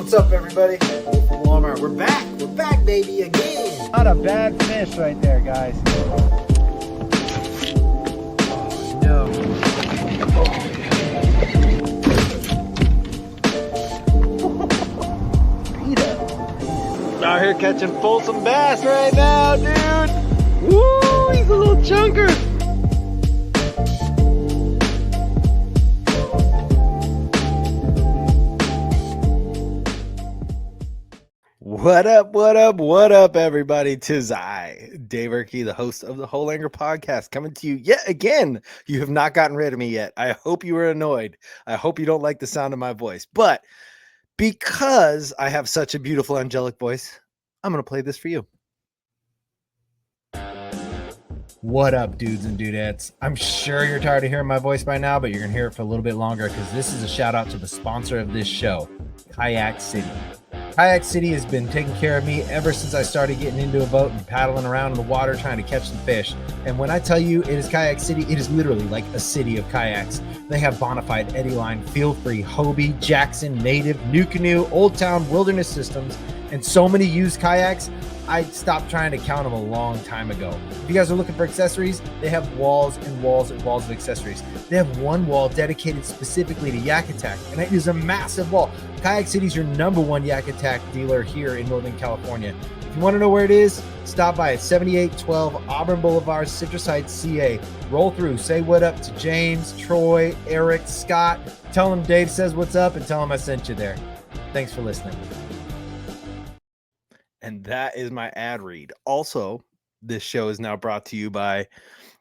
What's up, everybody? Wolf from Walmart. We're back. We're back, baby, again. Not a bad fish right there, guys. No. Out here catching Folsom bass right now, dude. Woo, he's a little chunker. What up, what up, what up, everybody? 'Tis I, Dave Erkey, the host of the Whole Anger Podcast, coming to you yet again. You have not gotten rid of me yet. I hope you were annoyed. I hope you don't like the sound of my voice. But because I have such a beautiful angelic voice, I'm going to play this for you. What up, dudes and dudettes? I'm sure you're tired of hearing my voice by now, but you're going to hear it for a little bit longer because this is a shout out to the sponsor of this show, Kayak City. Kayak City has been taking care of me ever since I started getting into a boat and paddling around in the water trying to catch some fish. And when I tell you it is Kayak City, it is literally like a city of kayaks. They have Bonafide, Eddy Line, Feel Free, Hobie, Jackson, Native, New Canoe, Old Town, Wilderness Systems, and so many used kayaks. I stopped trying to count them a long time ago. If you guys are looking for accessories, they have walls and walls and walls of accessories. They have one wall dedicated specifically to Yak Attack, and it is a massive wall. Kayak City is your #1 Yak Attack dealer here in Northern California. If you want to know where it is, stop by at 7812 Auburn Boulevard, Citrus Heights, CA. Roll through, say what up to James, Troy, Eric, Scott. Tell them Dave says what's up and tell them I sent you there. Thanks for listening. And that is my ad read. Also, this show is now brought to you by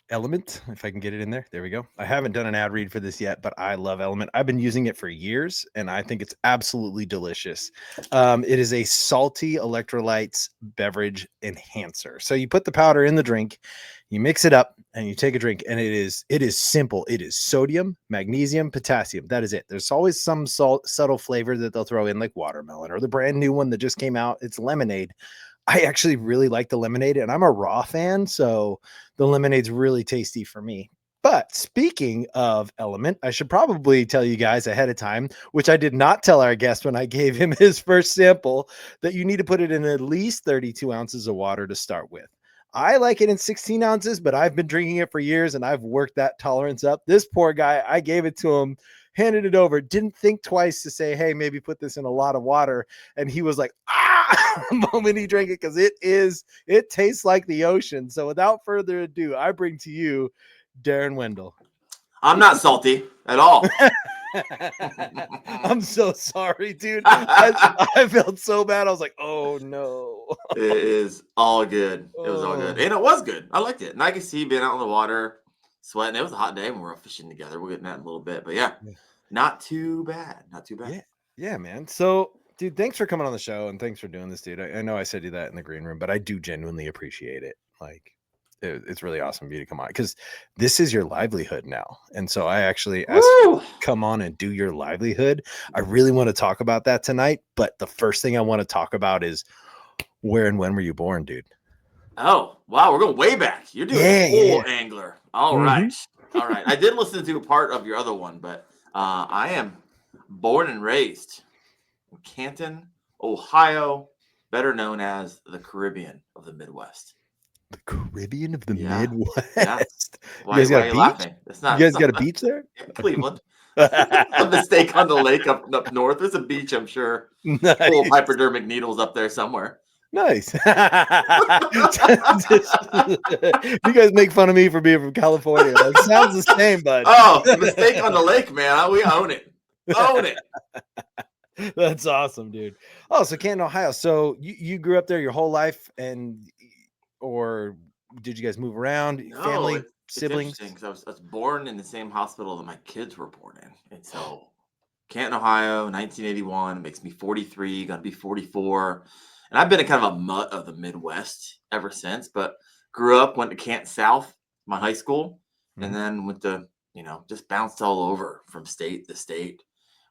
Element. If I can get it in there. There we go. I haven't done an ad read for this yet, but I love Element. I've been using it for years, and I think it's absolutely delicious. It is a salty electrolytes beverage enhancer. So you put the powder in the drink, you mix it up, and you take a drink, and it is simple. It is sodium, magnesium, potassium. That is it. There's always some subtle flavor that they'll throw in, like watermelon, or the brand new one that just came out. It's lemonade. I actually really like the lemonade, and I'm a raw fan, so the lemonade's really tasty for me. But speaking of Element, I should probably tell you guys ahead of time, which I did not tell our guest when I gave him his first sample, that you need to put it in at least 32 ounces of water to start with. I like it in 16 ounces, but I've been drinking it for years, and I've worked that tolerance up. This poor guy, I gave it to him, handed it over, didn't think twice to say, hey, maybe put this in a lot of water. And he was like, the moment he drank it, because it tastes like the ocean. So without further ado, I bring to you Darren Wendell. I'm not salty at all. I'm so sorry, dude. I felt so bad. I was like, oh no. It is all good. It was all good. And it was good. I liked it. And I could see being out in the water, sweating. It was a hot day when we were fishing together. We'll get in that in a little bit. But yeah, not too bad. Not too bad. Yeah, man. So, dude, thanks for coming on the show and thanks for doing this, dude. I know I said you that in the green room, but I do genuinely appreciate it. Like, it's really awesome of you to come on because this is your livelihood now. And so I actually asked you to come on and do your livelihood. I really want to talk about that tonight. But the first thing I want to talk about is where and when were you born, dude? Oh, wow. We're going way back. You're doing a full angler. All right. All right. I did listen to a part of your other one, but I am born and raised in Canton, Ohio, better known as the Caribbean of the Midwest. The Caribbean of the Midwest. Yeah. Why are you laughing? You guys got a beach there? Cleveland. A mistake on the lake up north. There's a beach, I'm sure. Nice. Full of hypodermic needles up there somewhere. Nice. You guys make fun of me for being from California. That sounds the same, bud. Oh, mistake on the lake, man. We own it. Own it. That's awesome, dude. Oh, so Canton, Ohio. So you grew up there your whole life, or did you guys move around? No, family, siblings? Because I was born in the same hospital that my kids were born in. And so Canton, Ohio, 1981, makes me 43, gonna be 44. And I've been a kind of a mutt of the Midwest ever since, but grew up, went to Canton South, my high school, and then went to, just bounced all over from state to state.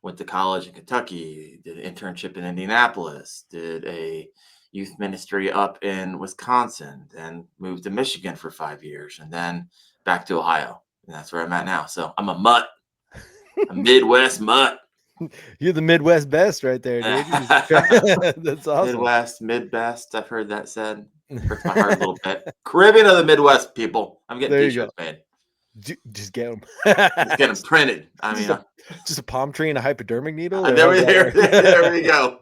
Went to college in Kentucky, did an internship in Indianapolis, did a youth ministry up in Wisconsin, then moved to Michigan for 5 years, and then back to Ohio. And that's where I'm at now. So I'm a mutt, a Midwest mutt. You're the Midwest best right there, dude. That's awesome. Midwest, Mid-Best. I've heard that said. Hurts my heart a little bit. Caribbean of the Midwest, people. I'm getting There you t-shirts go. made. Just get them. Just get them printed. I mean, just a palm tree and a hypodermic needle. there we go.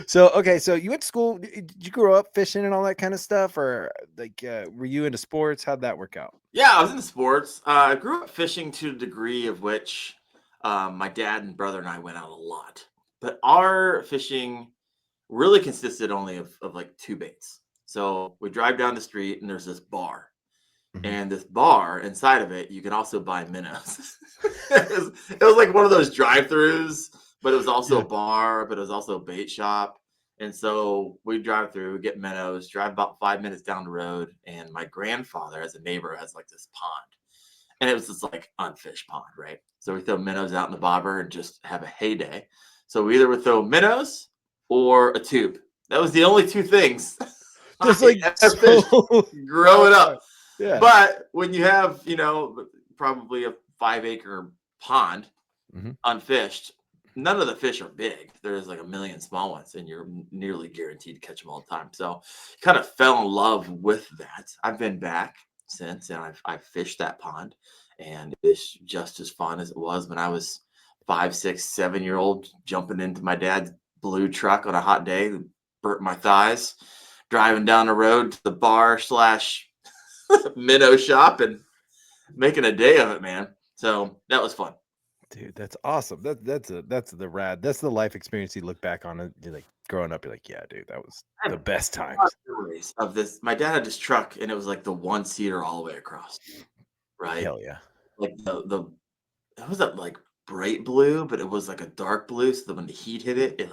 So okay, so you went to school. Did you grow up fishing and all that kind of stuff, or like were you into sports? How'd that work out? Yeah, I was into sports. I grew up fishing to the degree of which my dad and brother and I went out a lot. But our fishing really consisted only of like two baits. So we drive down the street and there's this bar. And this bar, inside of it, you can also buy minnows. it was like one of those drive-throughs, but it was also a bar, but it was also a bait shop. And so we drive through, get minnows, drive about 5 minutes down the road, and my grandfather, as a neighbor, has like this pond. And it was this like unfished pond, right? So we throw minnows out in the bobber and just have a heyday. So we either would throw minnows or a tube. That was the only two things Just like growing up. Yeah. But when you have, probably a 5-acre pond unfished, none of the fish are big. There's like a million small ones, and you're nearly guaranteed to catch them all the time. So kind of fell in love with that. I've been back since, and I've fished that pond, and it's just as fun as it was when I was 5, 6, 7-year-old jumping into my dad's blue truck on a hot day, burnt my thighs, driving down the road to the bar / minnow shop and making a day of it, man. So that was fun, dude. That's awesome. That's the life experience you look back on. You're like growing up, you're like, yeah, dude, that was the best times. Of this, my dad had this truck, and it was like the 1-seater all the way across, right? Hell yeah. Like it was that like bright blue, but it was like a dark blue, so that when the heat hit it, it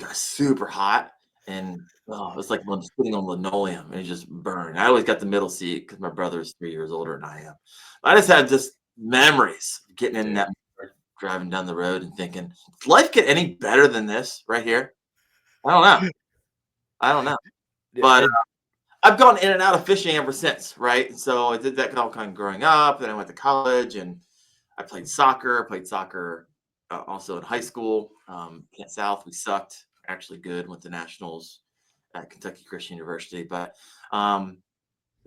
got super hot. And it was like when sitting on linoleum and it just burned. I always got the middle seat because my brother is 3 years older than I am. I just had just memories of getting in that motor, driving down the road and thinking, does life get any better than this right here? I don't know. But I've gone in and out of fishing ever since, right? And so I did that all kind of growing up. Then I went to college and I played soccer. Also in high school. Kent South, we sucked. Actually good, went to nationals at Kentucky Christian University, but then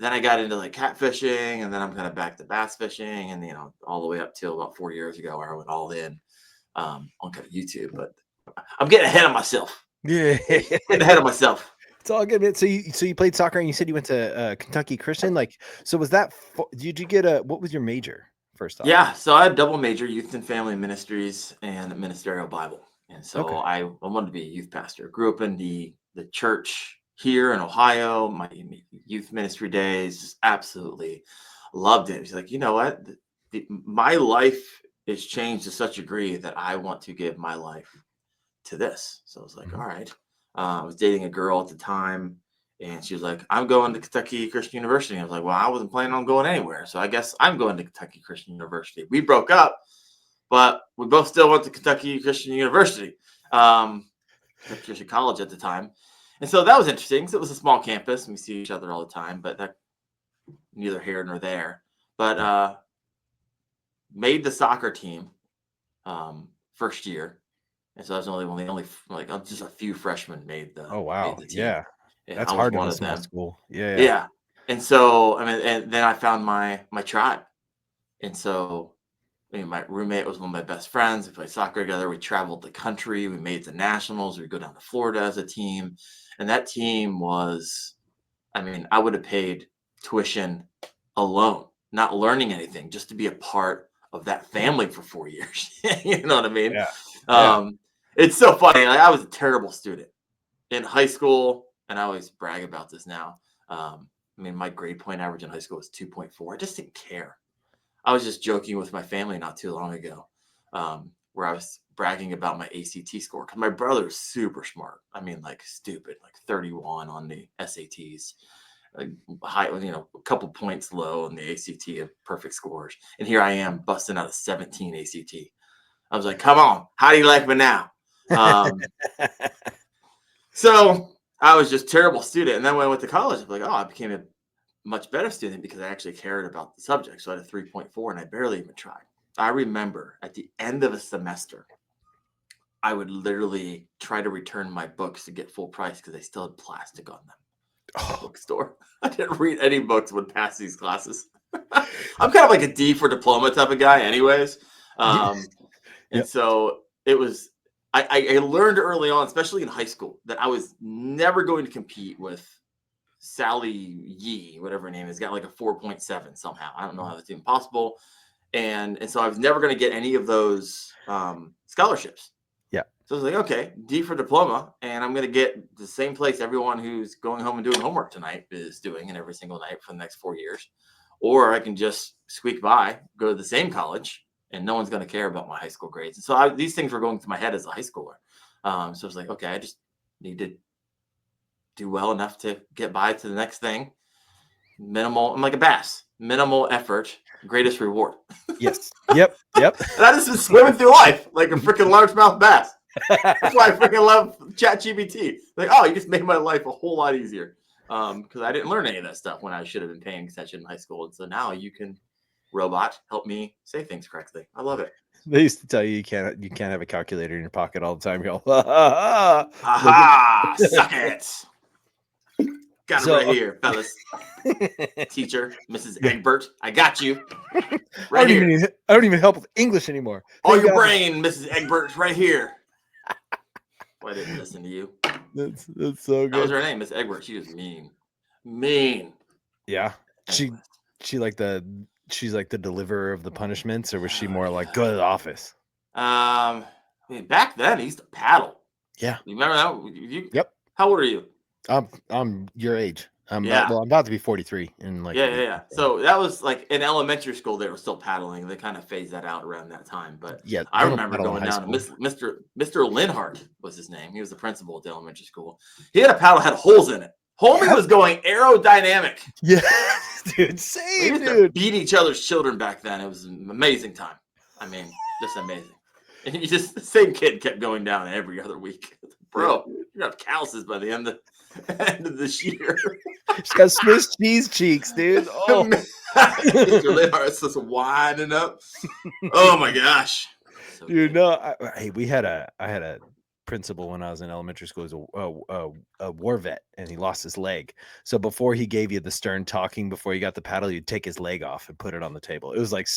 I got into like catfishing, and then I'm kind of back to bass fishing, and all the way up till about 4 years ago where I went all in on kind of YouTube. But I'm getting ahead of myself. It's all good, man. So you played soccer, and you said you went to Kentucky Christian. Like, so was that? Did you get what was your major first off? Yeah, so I had double major, youth and family ministries and ministerial Bible. And so I wanted to be a youth pastor. Grew up in the church here in Ohio. My youth ministry days, just absolutely loved it. He's like, you know what? My life is changed to such a degree that I want to give my life to this. So I was like, all right. I was dating a girl at the time, and she was like, I'm going to Kentucky Christian University. I was like, well, I wasn't planning on going anywhere. So I guess I'm going to Kentucky Christian University. We broke up, but we both still went to Kentucky Christian University, Christian College at the time. And so that was interesting because it was a small campus and we see each other all the time, but that neither here nor there. But made the soccer team first year. And so I was only like just a few freshmen made the wow. Made the team. Yeah. And that's hard in a small school. Yeah. And so and then I found my tribe. And so my roommate was one of my best friends. We played soccer together. We traveled the country. We made the nationals. We go down to Florida as a team. And that team was, I would have paid tuition alone, not learning anything, just to be a part of that family for 4 years. You know what I mean? Yeah. It's so funny. Like, I was a terrible student in high school, and I always brag about this now. My grade point average in high school was 2.4. I just didn't care. I was just joking with my family not too long ago, where I was bragging about my ACT score because my brother is super smart. Like stupid, like 31 on the SATs, like high, a couple points low on the ACT of perfect scores. And here I am busting out a 17 ACT. I was like, come on, how do you like me now? So I was just a terrible student. And then when I went to college, I was like, I became a much better student because I actually cared about the subject. So I had a 3.4 and I barely even tried. I remember at the end of a semester, I would literally try to return my books to get full price because they still had plastic on them at the bookstore. I didn't read any books when pass these classes. I'm kind of like a D for diploma type of guy anyways. And Yep. so it was, I learned early on, especially in high school, that I was never going to compete with Sally Yee, whatever her name is, got like a 4.7 somehow. I don't know how that's even possible. And so I was never going to get any of those scholarships. Yeah. So I was like, okay, D for diploma, and I'm going to get the same place everyone who's going home and doing homework tonight is doing, and every single night for the next 4 years. Or I can just squeak by, go to the same college, and no one's going to care about my high school grades. And so these things were going through my head as a high schooler. So I was like, okay, I just need to do well enough to get by to the next thing. Minimal, I'm like a bass, minimal effort, greatest reward. Yes. Yep. And I just been swimming through life like a freaking largemouth bass. That's why I freaking love ChatGPT. Like, oh, you just made my life a whole lot easier. Because I didn't learn any of that stuff when I should have been paying attention in high school. And so now you can, robot, help me say things correctly. I love it. They used to tell you can't have a calculator in your pocket all the time. You go, aha, suck it. Got it right here, fellas. Teacher, Mrs. Egbert, I got you. Right here. I don't even help with English anymore. All your brain, Mrs. Egbert, right here. Well, I didn't listen to you. That's so good. That was her name, Miss Egbert. She was mean. Yeah. Anyways. She's like the deliverer of the punishments, or was she more like go to the office? I mean, back then he used to paddle. Yeah. You remember that? Yep. How old are you? I'm your age. I'm Yeah. I'm about to be 43 in like Yeah. So that was like in elementary school, they were still paddling. They kind of phased that out around that time. But yeah, I they don't remember paddle in going high down to school. Mr. Linhart was his name. He was the principal at the elementary school. He had a paddle, had holes in it. Homie was going aerodynamic. Yeah, dude, We same used to dude. beat each other's children back then. It was an amazing time. I mean, just amazing. And the same kid kept going down every other week. Bro, you're gonna have calluses by the end of this year. She's got Swiss cheese cheeks, dude. Oh, Mr. Linhart's just winding up. Oh my gosh. So dude, good. no. I had a principal when I was in elementary school. He was a war vet, and he lost his leg. So before he gave you the stern talking, before you got the paddle, you'd take his leg off and put it on the table. It was like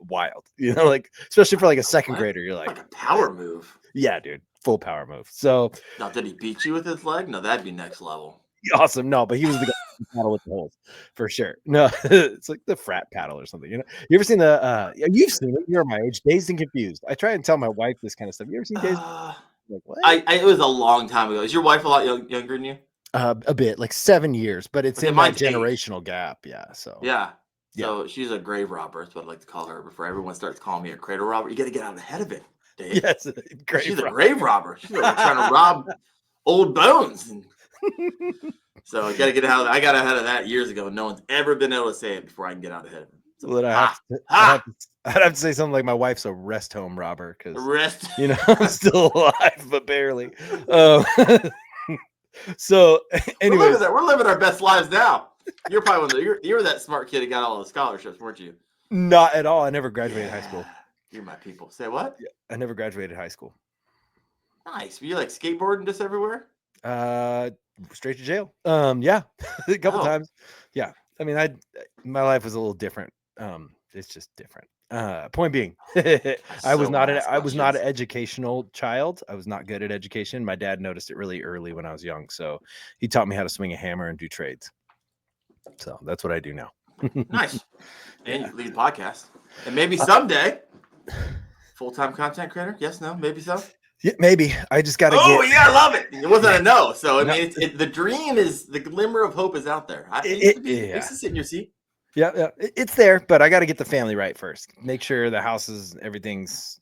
wild, like especially for like a second grader. You're like a power move. Yeah, dude, full power move. So now, did he beat you with his leg? No, that'd be next level. Awesome. No, but he was the guy who paddle with the holes for sure. No, it's like the frat paddle or something. You ever seen the you've seen it, you're my age, Dazed and Confused. I try and tell my wife this kind of stuff. You ever seen Dazed? Like, what? It was a long time ago. Is your wife a lot younger than you? A bit, like 7 years, but it's in my generational gap. Yeah. So So she's a grave robber. That's what I like to call her. Before everyone starts calling me a cradle robber, you got to get out ahead of it, Dave. Yes, she's a grave robber. She's trying to rob old bones. So I got to get out. I got ahead of that years ago. No one's ever been able to say it before I can get out ahead of it. So well, I'd have to say something like my wife's a rest home robber because I'm still alive but barely. So anyway, we're living our best lives now. You're probably you were that smart kid who got all the scholarships, weren't you? Not at all. I never graduated high school. You're my people. Say what? Yeah, I never graduated high school. Nice. Were you like skateboarding just everywhere? Straight to jail. Yeah, a couple times. Yeah, I mean, my life was a little different. It's just different. Point being, I was not an educational child. I was not good at education. My dad noticed it really early when I was young, so he taught me how to swing a hammer and do trades. So that's what I do now. Nice. And you lead podcast, and maybe someday full-time content creator. Yes, no, maybe so. Yeah, maybe. I just got to you gotta love it. It wasn't a no. So I mean, the dream is, the glimmer of hope is out there. It used to sit in your seat. Yeah, it's there, but I got to get the family right first. Make sure the house is, everything's.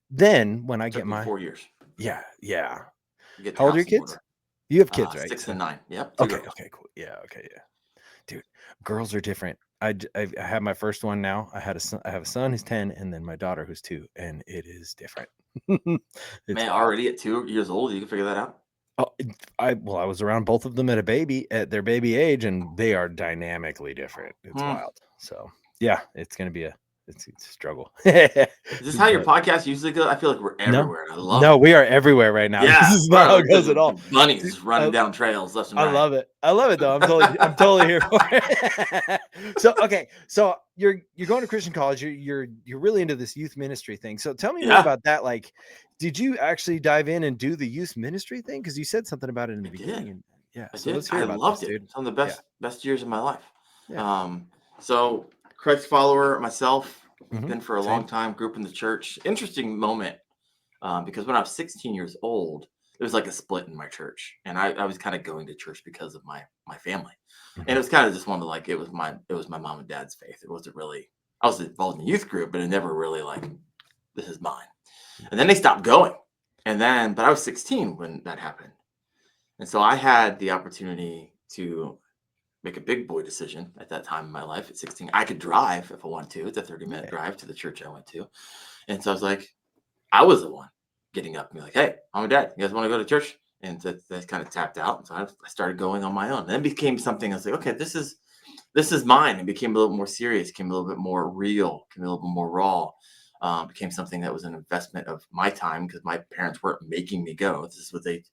Then when I get my 4 years. Yeah. How old are your kids? You have kids, right? 6 and 9. Yep. Okay, cool. Yeah, okay, yeah. Dude, girls are different. I have my first one now. I have a son who's 10, and then my daughter who's 2, and it is different. Man, already at 2 years old, you can figure that out. Oh, I was around both of them at their baby age, and they are dynamically different. It's wild. So yeah, it's gonna be it's a struggle. Is this how your But podcast usually goes? I feel like we're no, everywhere. And I love no, it. we are everywhere right now. This Yeah, is not how it goes at all. bunnies Dude, just running down trails left and I right. love it. I love it though. I'm totally here for it. So okay, so you're going to Christian college. You're really into this youth ministry thing. So tell me more Yeah, about that. Like, did you actually dive in and do the youth ministry thing? Because you said something about it in the I beginning. did. And yeah, I so let's did. hear I about this, loved it. dude. Some of the Yeah, best years of my life. yeah. So Christ follower myself, Mhm. been for a Same. long time, grew up in the church. Interesting moment, because when I was 16 years old, there was like a split in my church, and I was kind of going to church because of my family, and it Mhm. was kind of just one of like it was my mom and dad's faith. It wasn't really, I was involved in the youth group, but it never really like, this is mine. And then they stopped going, but I was 16 when that happened, and so I had the opportunity to make a big boy decision at that time in my life at 16. I could drive if I wanted to. It's a 30-minute Yeah. drive to the church I went to. And so I was like, I was the one getting up and be like, hey, mom and dad, you guys want to go to church? And that kind of tapped out. And so I started going on my own. And then it became something I was like, okay, this is mine. It became a little more serious, became a little bit more real, became a little bit more raw. Became something that was an investment of my time because my parents weren't making me go. It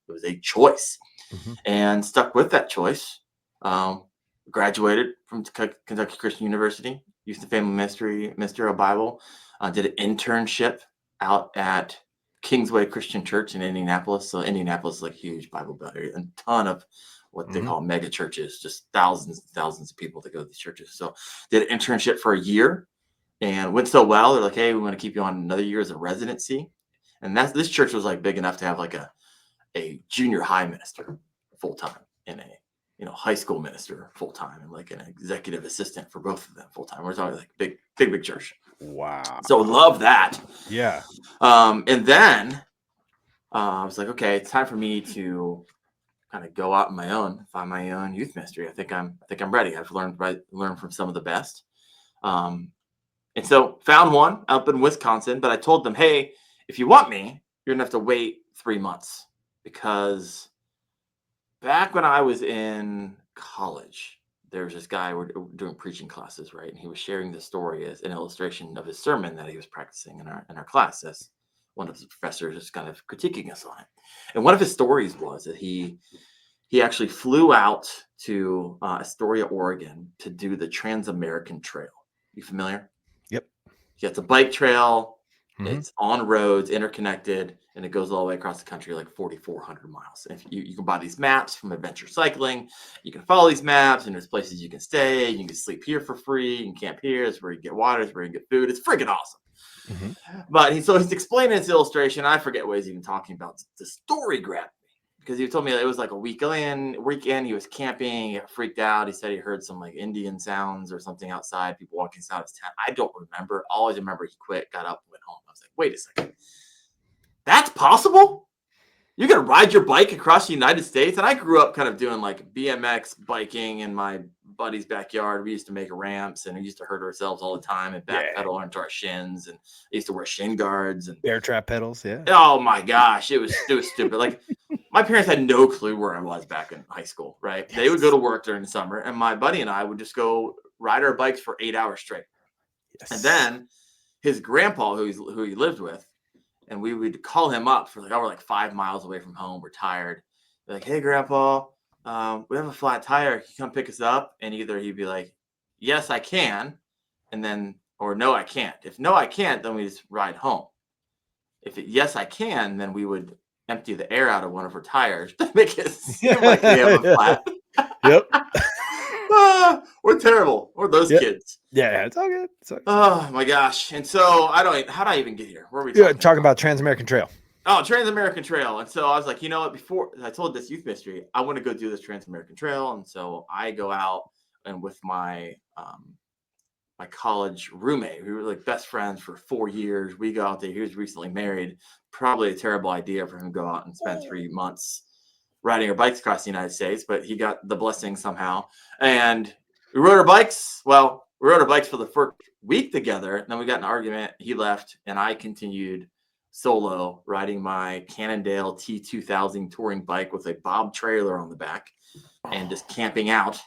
was a choice, Mhm. and stuck with that choice. Um, Graduated from Kentucky Christian University, used the family ministerial Bible. Did an internship out at Kingsway Christian Church in Indianapolis. So Indianapolis is like a huge Bible Belt area, and a ton of what they Mhm. call mega churches, just thousands and thousands of people that go to these churches. So did an internship for a year, and went so well. They're like, hey, we want to keep you on another year as a residency. And this church was like big enough to have like a junior high minister full time, and a high school minister full time, and like an executive assistant for both of them full time. We're talking like big church. Wow. So love that. Yeah. And then I was like, okay, it's time for me to kind of go out on my own, find my own youth ministry. I think I'm ready. I've learned from some of the best. And so found one up in Wisconsin, but I told them, hey, if you want me, you're gonna have to wait 3 months, because back when I was in college, there was this guy, we're doing preaching classes, right? And he was sharing the story as an illustration of his sermon that he was practicing in our class, as one of the professors just kind of critiquing us on it. And one of his stories was that he actually flew out to Astoria, Oregon, to do the Trans-American Trail. You familiar? Yep. Yeah, it's a bike trail. Mhm. It's on roads, interconnected, and it goes all the way across the country, like 4,400 miles. And if you can buy these maps from Adventure Cycling, you can follow these maps, and there's places you can stay. You can sleep here for free. You can camp here. It's where you get water. It's where you get food. It's freaking awesome. Mhm. But he's explaining his illustration. I forget what he's even talking about. The story grabbed me, because he told me that it was like a weekend. He was camping. He got freaked out. He said he heard some like Indian sounds or something outside, people walking inside his tent. I don't remember. I always remember he quit, got up, went home. I was like, wait a second. That's possible? You can ride your bike across the United States? And I grew up kind of doing like BMX biking in my buddy's backyard. We used to make ramps, and we used to hurt ourselves all the time and Yeah. backpedal into our shins. And I used to wear shin guards. And Bear trap pedals. Yeah. oh my gosh, it was stupid. Like, my parents had no clue where I was back in high school, right? They would go to work during the summer, and my buddy and I would just go ride our bikes for 8 hours straight. Yes. And then his grandpa, who he lived with, and we would call him up for like, we're like 5 miles away from home. We're tired. We're like, hey, Grandpa, we have a flat tire. Can you come pick us up? And either he'd be like, yes, I can. And then, or no, I can't. If no, I can't, then we just ride home. If yes, I can, then we would empty the air out of one of her tires to make it seem like we have a flat. Yep. We're terrible. We're those Yep. kids. Yeah, it's all good. It's all good. Oh my gosh. And so how do I even get here? Where are we Yeah, talking? talking about Trans-American Trail. Oh, Trans-American Trail. And so I was like, you know what? Before I told this youth ministry, I want to go do this Trans-American Trail. And so I go out, and with my my college roommate, we were like best friends for 4 years. We go out there. He was recently married. Probably a terrible idea for him to go out and spend 3 months riding our bikes across the United States, but he got the blessing somehow. And we rode our bikes. Well, we rode our bikes for the first week together. And then we got in an argument. He left, and I continued solo riding my Cannondale T2000 touring bike with a Bob trailer on the back, and just camping out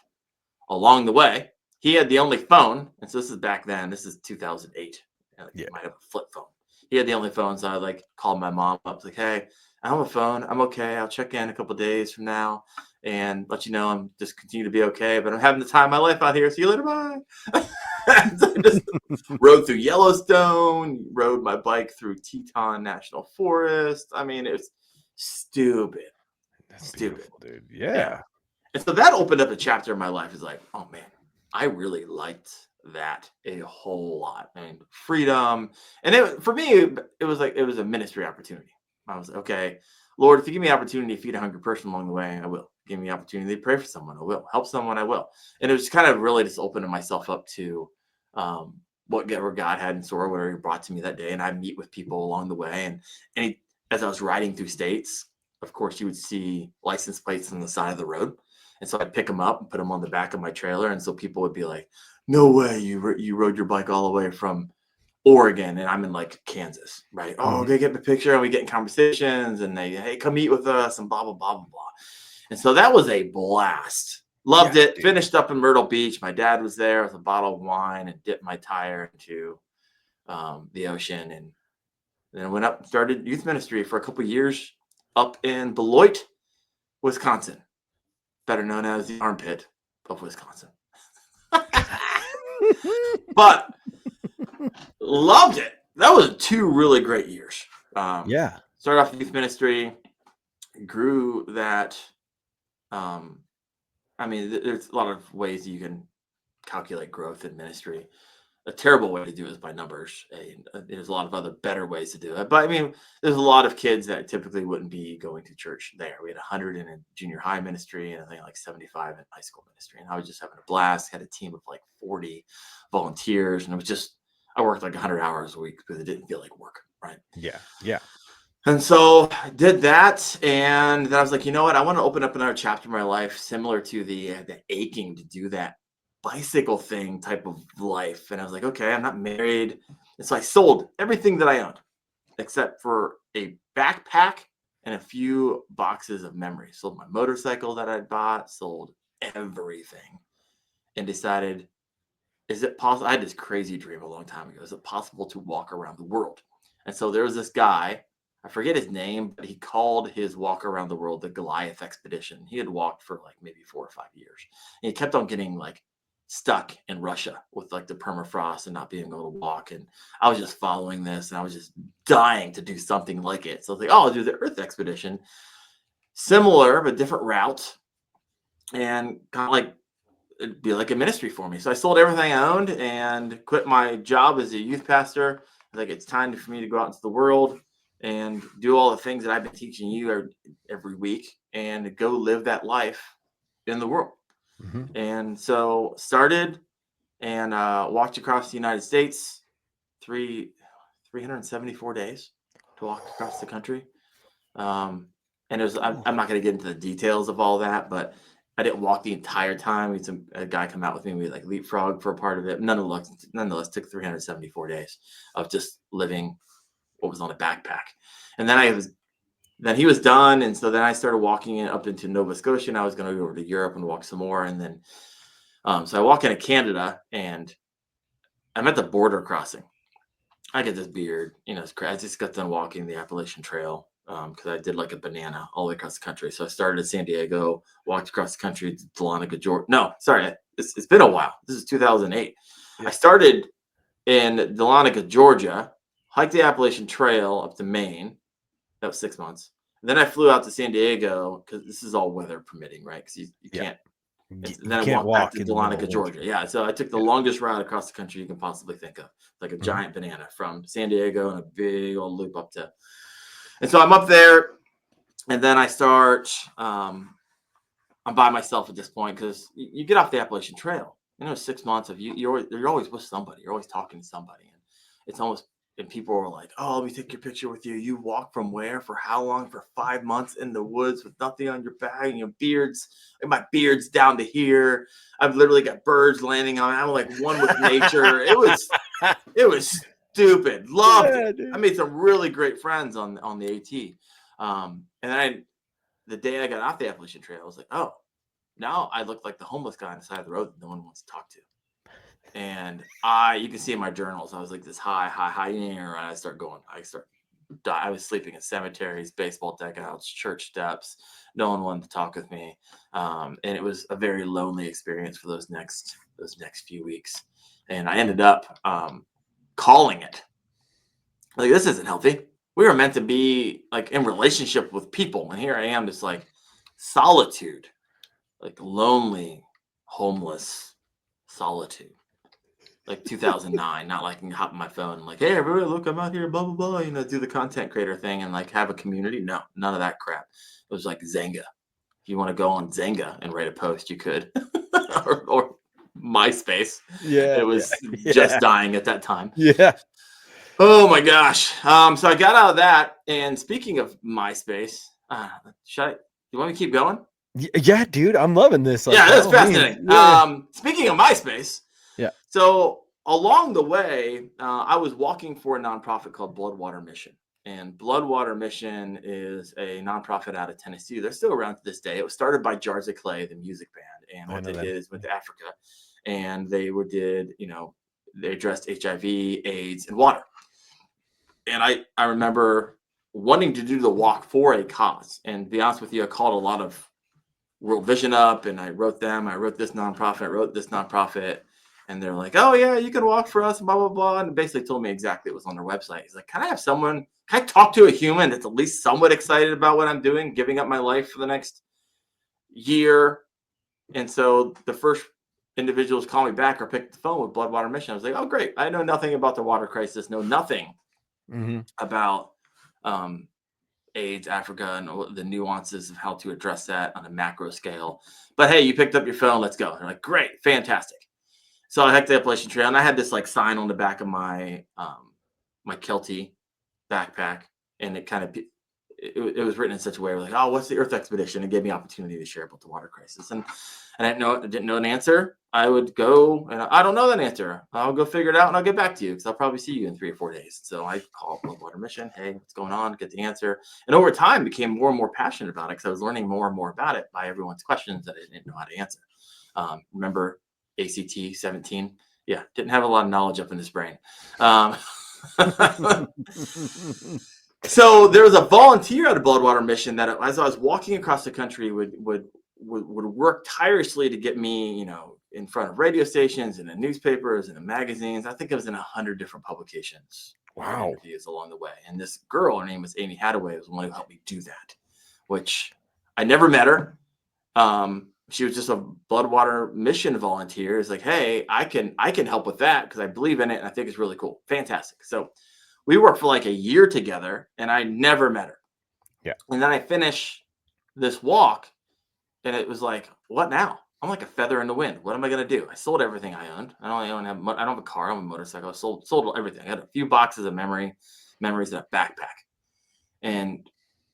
along the way. he had the only phone, and so this is back then. This is 2008. Yeah. He might have a flip phone. He had the only phone, so I like called my mom up, like, "Hey, I have a phone. I'm okay. I'll check in a couple days from now and let you know I'm just continue to be okay. But I'm having the time of my life out here. See you later. Bye." So I just rode through Yellowstone, rode my bike through Teton National Forest. I mean, it was stupid. That's Stupid. beautiful, dude. Yeah. Yeah. And so that opened up a chapter in my life. Is like, oh man, I really liked that a whole lot. I mean, freedom. And for me, it was like, it was a ministry opportunity. I was like, okay, Lord, if you give me the opportunity to feed a hungry person along the way, I will. Give me the opportunity to pray for someone, I will. Help someone, I will. And it was kind of really just opening myself up to whatever God had in store, whatever he brought to me that day. And I meet with people along the way. And as I was riding through states, of course, you would see license plates on the side of the road. And so I'd pick them up and put them on the back of my trailer. And so people would be like, no way, you rode your bike all the way from Oregon, and I'm in like Kansas, right? Oh, Mhm. okay, get the picture, and we get in conversations, and they, hey, come eat with us, and blah blah blah blah blah. And so that was a blast. Loved Yeah, it. dude. Finished up in Myrtle Beach. My dad was there with a bottle of wine and dipped my tire into the ocean, and then I went up and started youth ministry for a couple years up in Beloit, Wisconsin, better known as the armpit of Wisconsin. But loved it. That was 2 really great years. Yeah. Started off youth ministry, grew that. Um, I mean, there's a lot of ways you can calculate growth in ministry. A terrible way to do it is by numbers. And there's a lot of other better ways to do it. But I mean, there's a lot of kids that typically wouldn't be going to church there. We had 100 in a junior high ministry, and I think like 75 in high school ministry. And I was just having a blast. Had a team of like 40 volunteers, and it was just I worked like 100 hours a week because it didn't feel like work, right? Yeah. Yeah. And so I did that, and then I was like, you know what? I want to open up another chapter of my life, similar to the aching to do that bicycle thing type of life. And I was like, okay, I'm not married, and so I sold everything that I owned, except for a backpack and a few boxes of memories. Sold my motorcycle that I'd bought, sold everything, and decided, is it possible? I had this crazy dream a long time ago. Is it possible to walk around the world? And so there was this guy, I forget his name, but he called his walk around the world the Goliath expedition. He had walked for like maybe 4 or 5 years. And he kept on getting like stuck in Russia with like the permafrost and not being able to walk. And I was just following this, and I was just dying to do something like it. So I was like, oh, I'll do the Earth expedition. Similar, but different route. And kind of like it'd be like a ministry for me. So I sold everything I owned and quit my job as a youth pastor. Like, it's time for me to go out into the world and do all the things that I've been teaching you every week and go live that life in the world. Mhm. And so started and walked across the United States, 374 days to walk across the country. And it was, I'm not going to get into the details of all that, but I didn't walk the entire time. We had a guy come out with me. We like leapfrog for a part of it. Nonetheless, took 374 days of just living what was on a backpack. And then he was done. And so then I started walking up into Nova Scotia, and I was going to go over to Europe and walk some more. And then, so I walk into Canada, and I'm at the border crossing. I get this beard, it's crazy. I just got done walking the Appalachian Trail because I did like a banana all the way across the country. So I started in San Diego, walked across the country to Dahlonega, Georgia. No, sorry, it's been a while. This is 2008. Yeah. I started in Dahlonega, Georgia, hiked the Appalachian Trail up to Maine. That was 6 months. And then I flew out to San Diego because this is all weather permitting, right? Because you Yeah. can't. And You then I can't walked back walk to in the middle Dahlonega, of Georgia. winter. Yeah, so I took the Yeah. longest route across the country you can possibly think of, like a giant banana from San Diego and a big old loop up to. And so I'm up there, and then I start. I'm by myself at this point because you get off the Appalachian Trail. 6 months of you're always with somebody. You're always talking to somebody, and it's almost. And people are like, "Oh, let me take your picture with you. You walk from where for how long? For 5 months in the woods with nothing on your back, and your beards. And my beard's down to here. I've literally got birds landing on. I'm like one with nature. It was stupid. Loved it. I made some really great friends on the AT. And then the day I got off the Appalachian Trail, I was like, oh, now I look like the homeless guy on the side of the road that no one wants to talk to. And you can see in my journals, I was like this high, and I was sleeping in cemeteries, baseball dugouts, church steps. No one wanted to talk with me. And it was a very lonely experience for those next few weeks. And I ended up calling it. Like, this isn't healthy. We were meant to be like in relationship with people. And here I am, just like solitude, like lonely, homeless solitude. Like 2009, not like I can hop on my phone and like, hey, everybody, look, I'm out here, blah, blah, blah, do the content creator thing and like have a community. No, none of that crap. It was like Zynga. If you want to go on Zynga and write a post, you could. or MySpace. Yeah. It was just dying at that time. Yeah. Oh my gosh. So I got out of that. And speaking of MySpace, you want me to keep going? Yeah, dude, I'm loving this. Like, yeah, that's fascinating. Yeah. Speaking of MySpace. Yeah. So along the way, I was walking for a nonprofit called Bloodwater Mission. And Bloodwater Mission is a nonprofit out of Tennessee. They're still around to this day. It was started by Jars of Clay, the music band. And what they did is went to Africa. And they they addressed HIV, AIDS, and water. And I remember wanting to do the walk for a cause. And to be honest with you, I called a lot of World Vision up, and I wrote them. I wrote this nonprofit. And they're like, oh, yeah, you can walk for us, blah, blah, blah. And basically told me exactly what was on their website. He's like, can I talk to a human that's at least somewhat excited about what I'm doing, giving up my life for the next year? And so the first individuals call me back or pick the phone with Bloodwater Mission. I was like, oh, great. I know nothing about the water crisis, know nothing about AIDS, Africa, and the nuances of how to address that on a macro scale. But hey, you picked up your phone. Let's go. They're like, great, fantastic. So I hiked the Appalachian Trail, and I had this like sign on the back of my my Kelty backpack, and it was written in such a way where like, oh, what's the Earth Expedition? It gave me opportunity to share about the water crisis, and I didn't know an answer. I would go, and I don't know that answer. I'll go figure it out, and I'll get back to you because I'll probably see you in 3 or 4 days. So I called Bloodwater Mission. Hey, what's going on? Get the answer, and over time became more and more passionate about it because I was learning more and more about it by everyone's questions that I didn't know how to answer. Remember ACT 17? Yeah, didn't have a lot of knowledge up in this brain. So there was a volunteer at a Bloodwater Mission that, as I was walking across the country, would work tirelessly to get me, in front of radio stations and in newspapers and in magazines. I think it was in 100 different publications. Wow. Interviews along the way. And this girl, her name was Amy Hadaway, was the one who helped me do that, which I never met her. She was just a Bloodwater Mission volunteer. It's like, hey, I can help with that because I believe in it and I think it's really cool. Fantastic. So we worked for like a year together, and I never met her. Yeah. And then I finish this walk, and it was like, what now? I'm like a feather in the wind. What am I gonna do? I sold everything I owned. I don't have a car. I don't have a motorcycle. I sold everything. I had a few boxes of memories in a backpack, and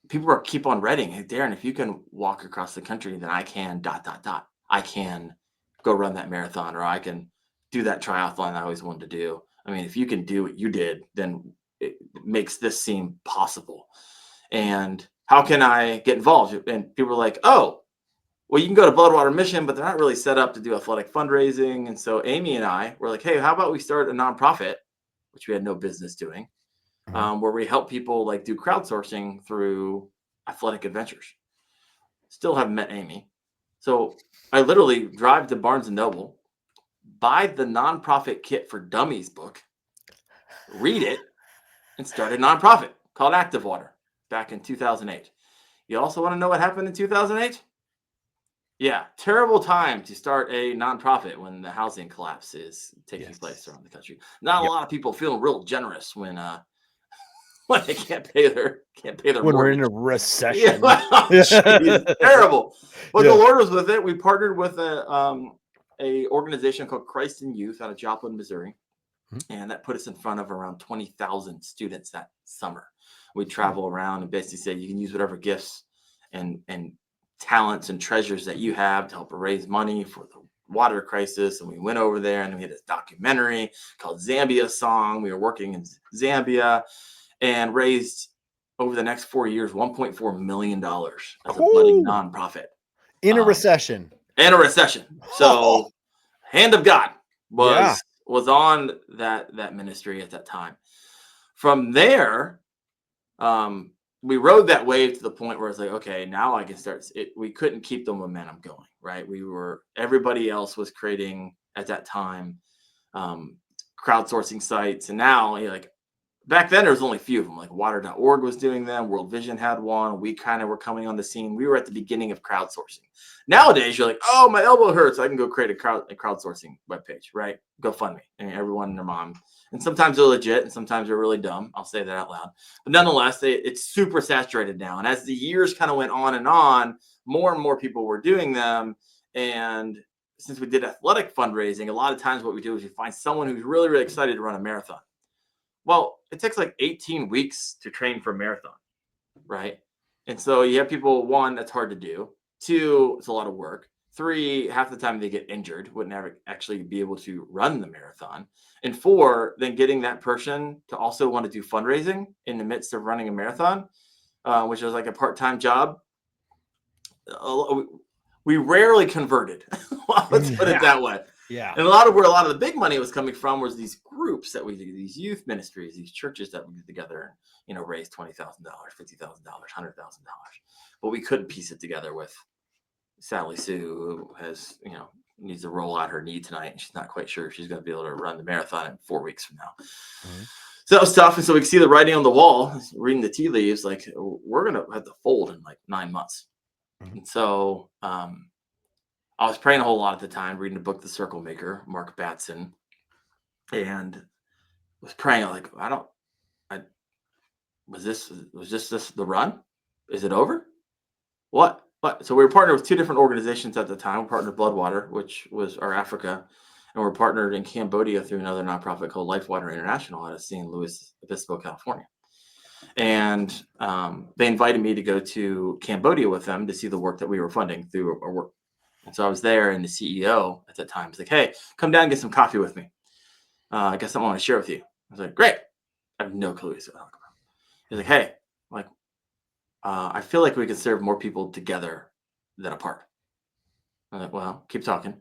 people keep on writing, hey, Darren, if you can walk across the country, then I can ... I can go run that marathon, or I can do that triathlon I always wanted to do. I mean, if you can do what you did, then it makes this seem possible. And how can I get involved? And people were like, oh, well, you can go to Bloodwater Mission, but they're not really set up to do athletic fundraising. And so Amy and I were like, hey, how about we start a nonprofit, which we had no business doing, where we help people like do crowdsourcing through athletic adventures. Still haven't met Amy. So I literally drive to Barnes & Noble, buy the Nonprofit Kit for Dummies book, read it, and start a nonprofit called Active Water back in 2008. You also want to know what happened in 2008? Yeah, terrible time to start a nonprofit when the housing collapse is taking place around the country. Not a lot of people feel real generous when they can't pay their when mortgage. We're in a recession. Yeah, geez, terrible. But the Lord was with it. We partnered with a organization called Christ in Youth out of Joplin, Missouri. And that put us in front of around 20,000 students that summer. We travel around and basically say you can use whatever gifts and talents and treasures that you have to help raise money for the water crisis. And we went over there and we had this documentary called Zambia Song. We were working in Zambia and raised over the next 4 years $1.4 million as a budding nonprofit. In a recession. In a recession. So hand of God was was on that ministry at that time. From there, we rode that wave to the point where it's like, okay, now I can start. We couldn't keep the momentum going, right? Everybody else was creating at that time crowdsourcing sites, and now like back then there was only a few of them. Like water.org was doing them, World Vision had one. We kind of were coming on the scene. We were at the beginning of crowdsourcing. Nowadays you're like, oh, my elbow hurts, I can go create a crowdsourcing webpage, right? GoFundMe, and everyone and their mom. And sometimes they're legit and sometimes they're really dumb. I'll say that out loud. But nonetheless, it's super saturated now. And as the years kind of went on, more and more people were doing them. And since we did athletic fundraising, a lot of times what we do is we find someone who's really, really excited to run a marathon. Well, it takes like 18 weeks to train for a marathon, right? And so you have people, one, that's hard to do. Two, it's a lot of work. Three, half the time they get injured, wouldn't ever actually be able to run the marathon. And four, then getting that person to also want to do fundraising in the midst of running a marathon, which is like a part-time job. We rarely converted. Let's put it that way. Yeah. And where a lot of the big money was coming from was these groups that we do, these youth ministries, these churches that we get together and, raise $20,000, $50,000, $100,000. But we couldn't piece it together with Sally Sue, who has, needs to roll out her knee tonight, and she's not quite sure if she's going to be able to run the marathon in 4 weeks from now. Mm-hmm. So that was tough. And so we could see the writing on the wall, reading the tea leaves, like we're going to have to fold in like 9 months. Mm-hmm. And so I was praying a whole lot at the time, reading a book, The Circle Maker, Mark Batson, and was praying like, was this the run? Is it over? What? So we were partnered with 2 different organizations at the time. We partnered with Bloodwater, which was our Africa, and we're partnered in Cambodia through another nonprofit called LifeWater International out of San Luis Obispo, California. And they invited me to go to Cambodia with them to see the work that we were funding through our work. And so I was there, and the CEO at that time was like, hey, come down and get some coffee with me. I got something I want to share with you. I was like, great. I have no clue what he's talking about. He's like, hey, I feel like we can serve more people together than apart. I'm like, well, keep talking.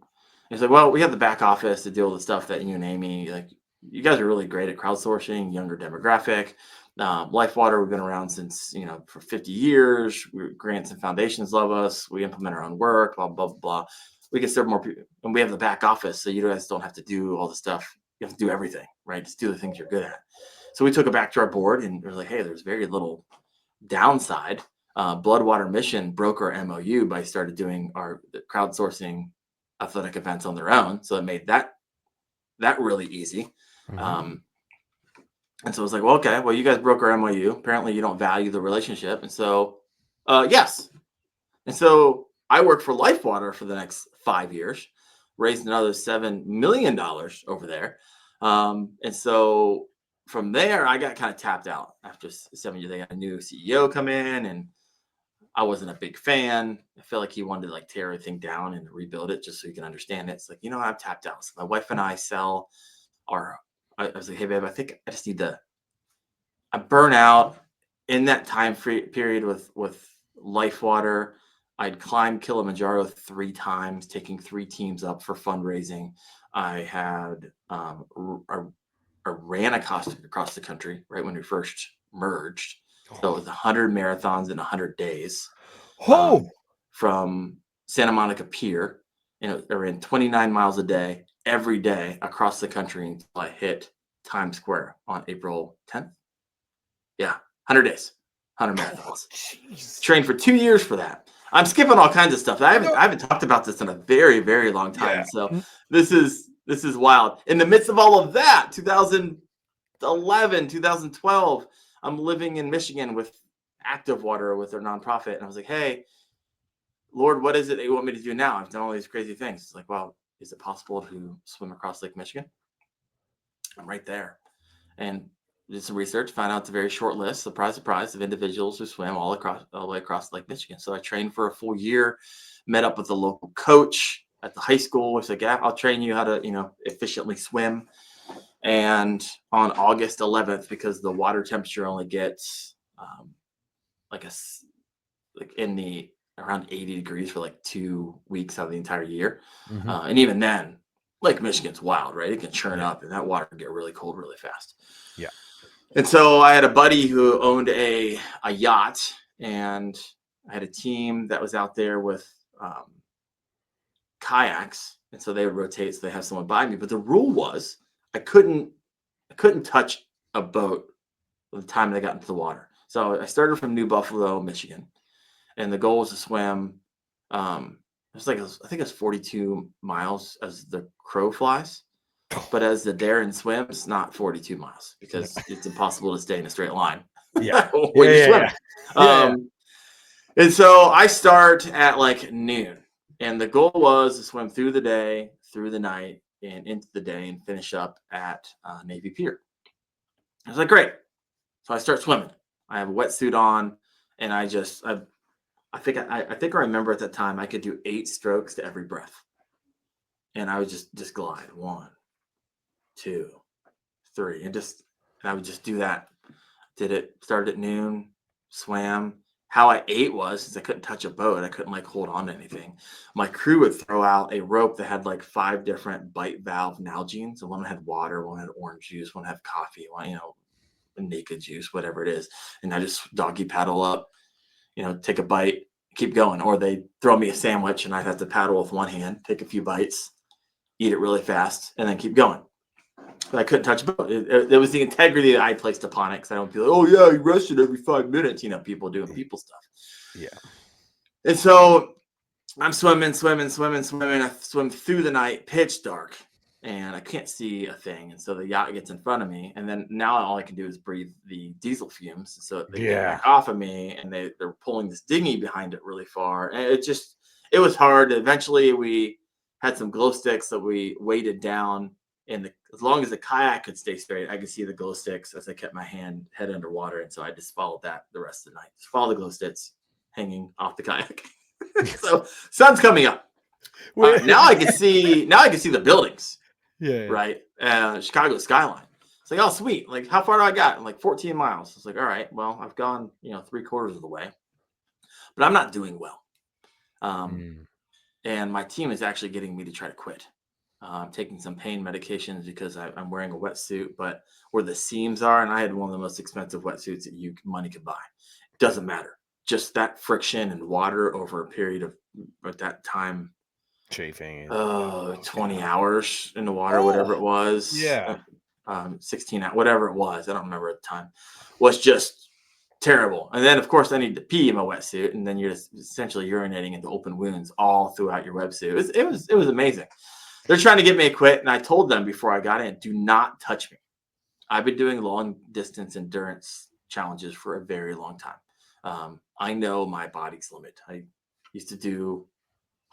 He's like, well, we have the back office to deal with the stuff that you and Amy, like, you guys are really great at crowdsourcing, younger demographic. LifeWater, we've been around since, for 50 years. Grants and foundations love us. We implement our own work, blah, blah, blah. We can serve more people. And we have the back office, so you guys don't have to do all the stuff. You have to do everything, right? Just do the things you're good at. So we took it back to our board, and we're like, hey, there's very little downside. Bloodwater Mission broke our MOU by started doing our crowdsourcing athletic events on their own. So it made that really easy. Mm-hmm. And so I was like, well, okay, well, you guys broke our MOU. Apparently you don't value the relationship. And so, yes. And so I worked for LifeWater for the next 5 years, raised another $7 million over there. And so from there, I got kind of tapped out after 7 years. They had a new CEO come in, and I wasn't a big fan. I felt like he wanted to tear everything down and rebuild it just so you can understand it. It's like, I'm tapped out. So my wife and I sell I was like, hey, babe, I think I just need I burn out in that time period with LifeWater. I'd climbed Kilimanjaro 3 times, taking 3 teams up for fundraising. I had I ran across the country right when we first merged. So it was 100 marathons in 100 days. From Santa Monica Pier, I ran 29 miles a day, every day across the country until I hit Times Square on April 10th. Yeah, 100 days, 100 marathons. Trained for 2 years for that. I'm skipping all kinds of stuff. I haven't talked about this in a very, very long time. Yeah. So this is wild. In the midst of all of that, 2011, 2012, I'm living in Michigan with Active Water, with their nonprofit. And I was like, hey, Lord, what is it that you want me to do now? I've done all these crazy things. It's like, well, is it possible to swim across Lake Michigan? I'm right there. And did some research, found out it's a very short list, surprise, surprise, of individuals who swim all the way across Lake Michigan. So I trained for a full year, met up with a local coach at the high school. He's like, yeah, I'll train you how to, efficiently swim. And on August 11th, because the water temperature only gets around 80 degrees for 2 weeks out of the entire year. Mm-hmm. And even then, Lake Michigan's wild, right? It can churn Yeah. up, and that water can get really cold really fast. Yeah. And so I had a buddy who owned a yacht, and I had a team that was out there with kayaks, and so they would rotate, so they have someone by me. But the rule was I couldn't touch a boat by the time they got into the water. So I started from New Buffalo, Michigan, and the goal was to swim. I think it was 42 miles as the crow flies. But as the Darren swims, not 42 miles because it's impossible to stay in a straight line. Yeah. when you swim. And so I start at like noon, and the goal was to swim through the day, through the night, and into the day, and finish up at Navy Pier. I was like, great. So I start swimming. I have a wetsuit on, and I think I remember at that time I could do 8 strokes to every breath, and I would just glide 1, 2, 3, and I would just do that. Did it, started at noon, swam. How I ate was, since I couldn't touch a boat, I couldn't like hold on to anything. My crew would throw out a rope that had like 5 different bite valve Nalgene's. So one had water, one had orange juice, one had coffee, one, naked juice, whatever it is. And I just doggy paddle up, take a bite, keep going. Or they throw me a sandwich and I'd have to paddle with one hand, take a few bites, eat it really fast, and then keep going. But I couldn't touch a boat. It was the integrity that I placed upon it, because I don't feel like, oh yeah, you rested every 5 minutes. People doing people stuff. Yeah. And so I'm swimming. I swim through the night, pitch dark, and I can't see a thing. And so the yacht gets in front of me, and then now all I can do is breathe the diesel fumes. So they get back off of me, and they're pulling this dinghy behind it really far. And it was hard. Eventually, we had some glow sticks that we weighted down. And as long as the kayak could stay straight, I could see the glow sticks as I kept my head underwater. And so I just followed that the rest of the night. Just follow the glow sticks hanging off the kayak. So sun's coming up. Now I can see the buildings. Yeah. Right. Chicago skyline. It's like, oh, sweet. Like, how far do I got? I'm like 14 miles. It's like, all right, well, I've gone, 3/4 of the way, but I'm not doing well. And my team is actually getting me to try to quit. I'm taking some pain medications because I'm wearing a wetsuit, but where the seams are, and I had one of the most expensive wetsuits that money could buy. It doesn't matter. Just that friction and water over a period of, at that time, chafing. 20 hours in the water, whatever it was. Yeah. 16 hours, whatever it was. I don't remember at the time. Was just terrible. And then, of course, I need to pee in my wetsuit, and then you're just essentially urinating into open wounds all throughout your wetsuit. It was amazing. They're trying to get me to quit, and I told them before I got in, do not touch me. I've been doing long distance endurance challenges for a very long time. I know my body's limit. I used to do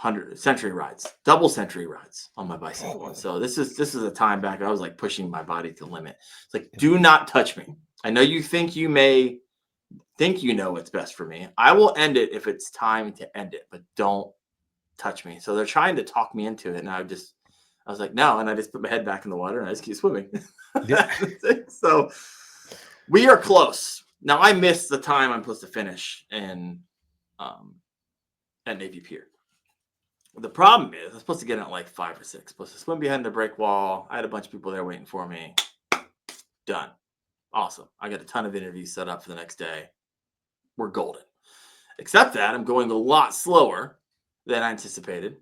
100 century rides, double century rides on my bicycle. And so this is a time back I was like pushing my body to the limit. It's like, do not touch me. I know you think you may think you know what's best for me. I will end it if it's time to end it, but don't touch me. So they're trying to talk me into it, and I was like, no, and I just put my head back in the water and I just keep swimming. Yeah. So we are close. Now I missed the time I'm supposed to finish at Navy Pier. The problem is I'm supposed to get in at like 5 or 6. Supposed to swim behind the break wall. I had a bunch of people there waiting for me. Done. Awesome. I got a ton of interviews set up for the next day. We're golden. Except that I'm going a lot slower than I anticipated.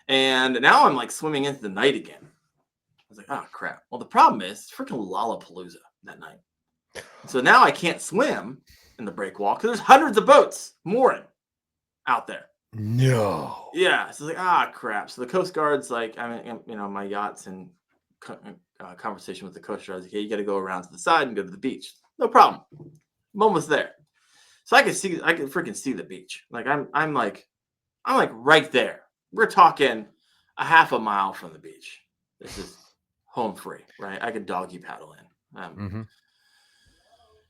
And now I'm like swimming into the night again. I was like, oh crap. Well, the problem is it's freaking Lollapalooza that night. So now I can't swim in the break wall because there's hundreds of boats mooring out there. No. Yeah. So it's like, crap. So the Coast Guard's like, my yacht's in conversation with the Coast Guard. Like, hey, you got to go around to the side and go to the beach. No problem. I'm almost there. So I can freaking see the beach. Like I'm like right there. We're talking a half a mile from the beach. This is home free, right? I could doggy paddle in.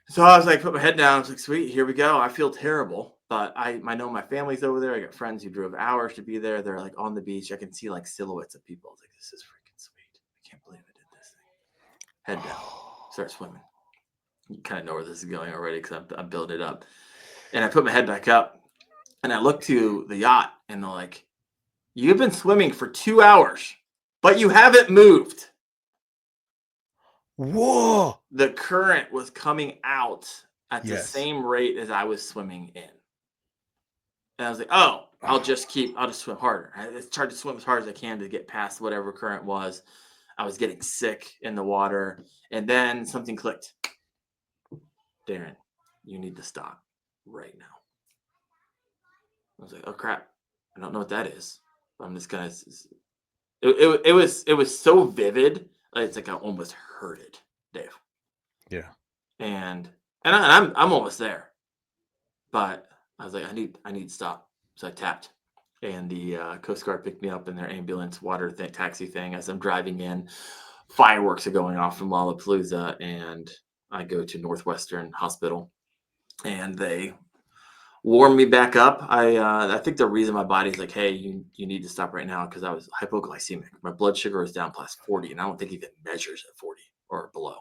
So I was like, put my head down. I was like, sweet, here we go. I feel terrible, but I know my family's over there. I got friends who drove hours to be there. They're like on the beach. I can see like silhouettes of people. I was like, this is freaking sweet. I can't believe I did this thing. Head down, start swimming. You kind of know where this is going already because I'm building it up. And I put my head back up, and I look to the yacht, and they're like, you've been swimming for 2 hours. but you haven't moved. Whoa. The current was coming out at the Yes. same rate as I was swimming in. And I was like, oh, I'll just swim harder. I tried to swim as hard as I can to get past whatever current was. I was getting sick in the water. And then something clicked. Darren, you need to stop right now. I was like, oh crap. I don't know what that is. But I'm just gonna it was so vivid. It's like I almost heard it, Dave. Yeah. And I'm almost there. But I was like, I need to stop. So I tapped. And the Coast Guard picked me up in their ambulance taxi thing as I'm driving in. Fireworks are going off from Lollapalooza, and I go to Northwestern Hospital, and they warm me back up. I think the reason my body's like, hey, you need to stop right now, because I was hypoglycemic. My blood sugar was down past 40, and I don't think it even measures at 40 or below.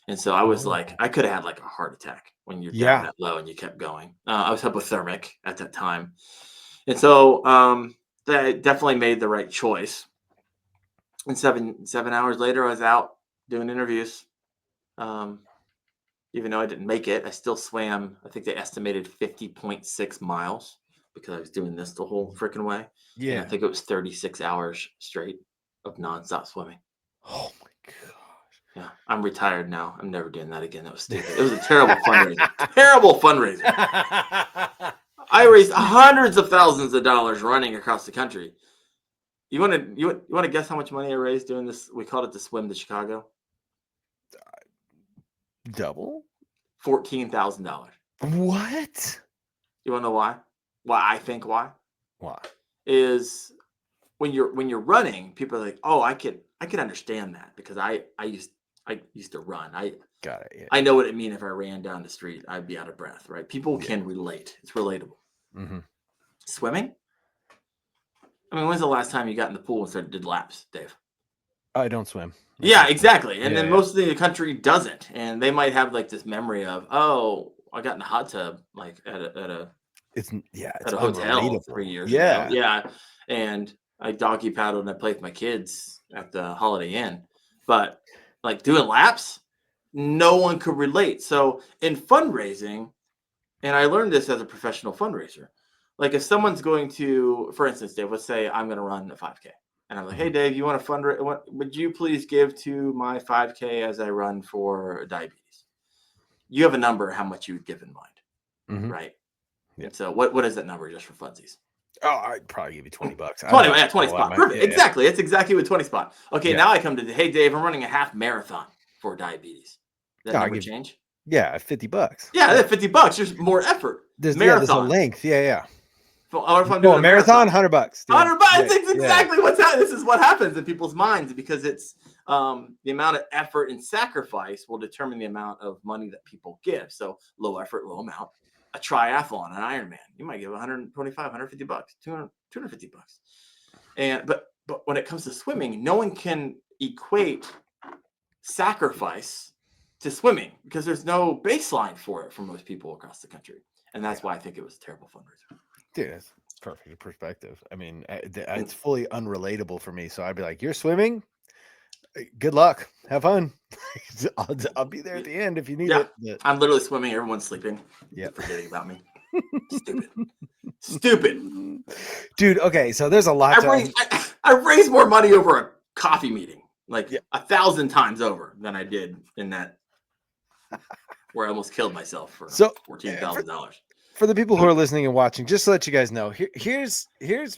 And so I was like, I could have had like a heart attack when you're down that low and you kept going. I was hypothermic at that time. And so that definitely made the right choice. And 7 hours later, I was out doing interviews. Even though I didn't make it, I still swam. I think they estimated 50.6 miles because I was doing this the whole freaking way. Yeah. And I think it was 36 hours straight of nonstop swimming. Oh my gosh. Yeah, I'm retired now. I'm never doing that again. That was stupid. It was a terrible fundraiser. Terrible fundraiser. I raised hundreds of thousands of dollars running across the country. You want to guess how much money I raised doing this? We called it the Swim to Chicago. Double? $14,000. What? You want to know why? Why I think why? Why? Is when you're running, people are like, oh, I could understand that because I used to run. Got it. Yeah. I know what it means if I ran down the street. I'd be out of breath, right? People can relate. It's relatable. Mm-hmm. Swimming? I mean, when's the last time you got in the pool and did laps, Dave? I don't swim. Yeah, exactly. And then most of the country doesn't. And they might have like this memory of, oh, I got in the hot tub like at a hotel 3 years ago. Yeah. And I doggy paddled and I played with my kids at the Holiday Inn. But like doing laps, no one could relate. So in fundraising, and I learned this as a professional fundraiser, like if someone's going to, for instance, Dave, let's say I'm going to run a 5K. And I'm like, hey, Dave, you want to fundraise? Would you please give to my 5K as I run for diabetes? You have a number how much you would give in mind, right? Yeah. And so what is that number just for funsies? Oh, I'd probably give you $20. 20 spot. Perfect. Yeah, exactly. It's exactly with 20 spot. Okay, now I come to, hey, Dave, I'm running a half marathon for diabetes. That number change? Yeah, $50. Yeah, that's $50. There's more effort. There's a length. Yeah. Or if I'm doing a marathon, $100. $100. That's exactly what's happening. This is what happens in people's minds because it's the amount of effort and sacrifice will determine the amount of money that people give. So low effort, low amount. A triathlon, an Ironman, you might give $125, $150, $250. And but when it comes to swimming, no one can equate sacrifice to swimming because there's no baseline for it for most people across the country. And that's why I think it was a terrible fundraiser. Dude, that's perfect perspective. I mean, it's fully unrelatable for me. So I'd be like, you're swimming? Good luck. Have fun. I'll be there at the end if you need it. But... I'm literally swimming. Everyone's sleeping. Yeah. Forgetting about me. Stupid. Dude, okay. So there's a lot. I've raised more money over a coffee meeting, like 1,000 times over than I did in that where I almost killed myself for $14,000. For the people who are listening and watching, just to let you guys know, here's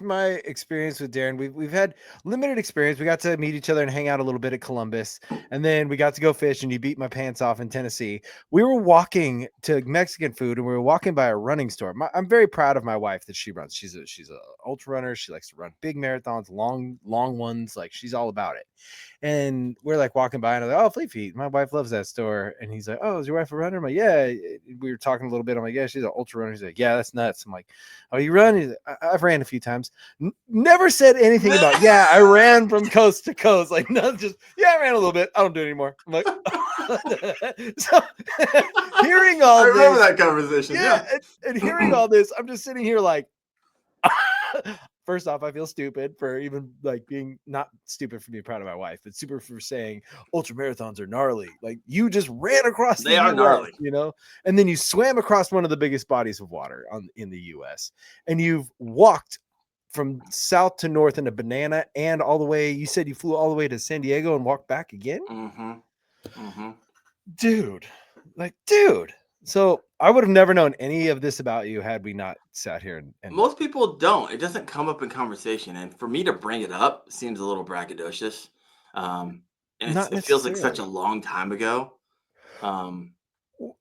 my experience with Darren. We've had limited experience. We got to meet each other and hang out a little bit at Columbus, and then we got to go fish. And you beat my pants off in Tennessee. We were walking to Mexican food, and we were walking by a running store. I'm very proud of my wife that she runs. She's a ultra runner. She likes to run big marathons, long ones. Like she's all about it. And we're like walking by, and I'm like, oh, Fleet Feet. My wife loves that store. And he's like, oh, is your wife a runner? I'm like, yeah. We were talking a little bit. I'm like, yeah, she's an ultra runner. He's like, yeah, that's nuts. I'm like, oh, you run? He's like, I've ran a few times. Never said anything about, yeah, I ran from coast to coast. Like, no, just, I ran a little bit. I don't do it anymore. I'm like, so hearing all this. I remember that conversation. Yeah. And hearing all this, I'm just sitting here like, first off, I feel stupid for even like being not stupid for being proud of my wife, but super for saying ultra marathons are gnarly. Like you just ran across They the are US, gnarly. you know, and then you swam across one of the biggest bodies of water in the US, and you've walked from south to north in a banana and all the way. You said you flew all the way to San Diego and walked back again, dude. Like, dude. So I would have never known any of this about you had we not sat here and Most people don't. It doesn't come up in conversation, and for me to bring it up seems a little braggadocious. And not it feels like such necessarily. a long time ago.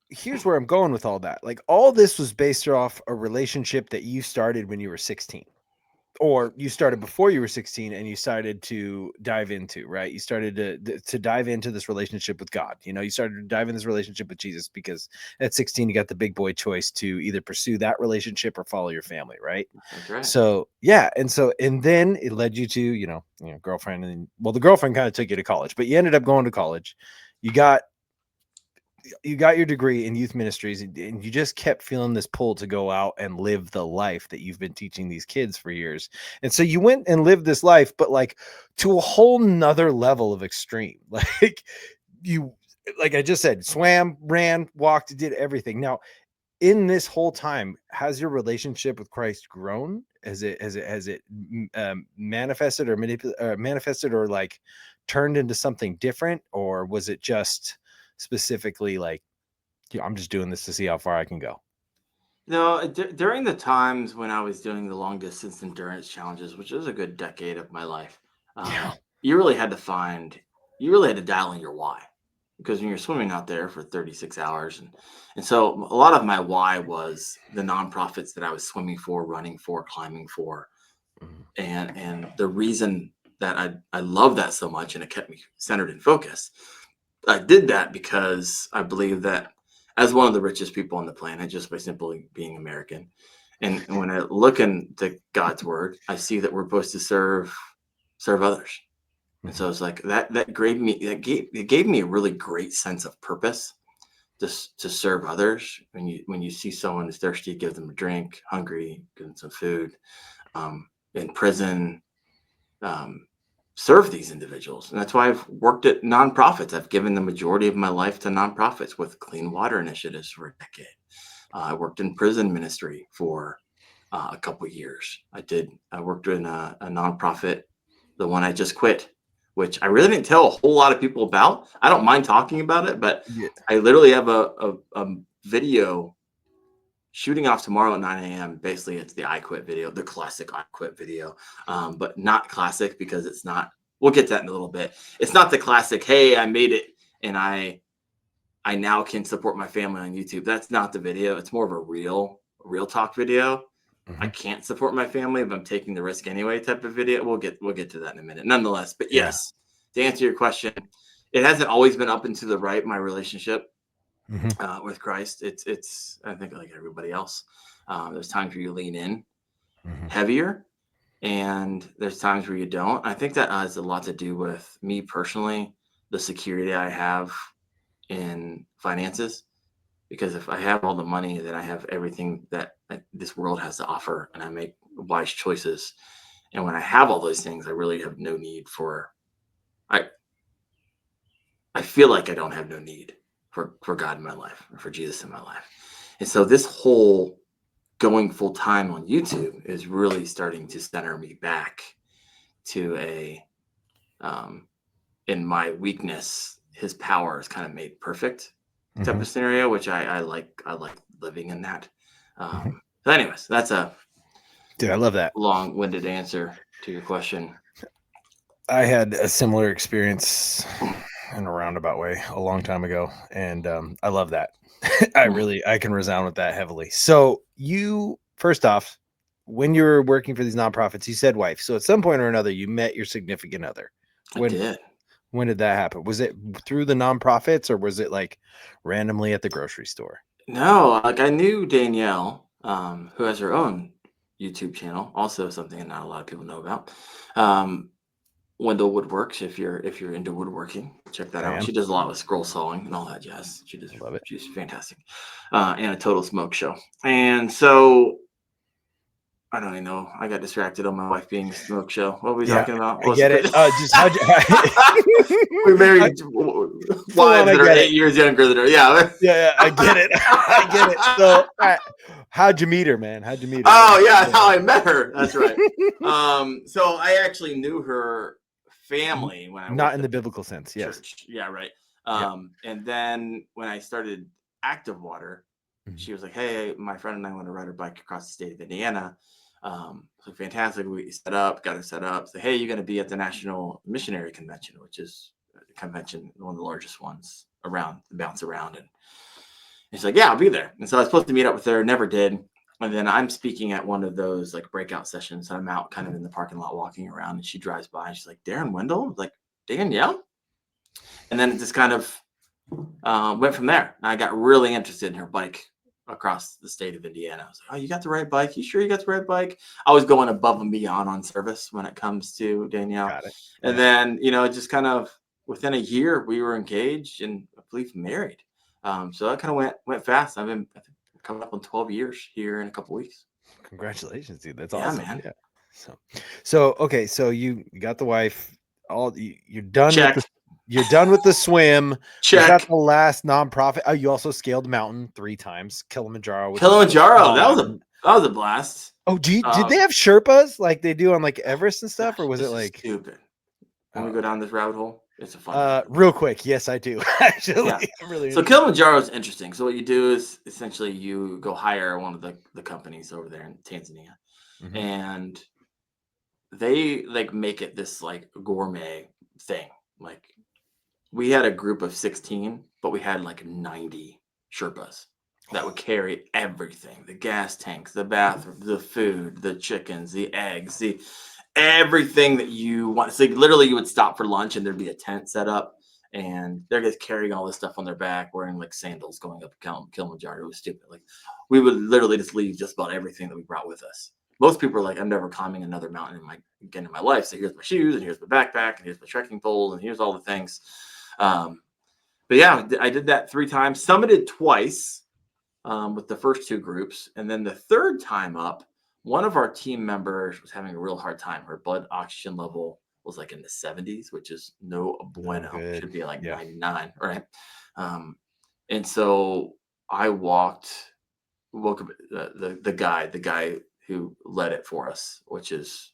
Here's where I'm going with all that. Like all this was based off a relationship that you started when you were 16. Or you started before you were 16 and you started to dive into, right? You started to dive into this relationship with God. You know, you started to dive in this relationship with Jesus because at 16 you got the big boy choice to either pursue that relationship or follow your family, right? That's right. So yeah, and then it led you to, girlfriend, and well, the girlfriend kind of took you to college, but you ended up going to college. You got your degree in youth ministries, and you just kept feeling this pull to go out and live the life that you've been teaching these kids for years. And so you went and lived this life, but like to a whole nother level of extreme. Like you, like I just said, swam, ran, walked, did everything. Now, in this whole time, has your relationship with Christ grown? Has it manifested or manifested or like turned into something different, or was it just specifically like, I'm just doing this to see how far I can go? No, during the times when I was doing the long distance endurance challenges, which was a good decade of my life, Yeah. you really had to you really had to dial in your why. Because when you're swimming out there for 36 hours, and so a lot of my why was the nonprofits that I was swimming for, running for, climbing for, Mhm. and the reason that I love that so much and it kept me centered and focused. I did that because I believe that as one of the richest people on the planet, just by simply being American, and when I look into God's word, I see that we're supposed to serve others. And Mhm. so it's like that gave me a really great sense of purpose to serve others. When you see someone who's thirsty, give them a drink, hungry, give them some food, in prison, um, serve these individuals. And that's why I've worked at nonprofits. I've given the majority of my life to nonprofits with clean water initiatives for a decade. I worked in prison ministry for a couple years. I worked in a nonprofit, the one I just quit, which I really didn't tell a whole lot of people about. I don't mind talking about it, but Yeah. I literally have a video shooting off tomorrow at 9 a.m. Basically, it's the I Quit video, the classic I Quit video, but not classic because it's not. We'll get to that in a little bit. It's not the classic. Hey, I made it, and I now can support my family on YouTube. That's not the video. It's more of a real talk video. I Mhm. can't support my family, but I'm taking the risk anyway type of video. We'll get to that in a minute. Nonetheless, but Yeah. yes, to answer your question, it hasn't always been up and to the right. My relationship Mhm. with Christ, it's I think like everybody else. There's times where you lean in Mhm. heavier, and there's times where you don't. I think that has a lot to do with me personally, the security I have in finances. Because if I have all the money, then I have everything that this world has to offer, and I make wise choices. And when I have all those things, I really have no need for. I I feel like I don't have no need for God in my life or for Jesus in my life. And so this whole going full time on YouTube is really starting to center me back to a in my weakness, his power is kind of made perfect type Mhm. of scenario, which I like living in that. Mhm. So anyways, that's a Dude, I love that. long-winded answer to your question. I had a similar experience in a roundabout way a long time ago, and I love that. I can resound with that heavily. So you, first off, when you were working for these nonprofits, you said wife. So at some point or another, you met your significant other. I When did. when did that happen? Was it through the nonprofits, or was it like randomly at the grocery store? No, like I knew Danielle, who has her own YouTube channel, also something that not a lot of people know about. Um, Wendell Woodworks, if you're into woodworking, check that I out. am. She does a lot with scroll sawing and all that jazz. I love it. She's fantastic, and a total smoke show. And so I don't even know. I got distracted on my wife being a smoke show. What were we talking about? I get it. Just how'd you, we married wives that are 8 years younger than her. Yeah. Yeah, I get it. I get it. So, all right. How'd you meet her, man? How'd you meet her? Oh, yeah, how I met her. That's right. So I actually knew her family when I not in the biblical sense. Yes. Church. Yeah, right. And then when I started active water, she was like, "Hey, my friend and I want to ride our bike across the state of Indiana." So fantastic. We got her set up. So, hey, you're going to be at the National Missionary Convention, which is a convention, one of the largest ones around, bounce around. And she's like, yeah, I'll be there. And so I was supposed to meet up with her, never did. And then I'm speaking at one of those like breakout sessions. I'm out kind of in the parking lot walking around, and she drives by and she's like, Darren Wendell? I was like, Danielle? And then it just kind of went from there. And I got really interested in her bike across the state of Indiana. I was like, oh, you got the right bike? You sure you got the right bike? I was going above and beyond on service when it comes to Danielle. Got it. And then, just kind of within a year, we were engaged and I believe married. So that kind of went fast. I've been coming up on 12 years here in a couple weeks. Congratulations, dude. That's awesome. Man. Yeah. So okay. So you got the wife. You're done. Check. You're done with the swim. Check. Was that the last nonprofit? Oh, you also scaled mountain 3 times. Kilimanjaro. That was a blast. Oh, did they have Sherpas like they do on like Everest and stuff, or was it like stupid? When we go down this rabbit hole, it's a fun. Real quick, yes, I do actually. Yeah. Really. So Kilimanjaro is interesting. So what you do is essentially you go hire one of the companies over there in Tanzania, and they like make it this like gourmet thing. Like we had a group of 16, but we had like 90 Sherpas that would carry everything: the gas tanks, the bathroom, the food, the chickens, the eggs, everything that you want. So literally you would stop for lunch and there'd be a tent set up and they're just carrying all this stuff on their back, wearing like sandals going up Kilimanjaro. It was stupid. Like we would literally just leave just about everything that we brought with us. Most people are like, I'm never climbing another mountain in my life. So here's my shoes and here's my backpack and here's my trekking poles and here's all the things. But yeah, I did that 3 times, summited twice with the first 2 groups. And then the third time up, one of our team members was having a real hard time. Her blood oxygen level was like in the 70s, which is no bueno. Should be like 99, right? And so I woke up the guy who led it for us, which is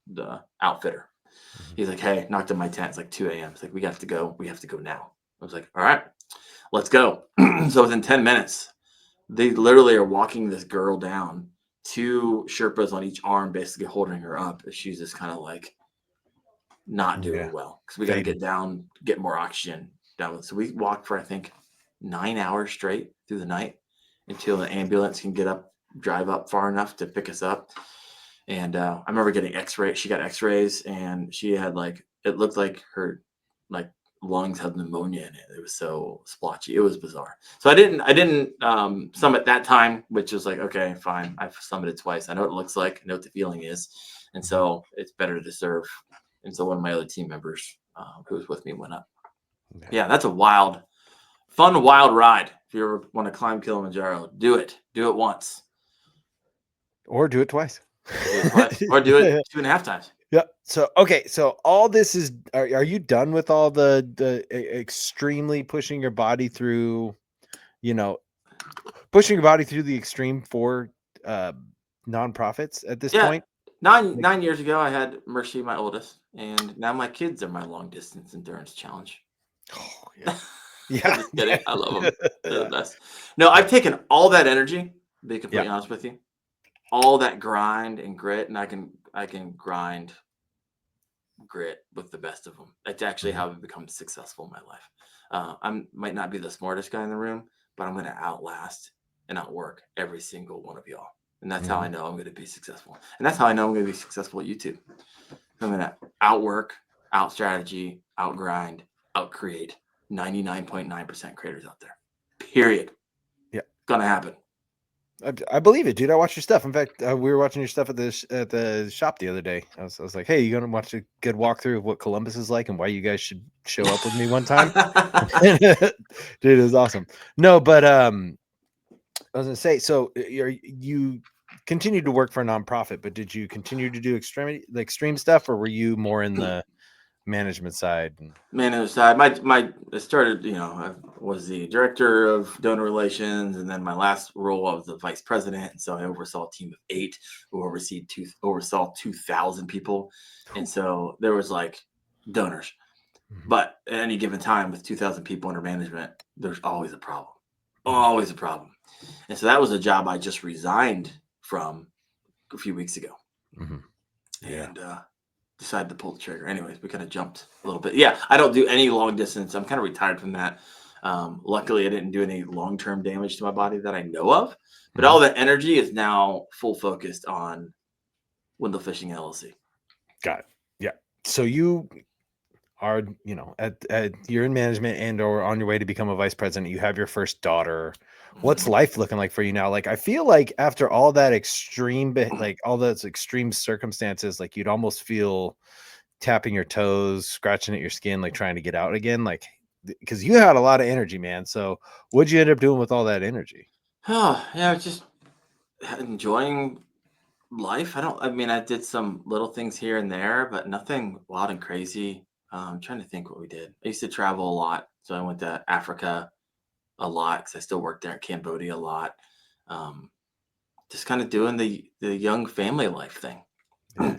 the outfitter. He's like, hey, knocked on my tent. It's like 2 a.m. It's like, we have to go. We have to go now. I was like, all right, let's go. So within 10 minutes, they literally are walking this girl down, 2 Sherpas on each arm, basically holding her up. She's just kind of like not doing well because we got to get down, get more oxygen down. So we walked for, I think, 9 hours straight through the night until the ambulance can drive up far enough to pick us up. And I remember getting x-ray. She got x-rays and she had it looked like her lungs had pneumonia in it. It was so splotchy. It was bizarre. So I didn't summit that time, which was like, okay, fine. I've summited twice. I know what it looks like. I know what the feeling is. And so it's better to serve. And so one of my other team members who was with me went up. Yeah, that's a fun, wild ride. If you ever want to climb Kilimanjaro, do it. Do it once. Or do it twice. Or do it 2.5 times. Yeah. So okay. So all this is. Are you done with all the extremely pushing your body through? Pushing your body through the extreme for nonprofits at this point. 9 years ago, I had Mercy, my oldest, and now my kids are my long distance endurance challenge. Oh yeah. Yeah. Just kidding. I love them. They're the best. No, I've taken all that energy. To be completely honest with you. All that grind and grit, and I can grind grit with the best of them. That's actually how I've become successful in my life. I might not be the smartest guy in the room, but I'm going to outlast and outwork every single one of y'all. And that's how I know I'm going to be successful. And that's how I know I'm going to be successful at YouTube. I'm going to outwork, out-strategy, out-grind, out-create 99.9% creators out there. Period. Yeah. Going to happen. I believe it, dude. I watched your stuff. In fact, we were watching your stuff at the shop the other day. I was like, hey, you going to watch a good walkthrough of what Columbus is like and why you guys should show up with me one time? Dude, it was awesome. No, but I was going to say, so you continued to work for a nonprofit, but did you continue to do extreme stuff, or were you more in the management side? Management side. I started, I was the director of donor relations, and then my last role I was the vice president, and so I oversaw a team of 8 who oversaw 2,000 people, and so there was like donors. But at any given time, with 2,000 people under management, there's always a problem, always a problem, and so that was a job I just resigned from a few weeks ago, and decided to pull the trigger. Anyways, we kind of jumped a little bit. Yeah, I don't do any long distance. I'm kind of retired from that. Luckily, I didn't do any long-term damage to my body that I know of. But all that energy is now full focused on Wendell Fishing LLC. Got it. Yeah. So you are, you're in management and or on your way to become a vice president. You have your first daughter. What's life looking like for you now? Like, I feel like after all that extreme, like all those extreme circumstances, like you'd almost feel tapping your toes, scratching at your skin, like trying to get out again. Like, because you had a lot of energy, man. So what'd you end up doing with all that energy? Oh, yeah, just enjoying life. I did some little things here and there, but nothing wild and crazy. I'm trying to think what we did. I used to travel a lot. So I went to Africa a lot because I still work there in Cambodia a lot. Just kind of doing the young family life thing. Yeah,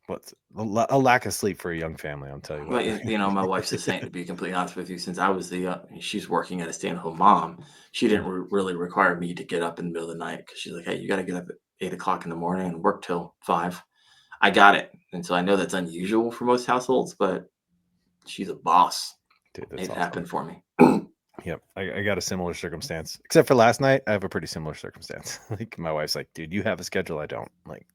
what's a lack of sleep for a young family? I'll tell you what. But my wife's a saint, to be completely honest with you. Since I was she's working at a stay-at-home mom, she didn't really require me to get up in the middle of the night because she's like, "Hey, you got to get up at 8 o'clock in the morning and work till 5." I got it, and so I know that's unusual for most households, but she's a boss. Dude, It awesome. happened for me. Yep, I got a similar circumstance, except for last night. I have a pretty similar circumstance. Like my wife's like, "Dude, you have a schedule. I don't." I'm like,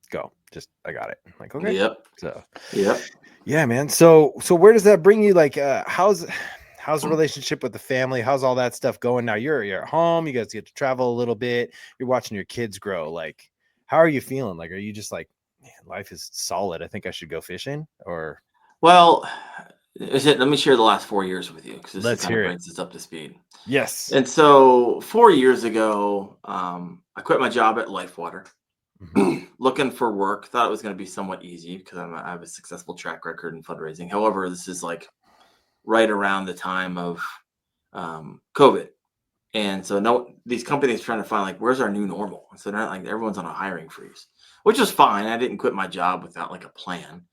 go, just I got it. I'm like, okay. Yep. So, Yep. yeah, man. So where does that bring you? Like, how's the relationship with the family? How's all that stuff going now? You're at home. You guys get to travel a little bit. You're watching your kids grow. Like, how are you feeling? Like, are you just like, man, life is solid. I think I should go fishing, or Well, let me share the last 4 years with you because this let's kind of hear it. brings us up to speed. Yes. And so 4 years ago, I quit my job at LifeWater. Looking for work. Thought it was going to be somewhat easy because I have a successful track record in fundraising. However, this is like right around the time of COVID, and so these companies trying to find like where's our new normal. And so they're not like everyone's on a hiring freeze, which is fine. I didn't quit my job without like a plan.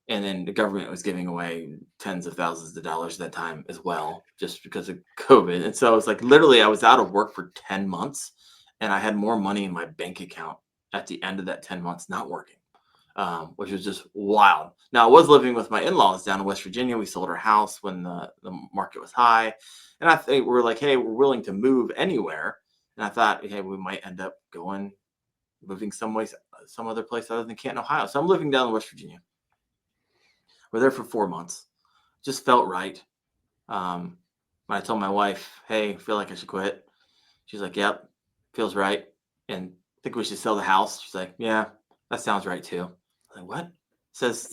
And then the government was giving away tens of thousands of dollars at that time as well, just because of COVID. And so it's like literally I was out of work for 10 months and I had more money in my bank account at the end of that 10 months not working, which was just wild. Now, I was living with my in-laws down in West Virginia. We sold our house when the market was high. And I think we're like, hey, we're willing to move anywhere. And I thought, hey, we might end up moving some other place other than Canton, Ohio. So I'm living down in West Virginia. We're there for 4 months. Just felt right. When I told my wife, hey, I feel like I should quit. She's like, yep, feels right. And I think we should sell the house. She's like, yeah, that sounds right too. I'm like, what? Says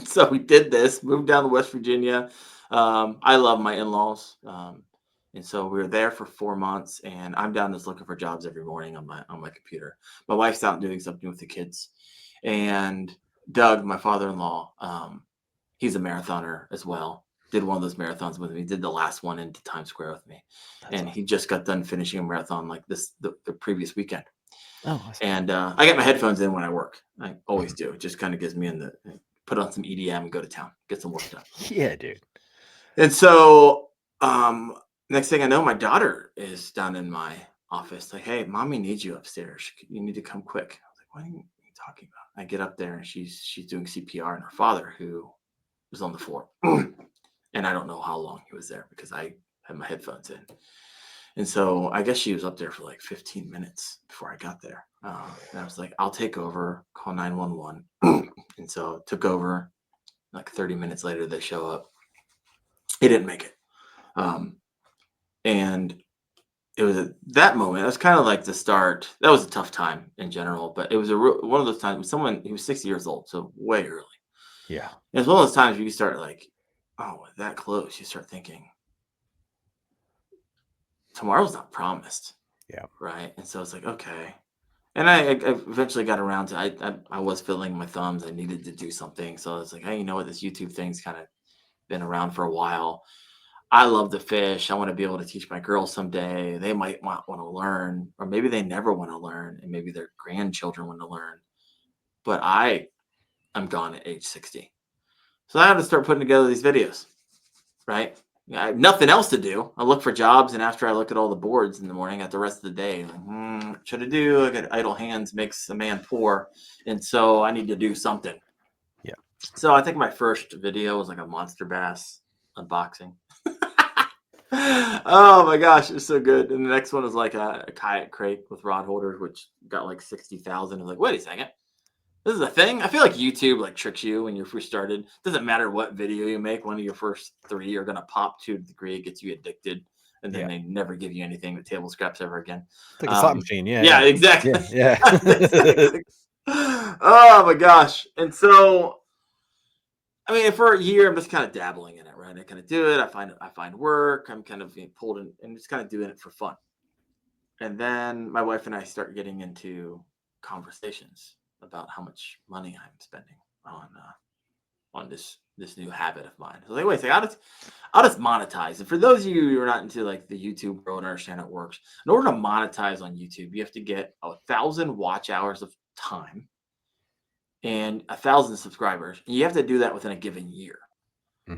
so we did this, moved down to West Virginia. I love my in-laws. And so we were there for 4 months and I'm down just looking for jobs every morning on my computer. My wife's out doing something with the kids. And Doug, my father-in-law, he's a marathoner as well. Did one of those marathons with me. Did the last one into Times Square with me. And he just got done finishing a marathon like the previous weekend. Oh, awesome. And I get my headphones in when I work. I always do. It just kind of gives me put on some EDM and go to town, get some work done. Yeah, dude. And so next thing I know, my daughter is down in my office like, hey, mommy needs you upstairs. You need to come quick. I was like, what are you talking about? I get up there and she's doing CPR on her father who was on the floor. And I don't know how long he was there because I had my headphones in. And so I guess she was up there for like 15 minutes before I got there. And I was like, I'll take over, call 911. And so took over. Like 30 minutes later, they show up. He didn't make it. And it was at that moment, it was kind of like the start. That was a tough time in general, but it was one of those times when he was 60 years old, so way early. Yeah. And it's one of those times where you start like, oh, that close, you start thinking, tomorrow's not promised. Yeah. Right. And so it's like, okay, And I eventually got around to I was fiddling my thumbs. I needed to do something. So I was like, hey, you know what? This YouTube thing's kind of been around for a while. I love to fish. I want to be able to teach my girls someday. They might want to learn, or maybe they never want to learn, and maybe their grandchildren want to learn. But I'm gone at age 60. So I had to start putting together these videos, right? I have nothing else to do. I look for jobs, and after I look at all the boards in the morning, at the rest of the day, like, what should I do? I got idle hands makes a man poor, and so I need to do something. Yeah. So I think my first video was like a monster bass unboxing. Oh my gosh, it's so good. And the next one was like a kayak crate with rod holders, which got like 60,000. I was like, wait a second. This is a thing. I feel like YouTube like tricks you when you're first started. Doesn't matter what video you make. One of your first 3 are gonna pop to a degree. It gets you addicted, and then they never give you anything but table scraps ever again. It's like a slot machine. Yeah, exactly. Yeah. Exactly. Oh my gosh. And so, I mean, for a year, I'm just kind of dabbling in it, right? I kind of do it. I find work. I'm kind of being pulled in and just kind of doing it for fun. And then my wife and I start getting into conversations about how much money I'm spending on this new habit of mine. So like, wait a second, I'll just monetize. And for those of you who are not into like the YouTube world and understand how it works, in order to monetize on YouTube, you have to get 1,000 watch hours of time and 1,000 subscribers. And you have to do that within a given year.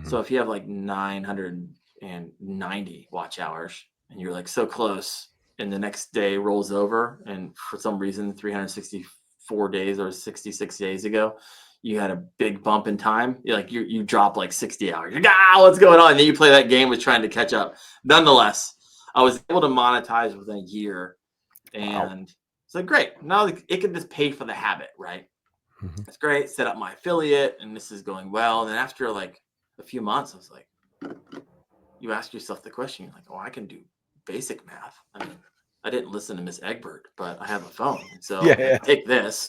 So if you have like 990 watch hours and you're like so close, and the next day rolls over, and for some reason 364 days or 66 days ago you had a big bump in time, you drop like 60 hours. You're like, what's going on? And then you play that game with trying to catch up. Nonetheless, I was able to monetize within a year, and it's like, great, now it can just pay for the habit, right? It's great. Set up my affiliate, and this is going well. And then after like a few months, I was like, you ask yourself the question, you're like, oh, I can do basic math. I mean, I didn't listen to Miss Egbert, but I have a phone. So take this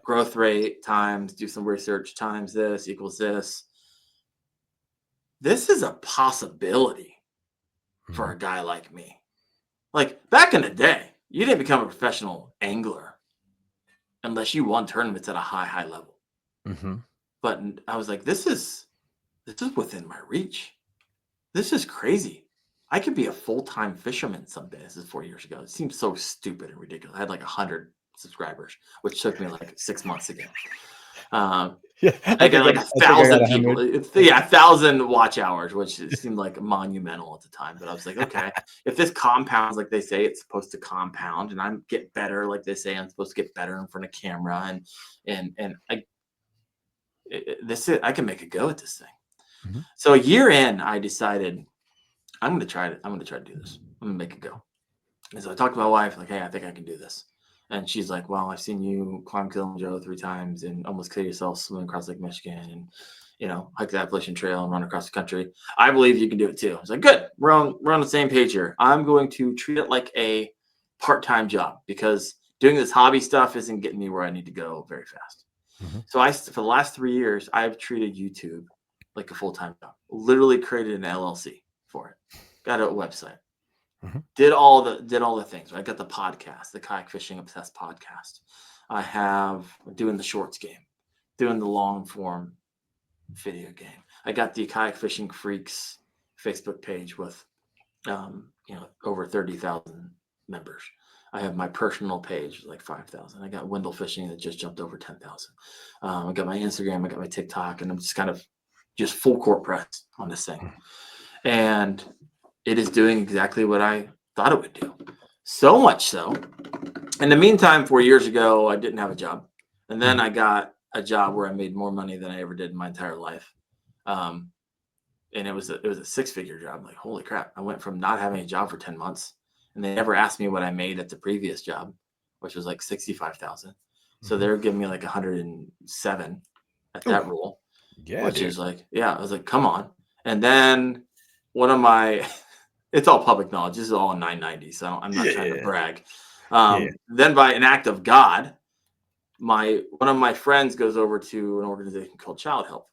growth rate times, do some research times this equals this. This is a possibility for a guy like me. Like back in the day, you didn't become a professional angler unless you won tournaments at a high level. But I was like, this is within my reach. This is crazy. I could be a full-time fisherman someday. This is 4 years ago. It seems so stupid and ridiculous. I had like 100 subscribers, which took me like 6 months ago. I got like 1,000 people. 1,000 watch hours, which seemed like monumental at the time. But I was like, okay, if this compounds like they say it's supposed to compound, and I'm get better like they say I'm supposed to get better in front of camera, and I can make a go at this thing. So a year in, I decided I'm going to try it. I'm going to try to do this. I'm going to make it go. And so I talked to my wife, like, hey, I think I can do this. And she's like, well, I've seen you climb Kilimanjaro 3 times and almost kill yourself swimming across Lake Michigan, and, hike the Appalachian Trail and run across the country. I believe you can do it too. I was like, good. We're on the same page here. I'm going to treat it like a part-time job, because doing this hobby stuff isn't getting me where I need to go very fast. So for the last 3 years, I've treated YouTube like a full-time job. Literally created an LLC for it. Got a website. Did all the things. I got the podcast, the Kayak Fishing Obsessed podcast. I have doing the shorts game, doing the long form video game. I got the Kayak Fishing Freaks Facebook page with over 30,000 members. I have my personal page, like 5,000. I got Wendell Fishing that just jumped over 10,000. I got my Instagram, I got my TikTok, and I'm just kind of full court press on this thing. And it is doing exactly what I thought it would do. So much so. In the meantime, 4 years ago, I didn't have a job. And then I got a job where I made more money than I ever did in my entire life. And it was a 6-figure job. Like, holy crap. I went from not having a job for 10 months. And they never asked me what I made at the previous job, which was like 65,000. So they were giving me like 107 at that role. Yeah, which is like, I was like, come on. And then one of my, it's all public knowledge. This is all in 990, so I'm not trying to brag. Then by an act of God, one of my friends goes over to an organization called Child Help.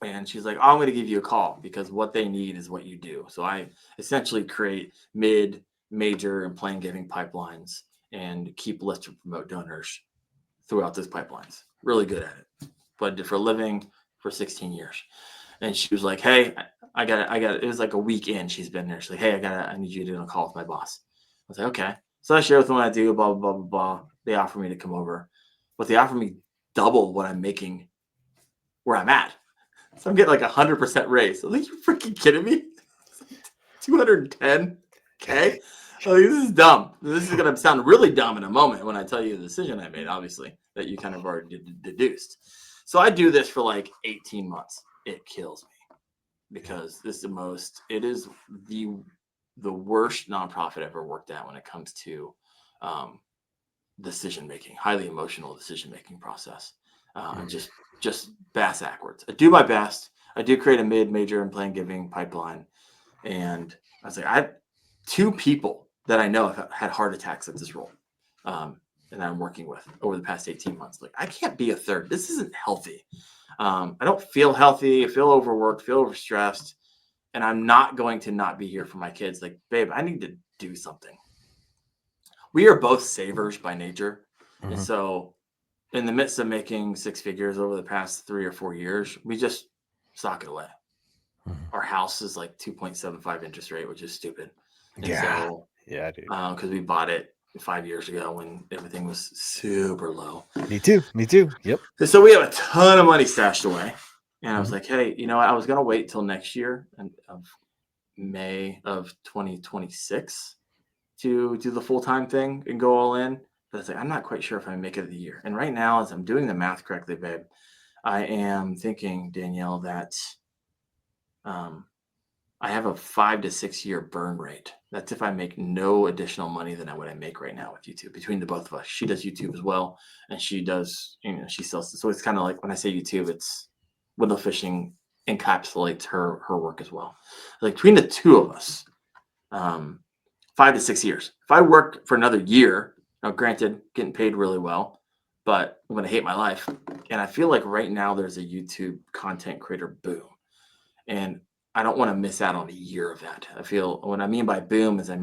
And she's like, oh, I'm going to give you a call, because what they need is what you do. So I essentially create mid, major, and plane giving pipelines and keep list of promote donors throughout those pipelines. Really good at it. But I did for a living for 16 years. And she was like, hey, I got it. It was like a week in. She's been there. She's like, hey, I need you to do a call with my boss. I was like, okay. So I share with them what I do, blah, blah, blah, blah, blah. They offer me to come over, but they offer me double what I'm making where I'm at. So I'm getting like 100% raise. I'm like, you freaking kidding me? 210K? Like, this is dumb. This is going to sound really dumb in a moment when I tell you the decision I made, obviously, that you kind of already deduced. So I do this for like 18 months. It kills me because it is the worst nonprofit I've ever worked at when it comes to decision making, highly emotional decision making process. Just bass backwards. I do my best. I do create a mid, major, and plan giving pipeline. And I was like, I have 2 people that I know have had heart attacks at this role. And I'm working with over the past 18 months. Like, I can't be a third. This isn't healthy. I don't feel healthy. I feel overworked, feel overstressed. And I'm not going to not be here for my kids. Like, babe, I need to do something. We are both savers by nature. Mm-hmm. And so in the midst of making 6 figures over the past 3 or 4 years, we just sock it away. Mm-hmm. Our house is like 2.75 interest rate, which is stupid. And so, dude. Because we bought it 5 years ago when everything was super low. Me too. Yep. And so we have a ton of money stashed away. And I was like, hey, you know what? I was going to wait till next year of May of 2026 to do the full-time thing and go all in. But I was like, I'm not quite sure if I make it the year. And right now, as I'm doing the math correctly, babe, I am thinking, Danielle, that I have a 5 to 6 year burn rate. That's if I make no additional money than what I make right now with YouTube. Between the both of us, she does YouTube as well, and she does, she sells. So it's kind of like when I say YouTube, it's Wendell Fishing encapsulates her work as well. Like between the 2 of us, 5 to 6 years. If I work for another year, now granted, getting paid really well, but I'm going to hate my life. And I feel like right now there's a YouTube content creator boom, and I don't want to miss out on a year of that. I feel what I mean by boom is a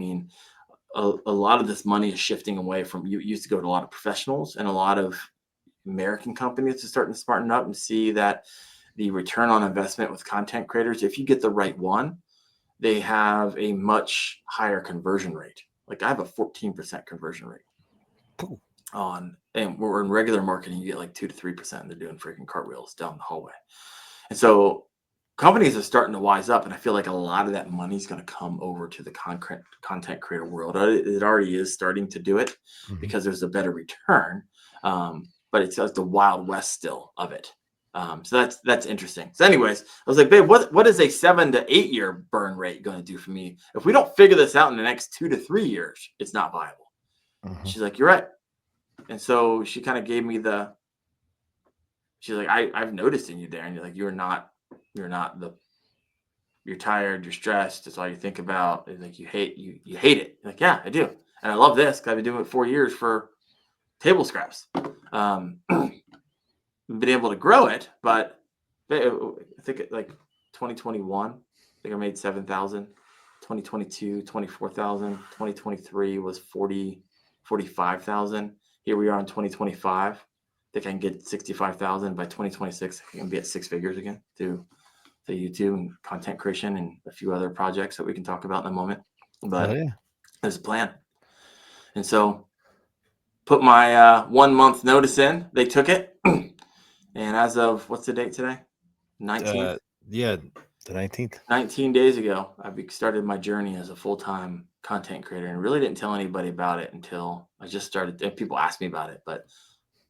lot of this money is shifting away from, you used to go to a lot of professionals, and a lot of American companies are starting to smarten up and see that the return on investment with content creators, if you get the right one, they have a much higher conversion rate. Like I have a 14% conversion rate and we're in regular marketing, you get like 2 to 3%. And they're doing freaking cartwheels down the hallway. And so companies are starting to wise up, and I feel like a lot of that money is going to come over to the content creator world. It already is starting to do it because there's a better return, but it's like the Wild West still of it. So that's interesting. So anyways, I was like, babe, what is a 7 to 8 year burn rate going to do for me? If we don't figure this out in the next 2 to 3 years, it's not viable. She's like, you're right. And so she kind of gave me she's like, I've noticed in you, Darren, you're like, you're tired, you're stressed. That's all you think about. It's like, you hate it. You're like, yeah, I do. And I love this because I've been doing it 4 years for table scraps. Been able to grow it, but I think like 2021, I think I made 7,000, 2022, 24,000, 2023 was 45,000. Here we are in 2025. I think I can get 65,000 by 2026. I can be at 6 figures again through the YouTube and content creation and a few other projects that we can talk about in a moment. But there's a plan. And so put my 1 month notice in. They took it. And as of, what's the date today? 19th? The 19th. 19 days ago, I started my journey as a full-time content creator, and really didn't tell anybody about it until I just started. People asked me about it, but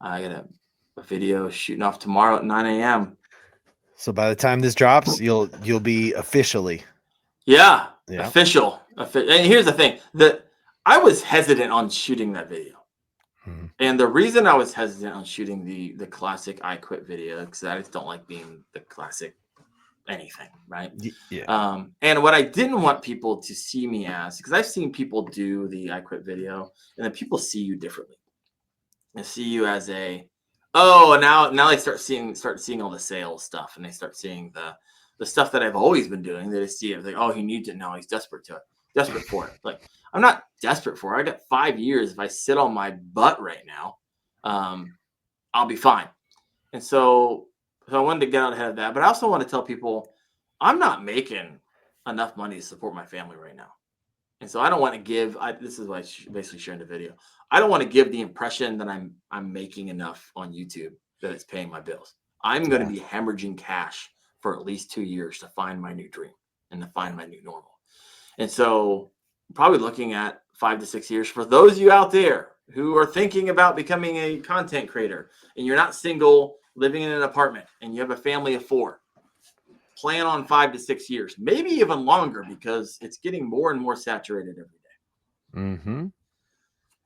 I got a video shooting off tomorrow at 9 a.m. So by the time this drops, you'll be officially. Yeah. Official. And here's the thing, that I was hesitant on shooting that video. And the reason I was hesitant on shooting the classic I Quit video, because I just don't like being the classic anything, right? Yeah. And what I didn't want people to see me as, because I've seen people do the I Quit video, and then people see you differently. They see you as now they start seeing all the sales stuff, and they start seeing the stuff that I've always been doing. They just see it like, oh, he needs it now, he's desperate to it. desperate for it. Like, I'm not desperate for it. I got 5 years. If I sit on my butt right now, I'll be fine. And so I wanted to get out ahead of that. But I also want to tell people I'm not making enough money to support my family right now. And so I don't want to give. This is what I basically shared in the video. I don't want to give the impression that I'm making enough on YouTube that it's paying my bills. I'm going to be hemorrhaging cash for at least 2 years to find my new dream and to find my new normal. And so probably looking at 5 to 6 years for those of you out there who are thinking about becoming a content creator and you're not single, living in an apartment, and you have a family of 4. Plan on 5 to 6 years, maybe even longer, because it's getting more and more saturated every day. Mm-hmm.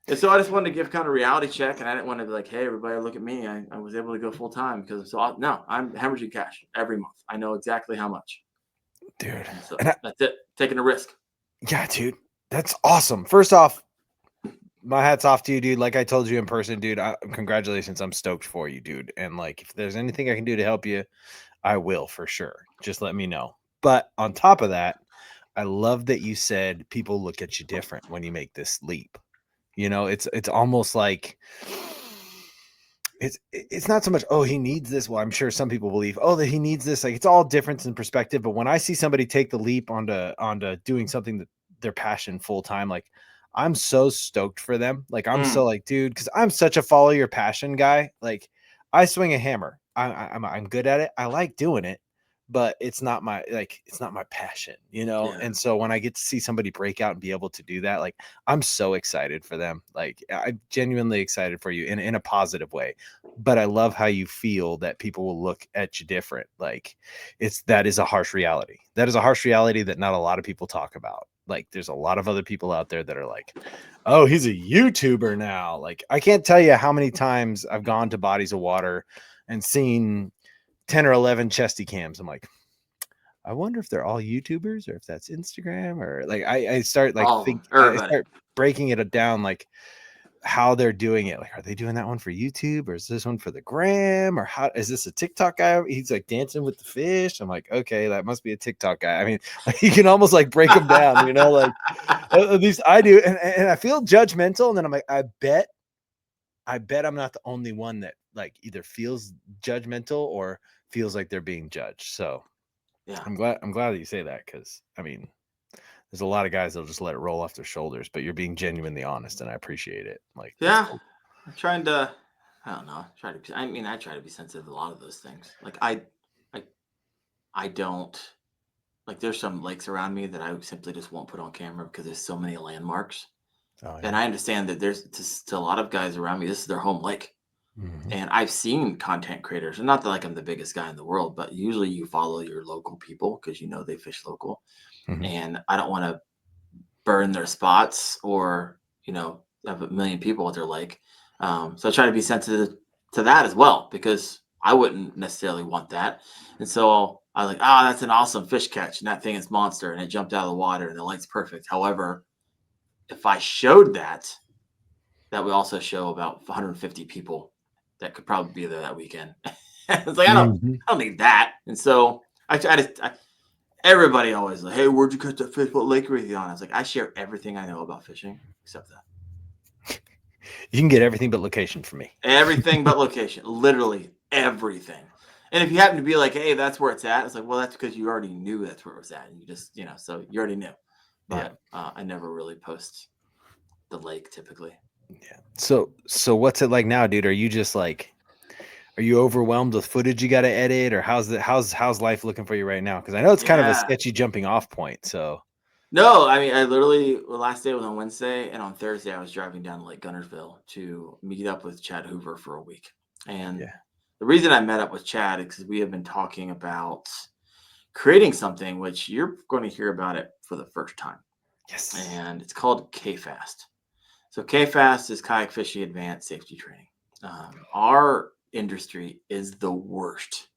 And so I just wanted to give kind of a reality check, and I didn't want to be like, hey, everybody, look at me. I was able to go full time because no, I'm hemorrhaging cash every month. I know exactly how much. Dude. So that's it. Taking a risk. Yeah, dude. That's awesome. First off, my hat's off to you, dude. Like I told you in person, dude, congratulations. I'm stoked for you, dude. And like, if there's anything I can do to help you, I will for sure. Just let me know. But on top of that, I love that you said people look at you different when you make this leap. You know, it's almost like it's not so much, oh, he needs this. Well, I'm sure some people believe, oh, that he needs this. Like, it's all difference in perspective. But when I see somebody take the leap onto doing something that their passion full time, like, I'm so stoked for them. Like, I'm so like, dude, because I'm such a follow your passion guy. Like, I swing a hammer. I'm good at it. I like doing it, but it's not my passion, you know? Yeah. And so when I get to see somebody break out and be able to do that, like, I'm so excited for them. Like, I'm genuinely excited for you in a positive way, but I love how you feel that people will look at you different. Like, that is a harsh reality. That is a harsh reality that not a lot of people talk about. Like, there's a lot of other people out there that are like, oh, he's a YouTuber now. Like, I can't tell you how many times I've gone to Bodies of Water and seen 10 or 11 chesty cams. I'm like, I wonder if they're all YouTubers or if that's Instagram, or like, I start like I start breaking it down, like how they're doing it. Like, are they doing that one for YouTube, or is this one for the gram, or how is this a TikTok guy? He's like dancing with the fish. I'm like, okay, that must be a TikTok guy. I mean, you can almost like break them down, you know, like at least I do. And I feel judgmental. And then I'm like, I bet I'm not the only one that like either feels judgmental or feels like they're being judged. So yeah, I'm glad that you say that, because I mean, there's a lot of guys that'll just let it roll off their shoulders, but you're being genuinely honest, and I appreciate it. Like, yeah, cool. I'm trying to. I don't know. I try to be sensitive to a lot of those things. Like I don't like. There's some lakes around me that I simply just won't put on camera because there's so many landmarks. Oh, yeah. And I understand that there's to a lot of guys around me, this is their home lake. Mm-hmm. And I've seen content creators, and not that like I'm the biggest guy in the world, but usually you follow your local people because you know they fish local. Mm-hmm. And I don't want to burn their spots or, have a million people at their lake. So I try to be sensitive to that as well, because I wouldn't necessarily want that. And so I was like, that's an awesome fish catch. And that thing is monster. And it jumped out of the water and the light's perfect. However, if I showed that would also show about 150 people that could probably be there that weekend. It's like, I don't need that. And so everybody always like, hey, where'd you catch that fish? What lake were you on? I was like, I share everything I know about fishing except that. You can get everything but location from me. Everything but location, literally everything. And if you happen to be like, hey, that's where it's at, it's like, well, that's because you already knew that's where it was at. And you just, so you already knew. But I never really post the lake typically. Yeah. So what's it like now, dude? Are you just like, are you overwhelmed with footage you got to edit, or how's life looking for you right now? Because I know it's kind of a sketchy jumping off point. So no, I mean, the last day was on Wednesday, and on Thursday I was driving down to Lake Gunnersville to meet up with Chad Hoover for a week. And the reason I met up with Chad is because we have been talking about creating something, which you're going to hear about it for the first time. Yes. And it's called KFAST. So KFAST is Kayak Fishing Advanced Safety Training. Our industry is the worst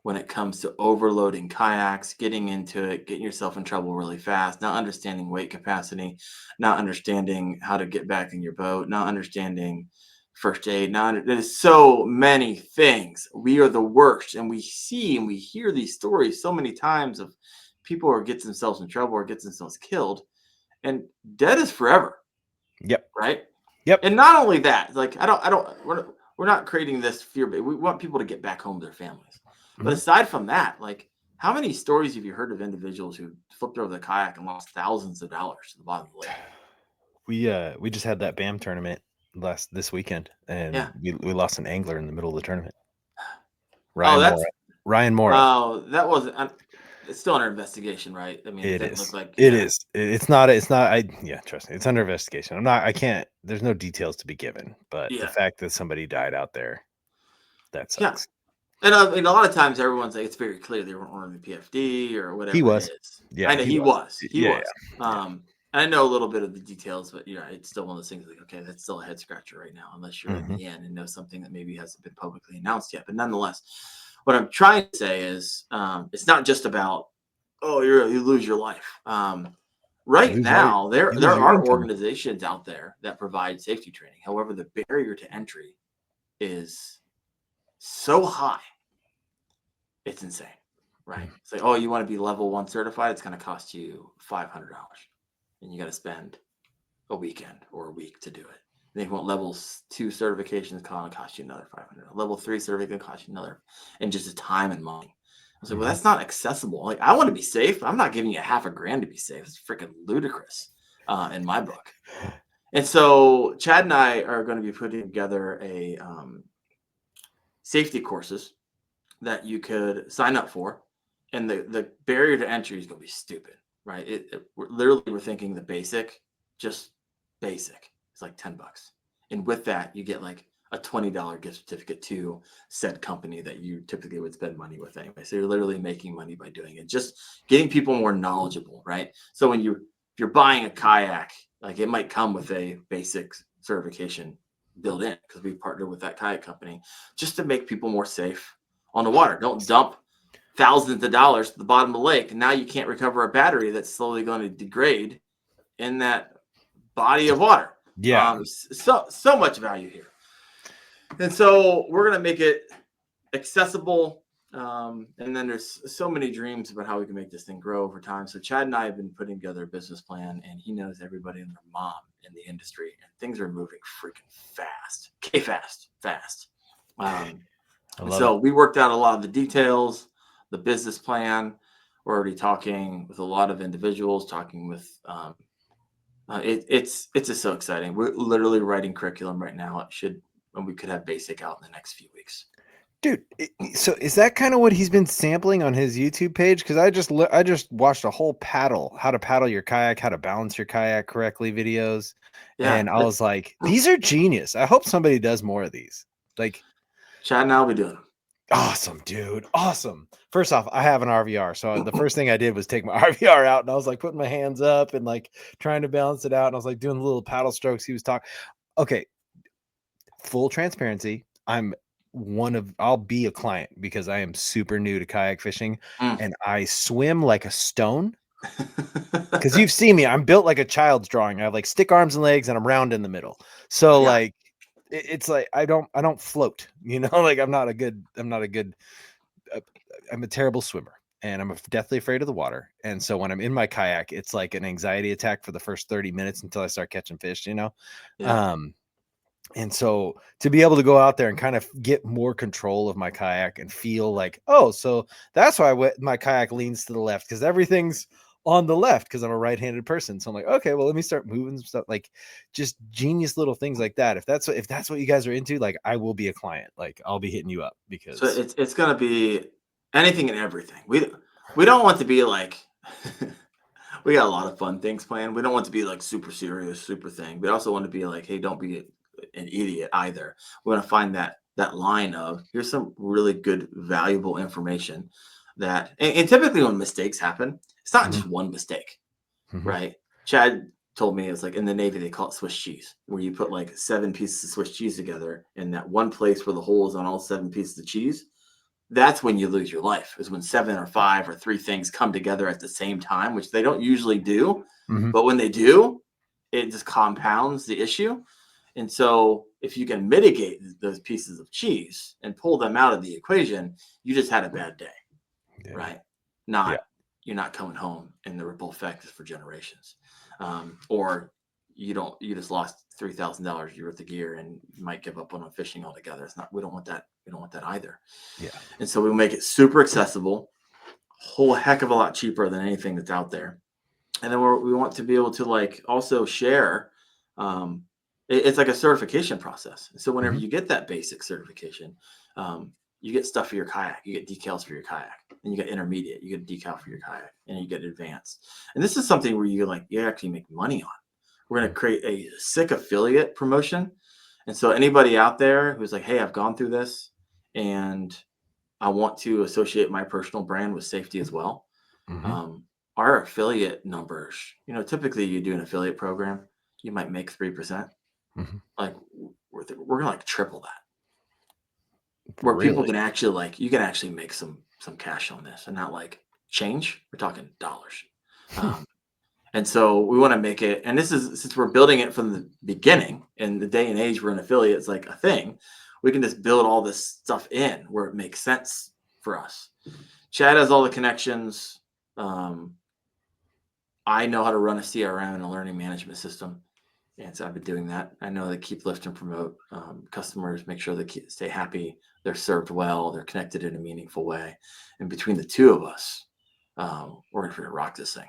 when it comes to overloading kayaks, getting into it, getting yourself in trouble really fast, not understanding weight capacity, not understanding how to get back in your boat, not understanding first aid. There's so many things. We are the worst. And we see and we hear these stories so many times of people or gets themselves in trouble or gets themselves killed, and debt is forever. Yep. Right. Yep. And not only that, like we're not creating this fear, but we want people to get back home to their families. But aside from that, like, how many stories have you heard of individuals who flipped over the kayak and lost thousands of dollars to the bottom of the lake? We just had that BAM tournament this weekend, and we lost an angler in the middle of the tournament. Ryan Mora. Oh, that wasn't. It's still under investigation, right? I mean, it doesn't is. look like it is. It's not. Trust me. It's under investigation. I can't. There's no details to be given, but the fact that somebody died out there, that sucks. And I mean, a lot of times everyone's like, it's very clear they weren't running the PFD or whatever. He was. It is. Yeah, I know he was. He was. Yeah. I know a little bit of the details, but it's still one of those things like, okay, that's still a head scratcher right now, unless you're in the end and know something that maybe hasn't been publicly announced yet. But nonetheless, what I'm trying to say is it's not just about, oh, you lose your life. Right now, there are organizations out there that provide safety training. However, the barrier to entry is so high, it's insane, right? It's like, oh, you want to be level 1 certified? It's going to cost you $500, and you got to spend a weekend or a week to do it. And if you want level 2 certifications, it's going to cost you another $500. Level 3 certification cost you another, and just the time and money. I was like, well, that's not accessible. Like, I want to be safe. I'm not giving you $500 to be safe. It's freaking ludicrous in my book. And so Chad and I are going to be putting together a safety courses that you could sign up for. And the barrier to entry is going to be stupid, right? We're thinking the basic, just basic. It's like $10. And with that, you get like a $20 gift certificate to said company that you typically would spend money with anyway. So you're literally making money by doing it, just getting people more knowledgeable, right? So if you're buying a kayak, like, it might come with a basic certification built in, because we partner with that kayak company just to make people more safe on the water. Don't dump thousands of dollars to the bottom of the lake, and now you can't recover a battery that's slowly going to degrade in that body of water. Yeah. So much value here. And so we're going to make it accessible. And then there's so many dreams about how we can make this thing grow over time. So Chad and I have been putting together a business plan, and he knows everybody and their mom in the industry, and things are moving freaking fast. KFAST, fast. So we worked out a lot of the details, the business plan. We're already talking with a lot of individuals, talking with, it's just so exciting. We're literally writing curriculum right now. And we could have basic out in the next few weeks. Dude, so is that kind of what he's been sampling on his YouTube page? Because I just watched a whole how to paddle your kayak, how to balance your kayak correctly videos. Yeah, and I was like, these are genius. I hope somebody does more of these. Like, Chad and I will be doing them. Awesome, dude. Awesome. First off, I have an RVR. So the first thing I did was take my RVR out, and I was like putting my hands up and like trying to balance it out. And I was like doing little paddle strokes. He was talking. Okay. Full transparency. I'll be a client because I am super new to kayak fishing and I swim like a stone. Because you've seen me, I'm built like a child's drawing. I have like stick arms and legs, and I'm round in the middle. So like, it's like I don't float. Like I'm a terrible swimmer, and I'm deathly afraid of the water. And so when I'm in my kayak, it's like an anxiety attack for the first 30 minutes until I start catching fish. And so to be able to go out there and kind of get more control of my kayak and feel like, oh, so that's why my kayak leans to the left, because everything's on the left because I'm a right-handed person. So I'm like, okay, well, let me start moving some stuff, like just genius little things like that. If that's what you guys are into, like, I will be a client. Like, I'll be hitting you up, because so it's going to be anything and everything. We don't want to be like we got a lot of fun things planned. We don't want to be like super serious, super thing. We also want to be like, hey, don't be an idiot either. We want to find that line of, here's some really good, valuable information that, and typically when mistakes happen, it's not just one mistake, right? Chad told me it's like in the Navy, they call it Swiss cheese, where you put like 7 pieces of Swiss cheese together, and that one place where the hole is on all 7 pieces of cheese, that's when you lose your life, is when 7 or 5 or 3 things come together at the same time, which they don't usually do. But when they do, it just compounds the issue. And so if you can mitigate those pieces of cheese and pull them out of the equation, you just had a bad day, right? Not you're not coming home, and the ripple effect is for generations. Or you just lost $3,000 worth of gear, and you might give up on fishing altogether. It's not. We don't want that. We don't want that either. Yeah. And so we make it super accessible, a whole heck of a lot cheaper than anything that's out there. And then we want to be able to like also share. It's like a certification process. So whenever Mhm. you get that basic certification, you get stuff for your kayak, you get decals for your kayak, and you get intermediate, you get a decal for your kayak, and you get advanced. And this is something where you actually make money on. We're going to create a sick affiliate promotion. And so anybody out there who's like, hey, I've gone through this and I want to associate my personal brand with safety as well. Mhm. Our affiliate numbers, typically you do an affiliate program, you might make 3%. Mhm. Like we're going to like triple that, where people Really? can actually you can actually make some cash on this, and not like change. We're talking dollars. And so we want to make it, and this is, since we're building it from the beginning, in the day and age where an affiliate's like a thing, we can just build all this stuff in where it makes sense for us. Chad has all the connections. I know how to run a CRM and a learning management system. And so I've been doing that. I know they keep, lift, and promote customers, make sure they stay happy, they're served well, they're connected in a meaningful way. And between the two of us, we're going to rock this thing.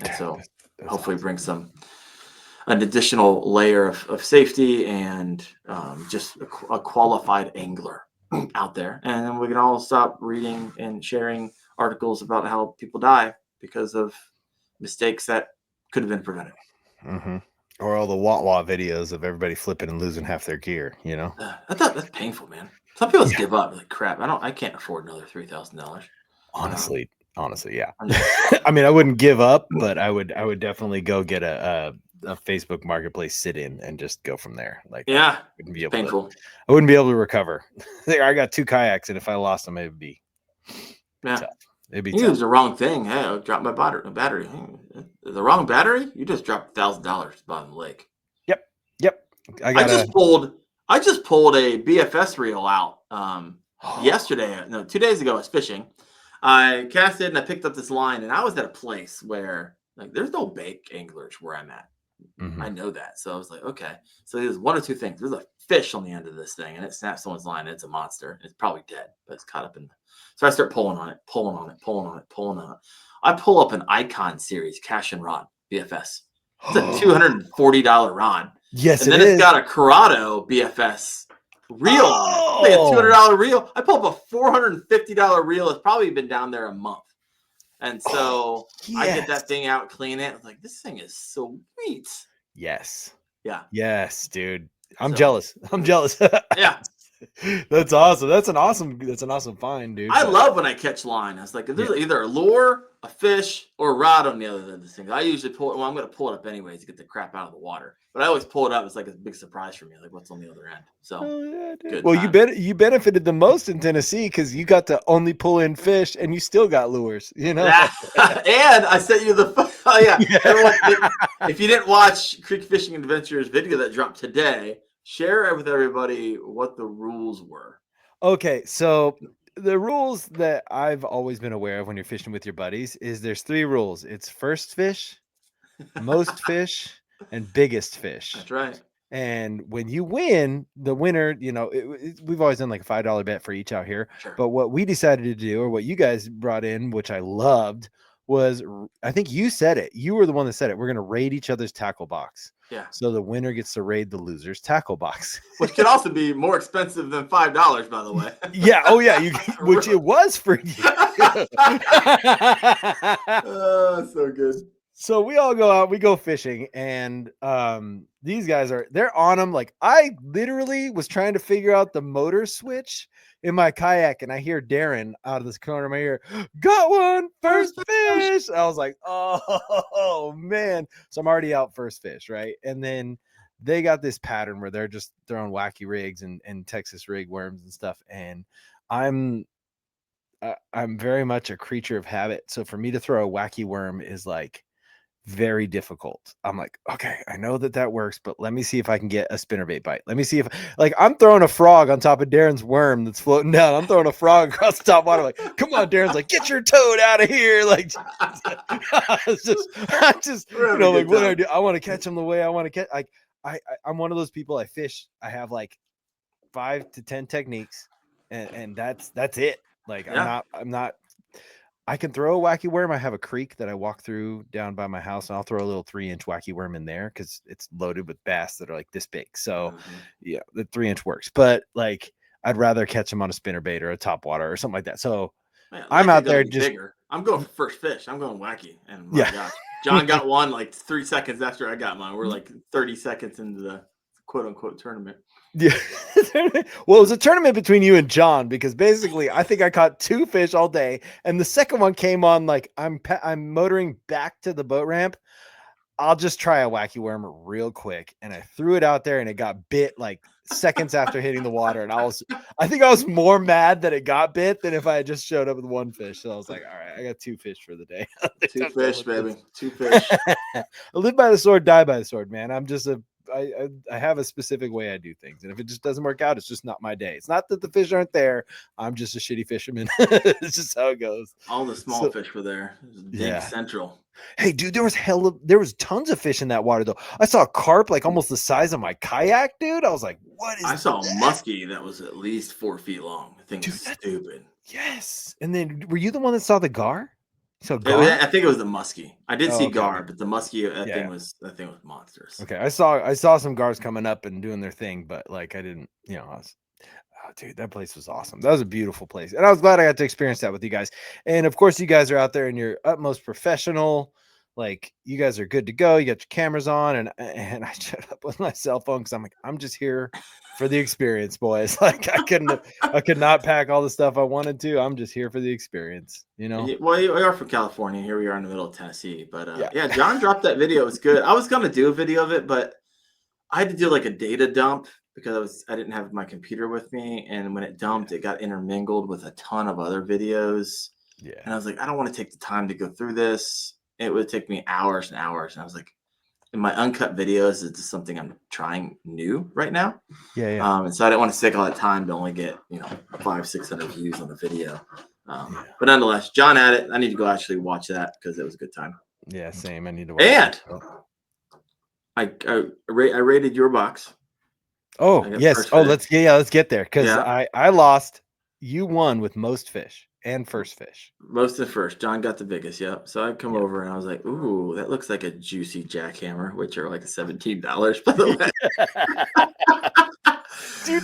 And so That's hopefully awesome. bring an additional layer of safety and just a qualified angler out there. And then we can all stop reading and sharing articles about how people die because of mistakes that could have been prevented. Mhm. Or all the wah videos of everybody flipping and losing half their gear, I thought that's painful, man. Some people just Yeah. give up. Like, crap, I can't afford another $3,000. Honestly, yeah. I'm just, I mean, I wouldn't give up, but I would definitely go get a Facebook Marketplace sit-in and just go from there. Like, yeah, wouldn't be it's able to painful. I wouldn't be able to recover. I got 2 kayaks, and if I lost them, it would be Yeah, tough. It'd be you tough. use the wrong thing. Hey, I dropped my battery. The wrong battery? You just dropped $1,000 bottom of the lake. Yep. I I got just pulled a BFS reel out yesterday. No, 2 days ago. I was fishing. I casted and I picked up this line, and I was at a place where like there's no bait anglers where I'm at. I know that. So I was like, okay. So there's one or two things. There's a fish on the end of this thing, and it snaps someone's line, and it's a monster. It's probably dead, but it's caught up in. So I start pulling on it. I pull up an Icon series cash and rod BFS. It's a $240 rod. Yes, And it then it's is. got a Corrado BFS reel on it. It's like a $200 reel. I pull up a $450 reel. It's probably been down there a month. And so I get that thing out, clean it. I was like, this thing is so sweet. Yes. Yeah. Yes, dude. I'm So, jealous. yeah. That's awesome. That's an awesome find, dude. I But love when I catch line. I was like, if there's either a lure, a fish, or a rod on the other end of this thing. I usually pull it. Well, I'm going to pull it up anyways to get the crap out of the water. But I always pull it up. It's like a big surprise for me. Like, what's on the other end? So, oh, yeah, dude. good Well, time. you benefited the most in Tennessee because you got to only pull in fish and you still got lures, And I sent you the. Oh yeah, everyone. If you didn't watch Creek Fishing Adventures video that dropped today, share with everybody what the rules were. Okay, so the rules that I've always been aware of when you're fishing with your buddies is there's 3 rules. It's first fish, most fish, and biggest fish. That's right. And when you win, the winner, we've always done like a $5 bet for each out here. Sure. But what we decided to do, or what you guys brought in, which I loved, was I think you said it. You were the one that said it. We're going to raid each other's tackle box. Yeah. So the winner gets to raid the loser's tackle box. Which could also be more expensive than $5, by the way. Yeah. Oh, yeah. Which it was for you. Oh, so good. So we all go out, we go fishing, and these guys they're on them. Like, I literally was trying to figure out the motor switch in my kayak, and I hear Darren out of this corner of my ear, got one, first fish. I was like, oh man. So I'm already out first fish, right? And then they got this pattern where they're just throwing wacky rigs and Texas rig worms and stuff. And I'm very much a creature of habit. So for me to throw a wacky worm is like very difficult. I'm like, okay, I know that works, but let me see if I can get a spinnerbait bite. Let me see if, like, I'm throwing a frog on top of Darren's worm that's floating down. I'm throwing a frog across the top water. Like, come on, Darren's like, get your toad out of here. Like, I just, We're you having know, a like, good what do I time. do? I want to catch them the way I want to catch. Like, I'm one of those people. I fish. I have like 5 to 10 techniques, and that's it. Like, Yeah. I'm not. I can throw a wacky worm. I have a creek that I walk through down by my house, and I'll throw a little 3-inch wacky worm in there because it's loaded with bass that are like this big. So, yeah, the 3-inch works. But like, I'd rather catch them on a spinnerbait or a top water or something like that. So, Man, I'm likely out gonna there be just bigger. I'm going for first fish. I'm going wacky. And my yeah. gosh, John got one like 3 seconds after I got mine. We're like 30 seconds into the quote unquote tournament. Yeah. Well, it was a tournament between you and John because basically I think I caught 2 fish all day, and the second one came on like I'm motoring back to the boat ramp. I'll just try a wacky worm real quick, and I threw it out there, and it got bit like seconds after hitting the water. And I think I was more mad that it got bit than if I had just showed up with 1 fish. So I was like, all right, I got 2 fish for the day. 2 I'm done fish, with baby. this. 2 fish. I live by the sword, die by the sword, man. I'm just I have a specific way I do things, and if it just doesn't work out, it's just not my day. It's not that the fish aren't there. I'm just a shitty fisherman. It's just how it goes. All the small fish were there. It was Dink Yeah. Central. Hey, dude, there was tons of fish in that water though. I saw a carp like almost the size of my kayak, dude. I was like, what is I saw a that? muskie that was at least 4 feet long. The thing Dude, was stupid. Yes. And then were you the one that saw the gar? You saw I gar? think it was the muskie. I did see Okay. gar, but the muskie that Yeah. thing was monstrous. Okay. I saw some gars coming up and doing their thing, but like I didn't, oh, dude, that place was awesome. That was a beautiful place. And I was glad I got to experience that with you guys. And of course, you guys are out there and you're utmost professional. Like you guys are good to go. You got your cameras on, and I showed up with my cell phone because I'm like, I'm just here for the experience, boys. Like I could not pack all the stuff I wanted to. I'm just here for the experience, Well, we are from California. Here we are in the middle of Tennessee. But Yeah. John dropped that video. It was good. I was gonna do a video of it, but I had to do like a data dump because I didn't have my computer with me, and when it dumped, it got intermingled with a ton of other videos. And I Yeah. was like, I don't want to take the time to go through this. It would take me hours and hours. And I was like, in my uncut videos, it's just something I'm trying new right now. Yeah. And so I didn't want to take all that time to only get 500-600 views on the video. Yeah. But nonetheless, John had it. I need to go actually watch that because it was a good time. Yeah. Same. I need to watch And it. I rated your box. Oh, yes. Oh, let's get there because Yeah. I lost. You won with most fish and first fish. Most of the first. John got the biggest. Yep. So I come Yep. over and I was like, ooh, that looks like a juicy jackhammer, which are like $17 by the way. Dude.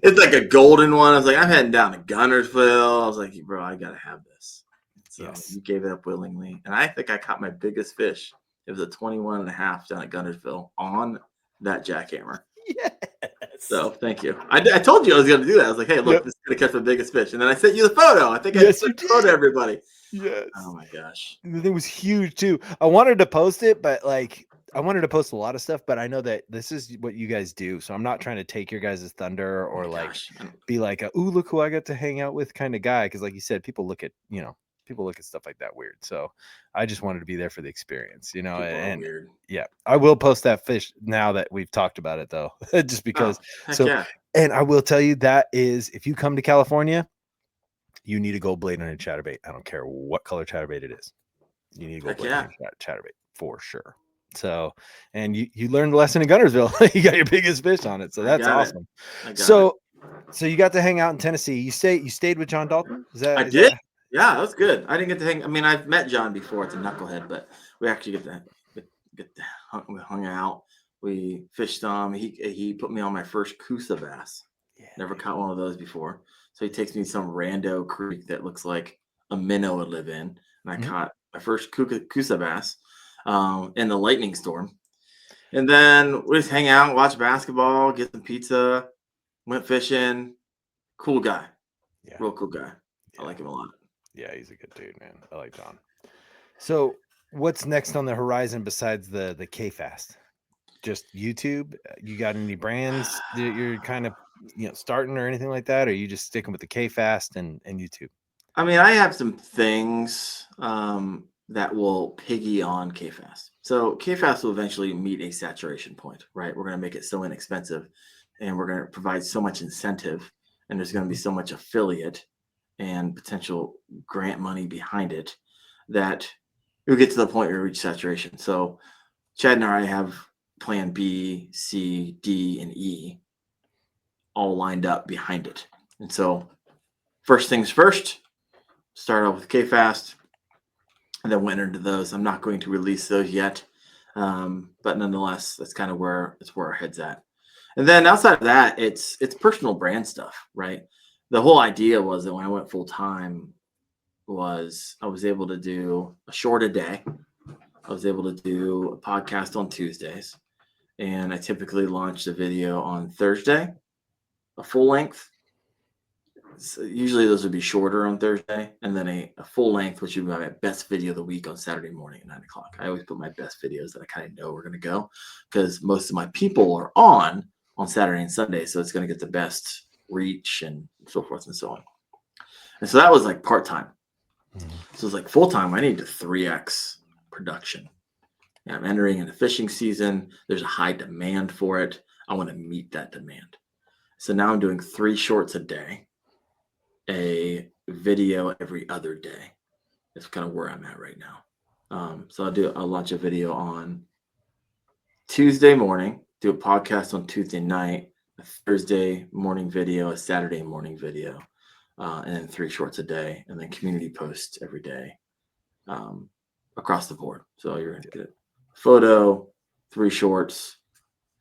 It's like a golden one. I was like, I'm heading down to Gunnersville. I was like, bro, I gotta have this. So Yes. you gave it up willingly. And I think I caught my biggest fish. It was a 21 and a half down at Gunnersville on that jackhammer. Yes. So thank you. I told you I was going to do that. I was like, hey, look, Yep. this is going to catch my biggest fish. And then I sent you the photo. I think I Yes, sent you the photo to did. everybody. Yes. Oh my gosh. The thing was huge too. I wanted to post it, but like I wanted to post a lot of stuff, but I know that this is what you guys do. So I'm not trying to take your guys' thunder or like be like ooh, look who I got to hang out with kind of guy. Cause like you said, people look at stuff like that weird. So I just wanted to be there for the experience, People are weird. Yeah, I will post that fish now that we've talked about it though, just because. Yeah. And I will tell you that is if you come to California, you need a gold blade on your chatterbait. I don't care what color chatterbait it is. You need a gold blade on your chatterbait for sure. So, and you learned the lesson in Gunnersville. You got your biggest fish on it. So that's awesome. So you got to hang out in Tennessee. You stayed with John Dalton? I did. Yeah, that was good. I didn't get to hang. I mean, I've met John before. It's a knucklehead, but we actually we hung out. We fished some. He put me on my first Coosa bass. Yeah, never caught one of those before. So he takes me to some rando creek that looks like a minnow would live in, and I caught my first Coosa bass in the lightning storm. And then we just hang out, watch basketball, get some pizza, went fishing. Cool guy. Yeah. Real cool guy. Yeah. I like him a lot. Yeah, he's a good dude, man. I like John. So what's next on the horizon besides the KFAST? Just YouTube? You got any brands that you're kind of starting or anything like that? Or are you just sticking with the KFAST and YouTube? I mean, I have some things that will piggy on KFAST. So KFAST will eventually meet a saturation point, right? We're going to make it so inexpensive, and we're going to provide so much incentive, and there's going to be so much affiliate and potential grant money behind it that we'll get to the point where we reach saturation. So Chad and I have plan B, C, D, and E all lined up behind it. And so first things first, start off with KFAST and then went into those. I'm not going to release those yet. But nonetheless, that's kind of where our head's at. And then outside of that, it's personal brand stuff, right? The whole idea was that when I went full time was I was able to do a short a day. I was able to do a podcast on Tuesdays, and I typically launch the video on Thursday, a full length. So usually those would be shorter on Thursday, and then a full length, which would be my best video of the week on Saturday morning at 9 o'clock. I always put my best videos that I kind of know are going to go because most of my people are on Saturday and Sunday, so it's going to get the best reach and so forth and so on. And so that was like part-time. So it's like full-time, I need to 3x production. And I'm entering in the fishing season. There's a high demand for it. I want to meet that demand. So now I'm doing 3 shorts a day, a video every other day. That's kind of where I'm at right now. So I'll launch a video on Tuesday morning, do a podcast on Tuesday night, a Thursday morning video, a Saturday morning video, and then 3 shorts a day, and then community posts every day across the board. So you're going to get a photo, 3 shorts.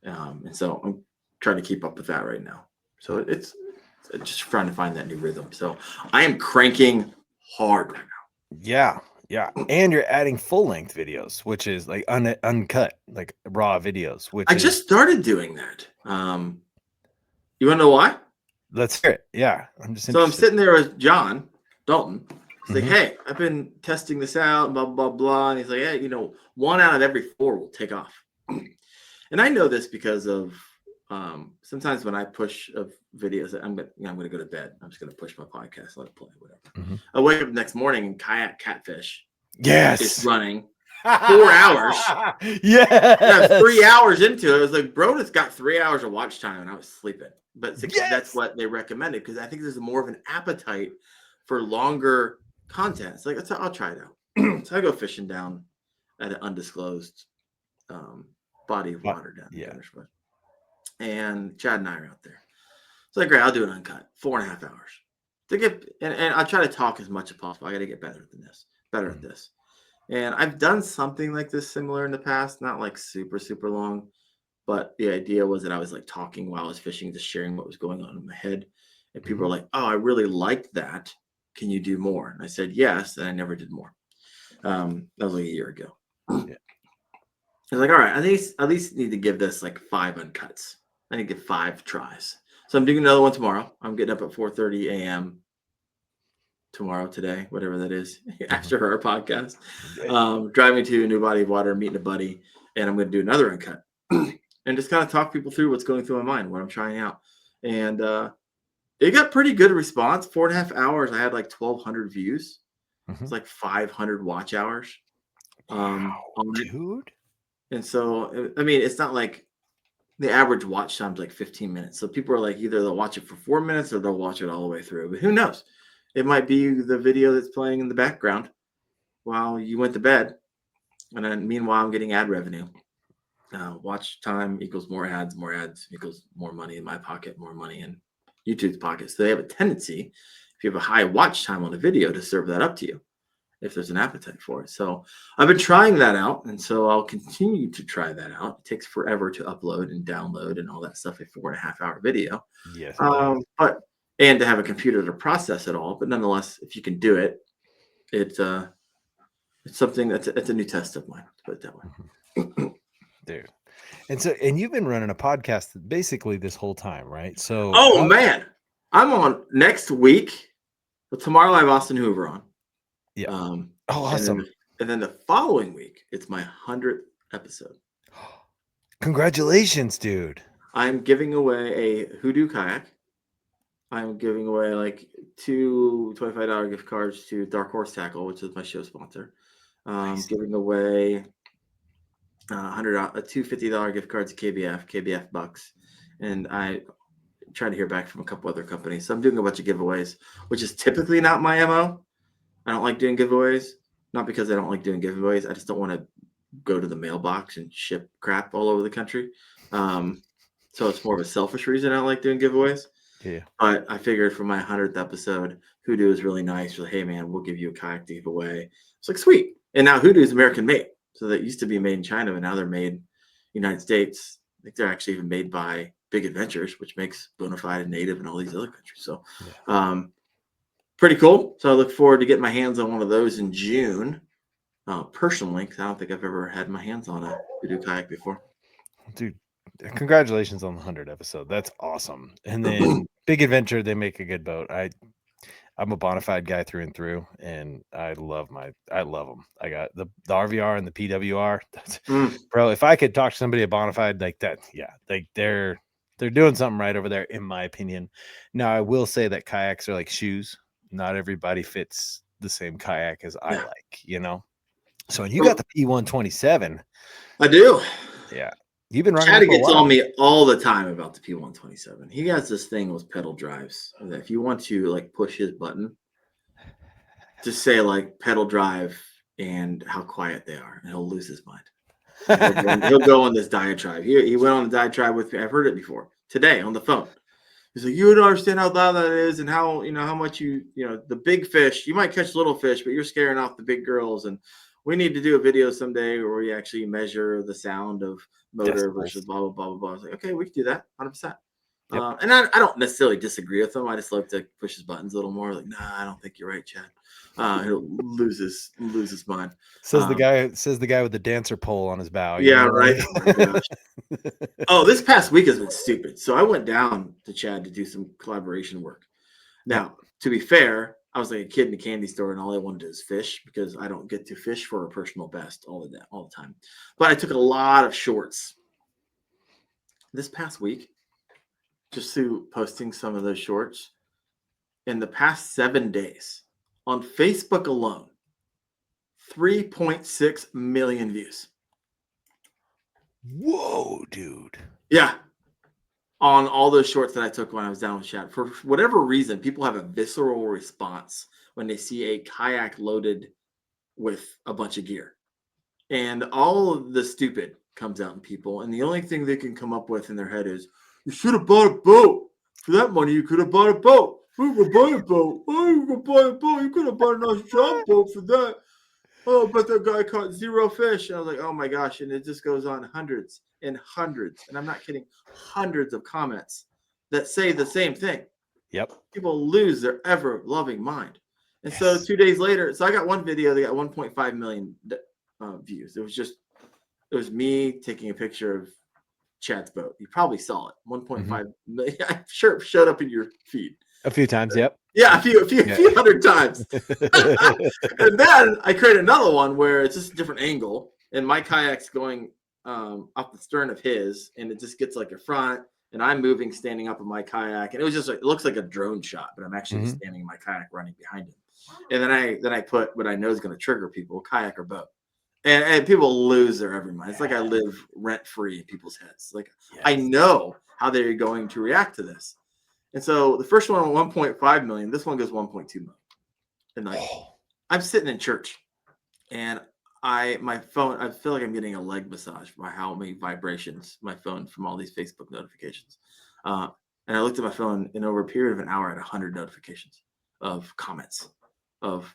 And so I'm trying to keep up with that right now. So it's just trying to find that new rhythm. So I am cranking hard right now. Yeah. And you're adding full length videos, which is like uncut, like raw videos, which I just started doing that. You want to know why? Let's hear it. Yeah. I'm just So I'm sitting there with John Dalton. He's like, Mhm. hey, I've been testing this out, blah, blah, blah. And he's like, hey, 1 out of every 4 will take off. And I know this because of sometimes when I push videos, I'm going to go to bed. I'm just going to push my podcast, let it play, whatever. Mhm. I wake up the next morning and Kayak Catfish Yes. is running 4 hours. Yeah. And I'm 3 hours into it. I was like, bro, it's got 3 hours of watch time, and I was sleeping. But that's what they recommended because I think there's more of an appetite for longer content. It's like, I'll try it out. So I go fishing down at an undisclosed body of water down there. And Chad and I are out there. So like, great, I'll do an uncut, 4.5 hours. To get and I try to talk as much as possible. I got to get better at this. And I've done something like this similar in the past, not like super, super long, but the idea was that I was like talking while I was fishing, just sharing what was going on in my head. And people were like, oh, I really liked that. Can you do more? And I said, yes. And I never did more. That was like a year ago. Yeah. I was like, all right, at least need to give this like 5 uncuts. I need to give 5 tries. So I'm doing another one tomorrow. I'm getting up at 4:30 a.m. today, whatever that is, after our podcast. Driving to a new body of water, meeting a buddy, and I'm going to do another uncut and just kind of talk people through what's going through my mind, what I'm trying out. And it got pretty good response. 4.5 hours, I had like 1,200 views. It's like 500 watch hours. Wow, dude. And so, I mean, it's not like the average watch time is like 15 minutes. So people are like, either they'll watch it for 4 minutes or they'll watch it all the way through. But who knows? It might be the video that's playing in the background while you went to bed. And then meanwhile, I'm getting ad revenue. Watch time equals more ads equals more money in my pocket, more money in YouTube's pocket. So they have a tendency, if you have a high watch time on a video, to serve that up to you if there's an appetite for it. So I've been trying that out, and so I'll continue to try that out. It takes forever to upload and download and all that stuff, a 4.5 hour video. Yes. And to have a computer to process it all. But nonetheless, if you can do it, it's something that's a new test of mine, to put it that way. Dude. And you've been running a podcast basically this whole time, right? So man, I'm on next week. Well, tomorrow I have Austin Hoover on. Yeah. Awesome. And then the following week, it's my 100th episode. Congratulations, dude. I'm giving away a Hoodoo kayak. I'm giving away like 2 $25 gift cards to Dark Horse Tackle, which is my show sponsor. Nice. Giving away two $50 gift cards to KBF bucks, and I trying to hear back from a couple other companies. So I'm doing a bunch of giveaways, which is typically not my MO. I don't like doing giveaways, not because I don't like doing giveaways. I just don't want to go to the mailbox and ship crap all over the country. So it's more of a selfish reason I don't like doing giveaways. Yeah. But I figured for my 100th episode, Hoodoo is really nice. Like, hey man, we'll give you a kayak to give away. It's like sweet. And now Hoodoo is American made. So that used to be made in China, but now they're made United States. I think they're actually even made by Big Adventures, which makes Bonafide and Native and all these other countries. So pretty cool. So I look forward to getting my hands on one of those in June. Personally, because I don't think I've ever had my hands on a Hoodoo kayak before. Dude, congratulations on the 100th episode. That's awesome. And then Big Adventure, they make a good boat. I'm a Bonafide guy through and through, and I love them. I got the RVR and the PWR. Bro, if I could talk to somebody at Bonafide like that, yeah, like they're doing something right over there, in my opinion. Now, I will say that kayaks are like shoes. Not everybody fits the same kayak as I like, you know? So you got the P127. I do. Yeah. You've been running. Chad gets on me all the time about the P127. He has this thing with pedal drives that if you want to like push his button, just say like pedal drive and how quiet they are, and he'll lose his mind. He'll go on this diatribe. He went on a diatribe with me. I've heard it before today on the phone. He's like, you don't understand how loud that is, and how how much the big fish. You might catch little fish, but you're scaring off the big girls. And we need to do a video someday where we actually measure the sound of motor versus blah blah blah blah blah. I was like, okay, we can do that, 100%. Yep. And I don't necessarily disagree with him. I just like to push his buttons a little more. Like, nah, I don't think you're right, Chad. He'll lose his mind. Says the guy with the dancer pole on his bow. Yeah, right. Oh my gosh. Oh, this past week has been stupid. So I went down to Chad to do some collaboration work. Now, to be fair, I was like a kid in a candy store, and all I wanted to do is fish because I don't get to fish for a personal best all the time. But I took a lot of shorts this past week, just through posting some of those shorts. In the past 7 days, on Facebook alone, 3.6 million views. Whoa, dude. Yeah. On all those shorts that I took when I was down with Chad. For whatever reason, people have a visceral response when they see a kayak loaded with a bunch of gear. And all of the stupid comes out in people. And the only thing they can come up with in their head is, you should have bought a boat. For that money, you could have bought a boat. Who could buy a boat? Why you could buy a boat? You could have bought a nice job boat for that. Oh, but that guy caught 0 fish. And I was like, oh my gosh. And it just goes on hundreds and hundreds. And I'm not kidding. Hundreds of comments that say the same thing. Yep. People lose their ever loving mind. And so 2 days later, so I got one video that got 1.5 million views. It was me taking a picture of Chad's boat. You probably saw it. 1.5 million. I'm sure it showed up in your feed. A few times, yep. Yeah, a few hundred times. And then I created another one where it's just a different angle, and my kayak's going up the stern of his, and it just gets like a front, and I'm moving, standing up in my kayak, and it was just it looks like a drone shot, but I'm actually standing in my kayak running behind him. And then I put what I know is going to trigger people: kayak or boat. And people lose their every mind. It's like I live rent free in people's heads. Like I know how they're going to react to this. And so the first one 1.5 million, this one goes 1.2 million. And like I'm sitting in church, and my phone, I feel like I'm getting a leg massage by how many vibrations my phone from all these Facebook notifications. And I looked at my phone, and over a period of an hour, I had 100 notifications of comments of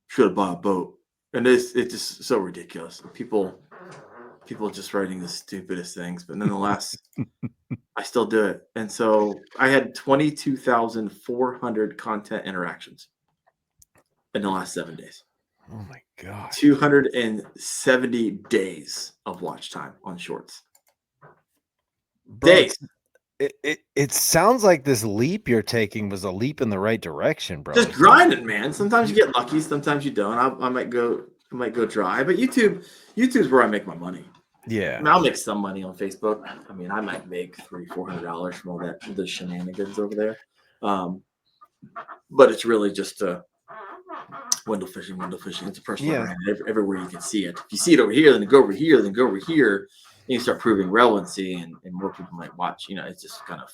should have bought a boat. And it's just so ridiculous. People just writing the stupidest things, but nonetheless, I still do it. And so I had 22,400 content interactions in the last 7 days. Oh my God. 270 days of watch time on shorts. Bro, Days. It sounds like this leap you're taking was a leap in the right direction, bro. Just grinding, man. Sometimes you get lucky, sometimes you don't. I might go dry, but YouTube's where I make my money. Yeah, I mean, I'll make some money on Facebook. I mean, I might make $300-400 from all the shenanigans over there. But it's really just to Wendell fishing, Wendell fishing. It's a personal Yeah. brand everywhere you can see it. If you see it over here, then go over here, then go over here, and you start proving relevancy, and more people might watch. It's just kind of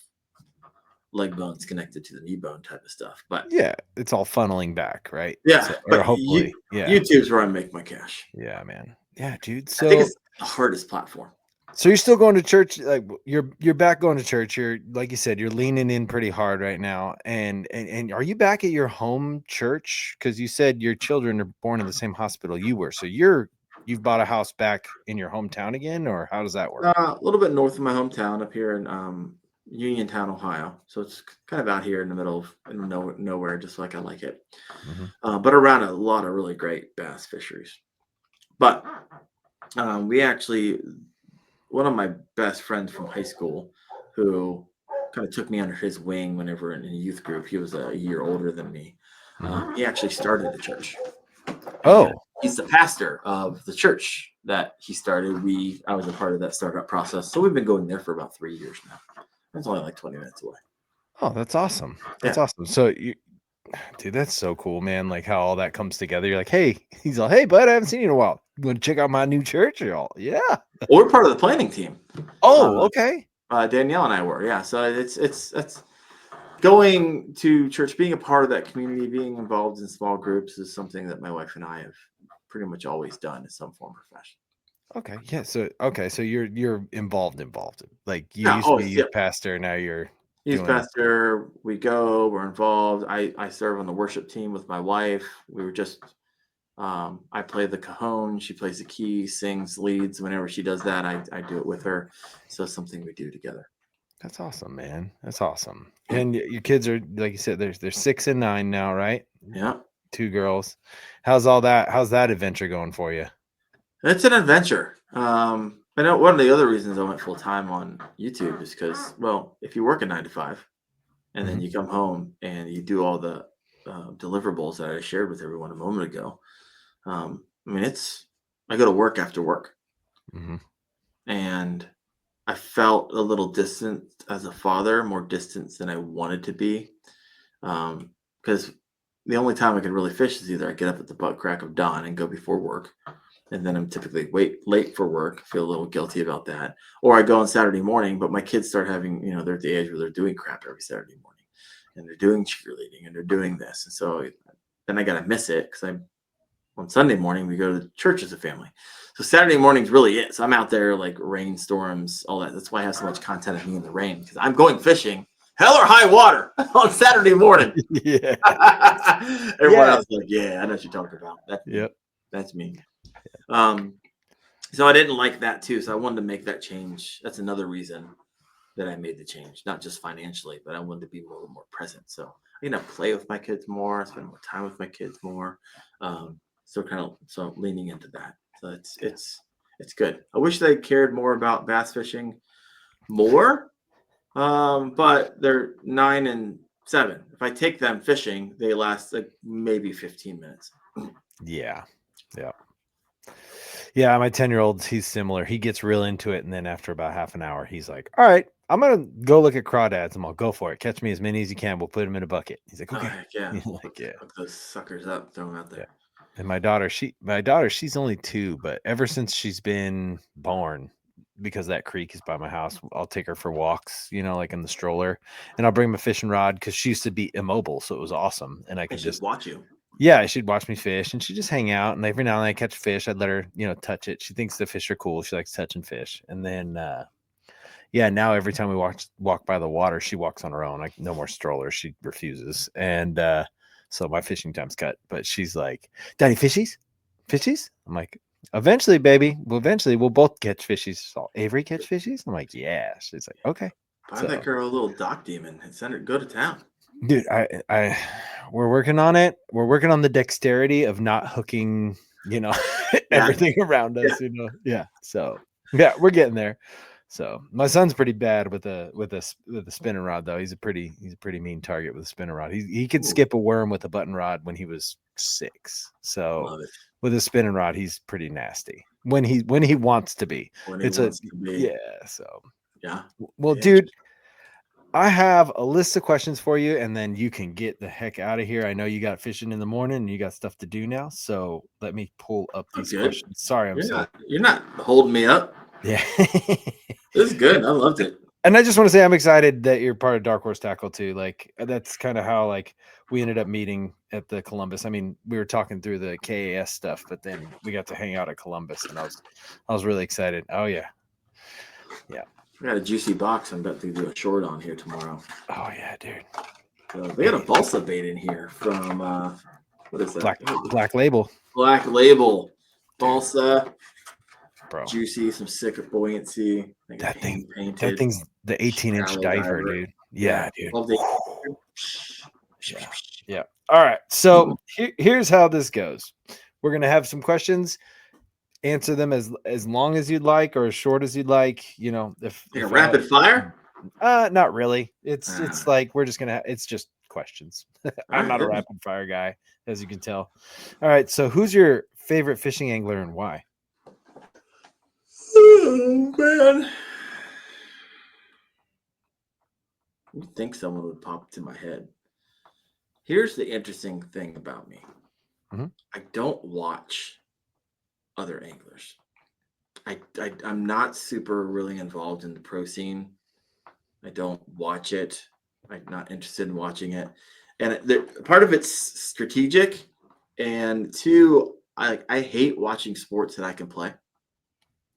leg bones connected to the knee bone type of stuff. But Yeah, it's all funneling back, right? yeah, So, or but hopefully, yeah. YouTube's where I make my cash. Yeah, man. Yeah, dude. I think So it's the hardest platform. so you're still going to church, like you're back going to church. You're, like you said, you're leaning in pretty hard right now. And are you back at your home church? Because you said your children are born in the same hospital you were. So you've bought a house back in your hometown again, or how does that work? A little bit north of my hometown, up here in Uniontown, Ohio. So it's kind of out here in the middle of nowhere, just like I like it. But around a lot of really great bass fisheries. But we actually, one of my best friends from high school, who kind of took me under his wing whenever in a youth group. He was a year older than me. He actually started the church. Oh, He's the pastor of the church that he started. I was a part of that startup process. So we've been going there for about 3 years now. It's only like 20 minutes away. oh, that's awesome. That's Yeah. awesome. So dude, that's so cool, man. Like how all that comes together. You're like, hey, he's all, hey, bud, I haven't seen you in a while. You want to check out my new church? You're all, yeah. Well, we're part of the planning team. Oh, okay. Danielle and I were, yeah. So it's going to church, being a part of that community, being involved in small groups is something that my wife and I have pretty much always done in some form or fashion. Okay. Yeah. So you're involved. Like you Yeah, used to be always, youth pastor, now you're Youth doing pastor, we're involved. I serve on the worship team with my wife. We were just I play the cajon, she plays the key, sings, leads. Whenever she does that, I do it with her. So it's something we do together. That's awesome, man. That's awesome. And your kids are, like you said, they're 6 and 9 now, right? Yeah. 2 girls. How's that adventure going for you? It's an adventure. I know one of the other reasons I went full time on YouTube is because, well, if you work a 9 to 5 and then you come home and you do all the deliverables that I shared with everyone a moment ago, I mean, I go to work after work, and I felt a little distant as a father, more distant than I wanted to be, because the only time I can really fish is either I get up at the butt crack of dawn and go before work, and then I'm typically late for work, feel a little guilty about that, or I go on Saturday morning, but my kids start having, they're at the age where they're doing crap every Saturday morning, and they're doing cheerleading, and they're doing this, and so then I gotta miss it because on Sunday morning we go to church as a family. So Saturday morning's really it. So I'm out there like rainstorms, all that. That's why I have so much content of me in the rain, because I'm going fishing, hell or high water, on Saturday morning. Yeah. Everyone else is like, yeah, I know what you're talking about. That's me. So I didn't like that too. So I wanted to make that change. That's another reason that I made the change, not just financially, but I wanted to be more present. So I play with my kids more, spend more time with my kids more. So leaning into that. So it's good. I wish they cared more about bass fishing more. But they're 9 and 7. If I take them fishing, they last like maybe 15 minutes. Yeah. Yeah, my 10-year-old, he's similar. He gets real into it, and then after about half an hour, he's like, all right, I'm going to go look at crawdads, and I'll go for it. Catch me as many as you can. We'll put them in a bucket. He's like, okay. Hook those suckers up, throw them out there. Yeah. And my daughter, she's only 2, but ever since she's been born, because that creek is by my house, I'll take her for walks, like in the stroller, and I'll bring my fishing rod because she used to be immobile. So it was awesome. And I could just watch you. Yeah, she'd watch me fish, and she'd just hang out. And every now and then I catch a fish. I'd let her, touch it. She thinks the fish are cool. She likes touching fish. And then, now every time we walk by the water, she walks on her own. Like, no more stroller. She refuses. And so my fishing time's cut. But she's like, Daddy, fishies? Fishies? I'm like, eventually, baby. Eventually we'll both catch fishies. So Avery catch fishies? I'm like, yeah. She's like, okay. Find that girl a little dock demon and send her go to town. Dude, we're working on it. We're working on the dexterity of not hooking, everything around us, Yeah. So yeah, we're getting there. So my son's pretty bad with a spinning rod, though. He's a pretty mean target with a spinning rod. He could skip a worm with a button rod when he was 6. So with a spinning rod, he's pretty nasty when he wants to be. Yeah. So yeah. Well, dude, I have a list of questions for you, and then you can get the heck out of here. I know you got fishing in the morning and you got stuff to do now. So let me pull up I'm these good. questions. Sorry, I'm You're not holding me up. yeah. This is good. I loved it. And I just want to say I'm excited that you're part of Dark Horse Tackle too. Like that's kind of how like we ended up meeting at the Columbus. I mean, we were talking through the KAS stuff, but then we got to hang out at Columbus, and I was really excited. Oh yeah, I got a juicy box I'm about to do a short on here tomorrow. oh yeah, dude. So they got a balsa bait in here from what is that? Black Label, Black Label balsa, bro. juicy, some sick buoyancy. Like That thing, painted. that thing's the 18-inch shallow diver, diver. dude. Yeah, dude. Love the Yeah. All right. So here's how this goes. We're gonna have some questions. Answer them as long as you'd like or as short as you'd like. You know, if rapid fire. Not really. It's like we're just gonna. It's just questions. I'm not a right. rapid fire guy, as you can tell. All right. So who's your favorite fishing angler and why? Oh man. You'd think someone would pop to my head. Here's the interesting thing about me. Mhm. I don't watch other anglers. I'm not super really involved in the pro scene. I don't watch it. I'm not interested in watching it. And part of it's strategic. And two, I hate watching sports that I can play.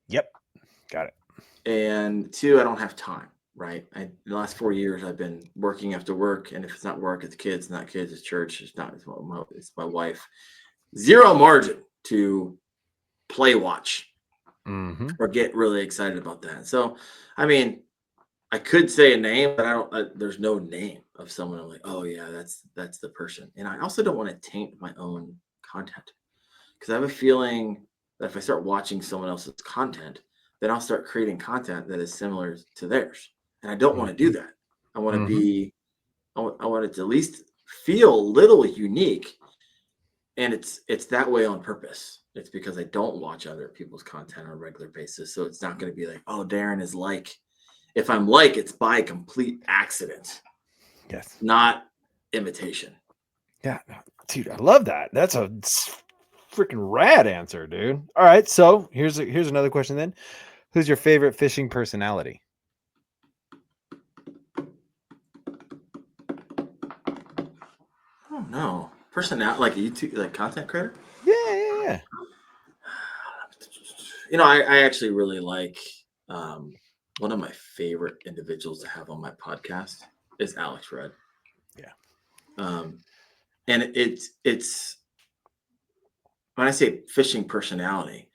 Yep. Got it. And two, I don't have time. Right. The last 4 years, I've been working after work, and if it's not work, it's kids. Not kids, it's church. It's my wife. Zero margin to play watch Mm-hmm. or get really excited about that. So, I mean, I could say a name, but I don't. There's no name of someone I'm like, oh yeah, that's the person. And I also don't want to taint my own content because I have a feeling that if I start watching someone else's content, then I'll start creating content that is similar to theirs. And I don't want to do that. I want to be, I want it to at least feel a little unique. And it's that way on purpose. It's because I don't watch other people's content on a regular basis. So it's not going to be like, oh, Darren is like, if I'm like, it's by complete accident. Yes. Not imitation. Yeah. Dude, I love that. That's a freaking rad answer, dude. All right. So here's another question then. Who's your favorite fishing personality? Oh no. Personality, like a YouTube, like content creator? Yeah. You know, I actually really like one of my favorite individuals to have on my podcast is Alex Rudd. Yeah. And it's when I say fishing personality,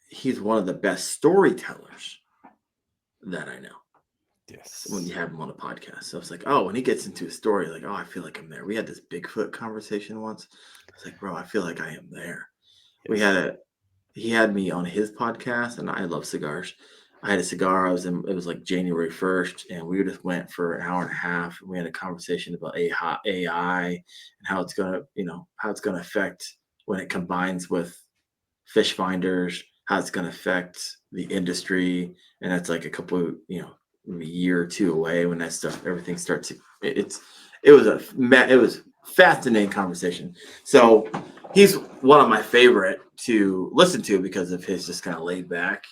he's one of the best storytellers that I know. Yes. When you have him on a podcast. So it's like, oh, when he gets into a story, like, oh, I feel like I'm there. We had this Bigfoot conversation once. It's like, bro, I feel like I am there. Yes. He had me on his podcast, and I love cigars. I had a cigar. It was like January 1st, and we just went for an hour and a half. We had a conversation about AI and how it's gonna affect when it combines with fish finders, how it's gonna affect the industry, and that's like a couple, a year or two away when that stuff, everything starts. It was fascinating conversation. So he's one of my favorite to listen to because of his just kind of laid back.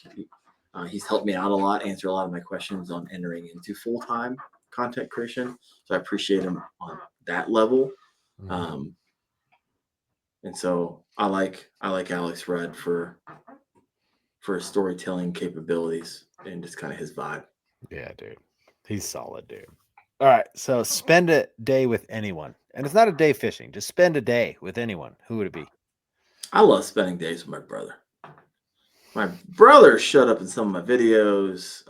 He's helped me out a lot, answer a lot of my questions on entering into full-time content creation. So I appreciate him on that level. And so I like Alex Rudd for his storytelling capabilities and just kind of his vibe. Yeah, dude. He's solid, dude. All right. So spend a day with anyone. And it's not a day fishing. Just spend a day with anyone. Who would it be? I love spending days with my brother. My brother showed up in some of my videos.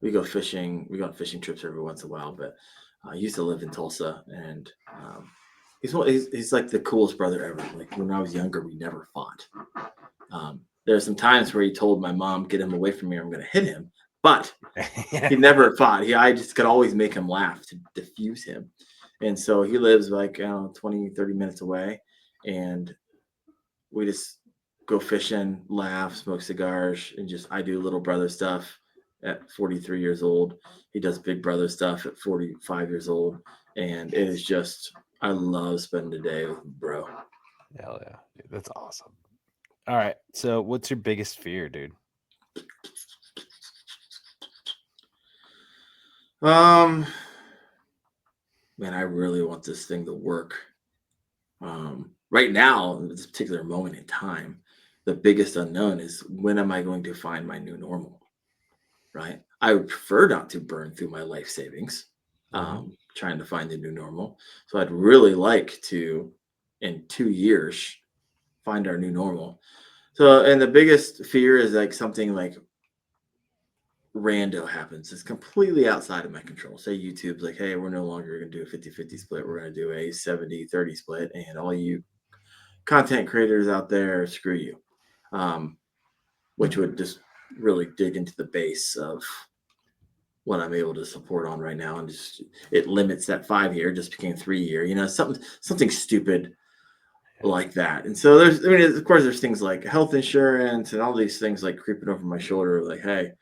We go fishing. We go on fishing trips every once in a while, but I used to live in Tulsa, and he's like the coolest brother ever. Like when I was younger, we never fought. There are some times where he told my mom, "Get him away from me, or I'm going to hit him." But he never fought. I just could always make him laugh to diffuse him. And so he lives like 20, 30 minutes away, and we just go fishing, laugh, smoke cigars, and I do little brother stuff. at 43 years old. He does Big Brother stuff at 45 years old. And it is just, I love spending the day with bro. Hell yeah. Dude, that's awesome. All right. So what's your biggest fear, dude? Man, I really want this thing to work. Right now, in this particular moment in time, the biggest unknown is when am I going to find my new normal? Right? I would prefer not to burn through my life savings, trying to find the new normal. So I'd really like to, in 2 years, find our new normal. So, and the biggest fear is like something like rando happens. It's completely outside of my control. Say YouTube's like, hey, we're no longer going to do a 50-50 split. We're going to do a 70-30 split. And all you content creators out there, screw you. Which would just really dig into the base of what I'm able to support on right now. And just, it limits that 5 year, just became 3 year, something stupid like that. And so of course, there's things like health insurance and all these things like creeping over my shoulder, like, hey,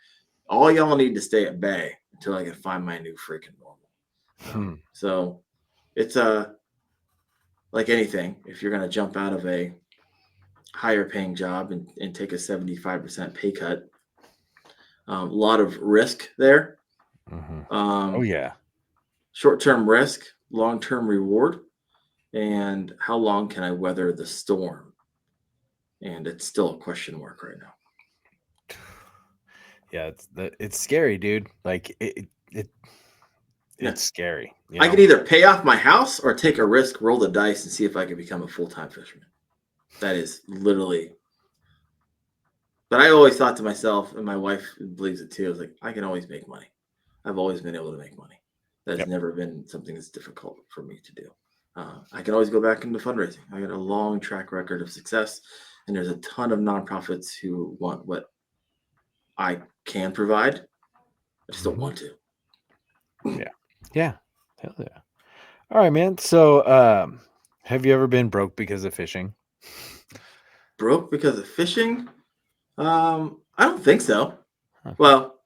all y'all need to stay at bay until I can find my new freaking normal. So it's like anything, if you're going to jump out of a higher paying job and take a 75% pay cut, a lot of risk there. Oh yeah. Short-term risk, long-term reward, and how long can I weather the storm? And it's still a question mark right now. Yeah, it's scary, dude. Like it's scary. I could either pay off my house or take a risk, roll the dice, and see if I can become a full-time fisherman. That is literally. But I always thought to myself, and my wife believes it too, I was like, I can always make money. I've always been able to make money. That's never been something that's difficult for me to do. I can always go back into fundraising. I got a long track record of success, and there's a ton of nonprofits who want what I can provide. I just don't want to. Yeah. Hell yeah. All right, man. So, have you ever been broke because of fishing? Broke because of fishing? I don't think so. Okay. Well,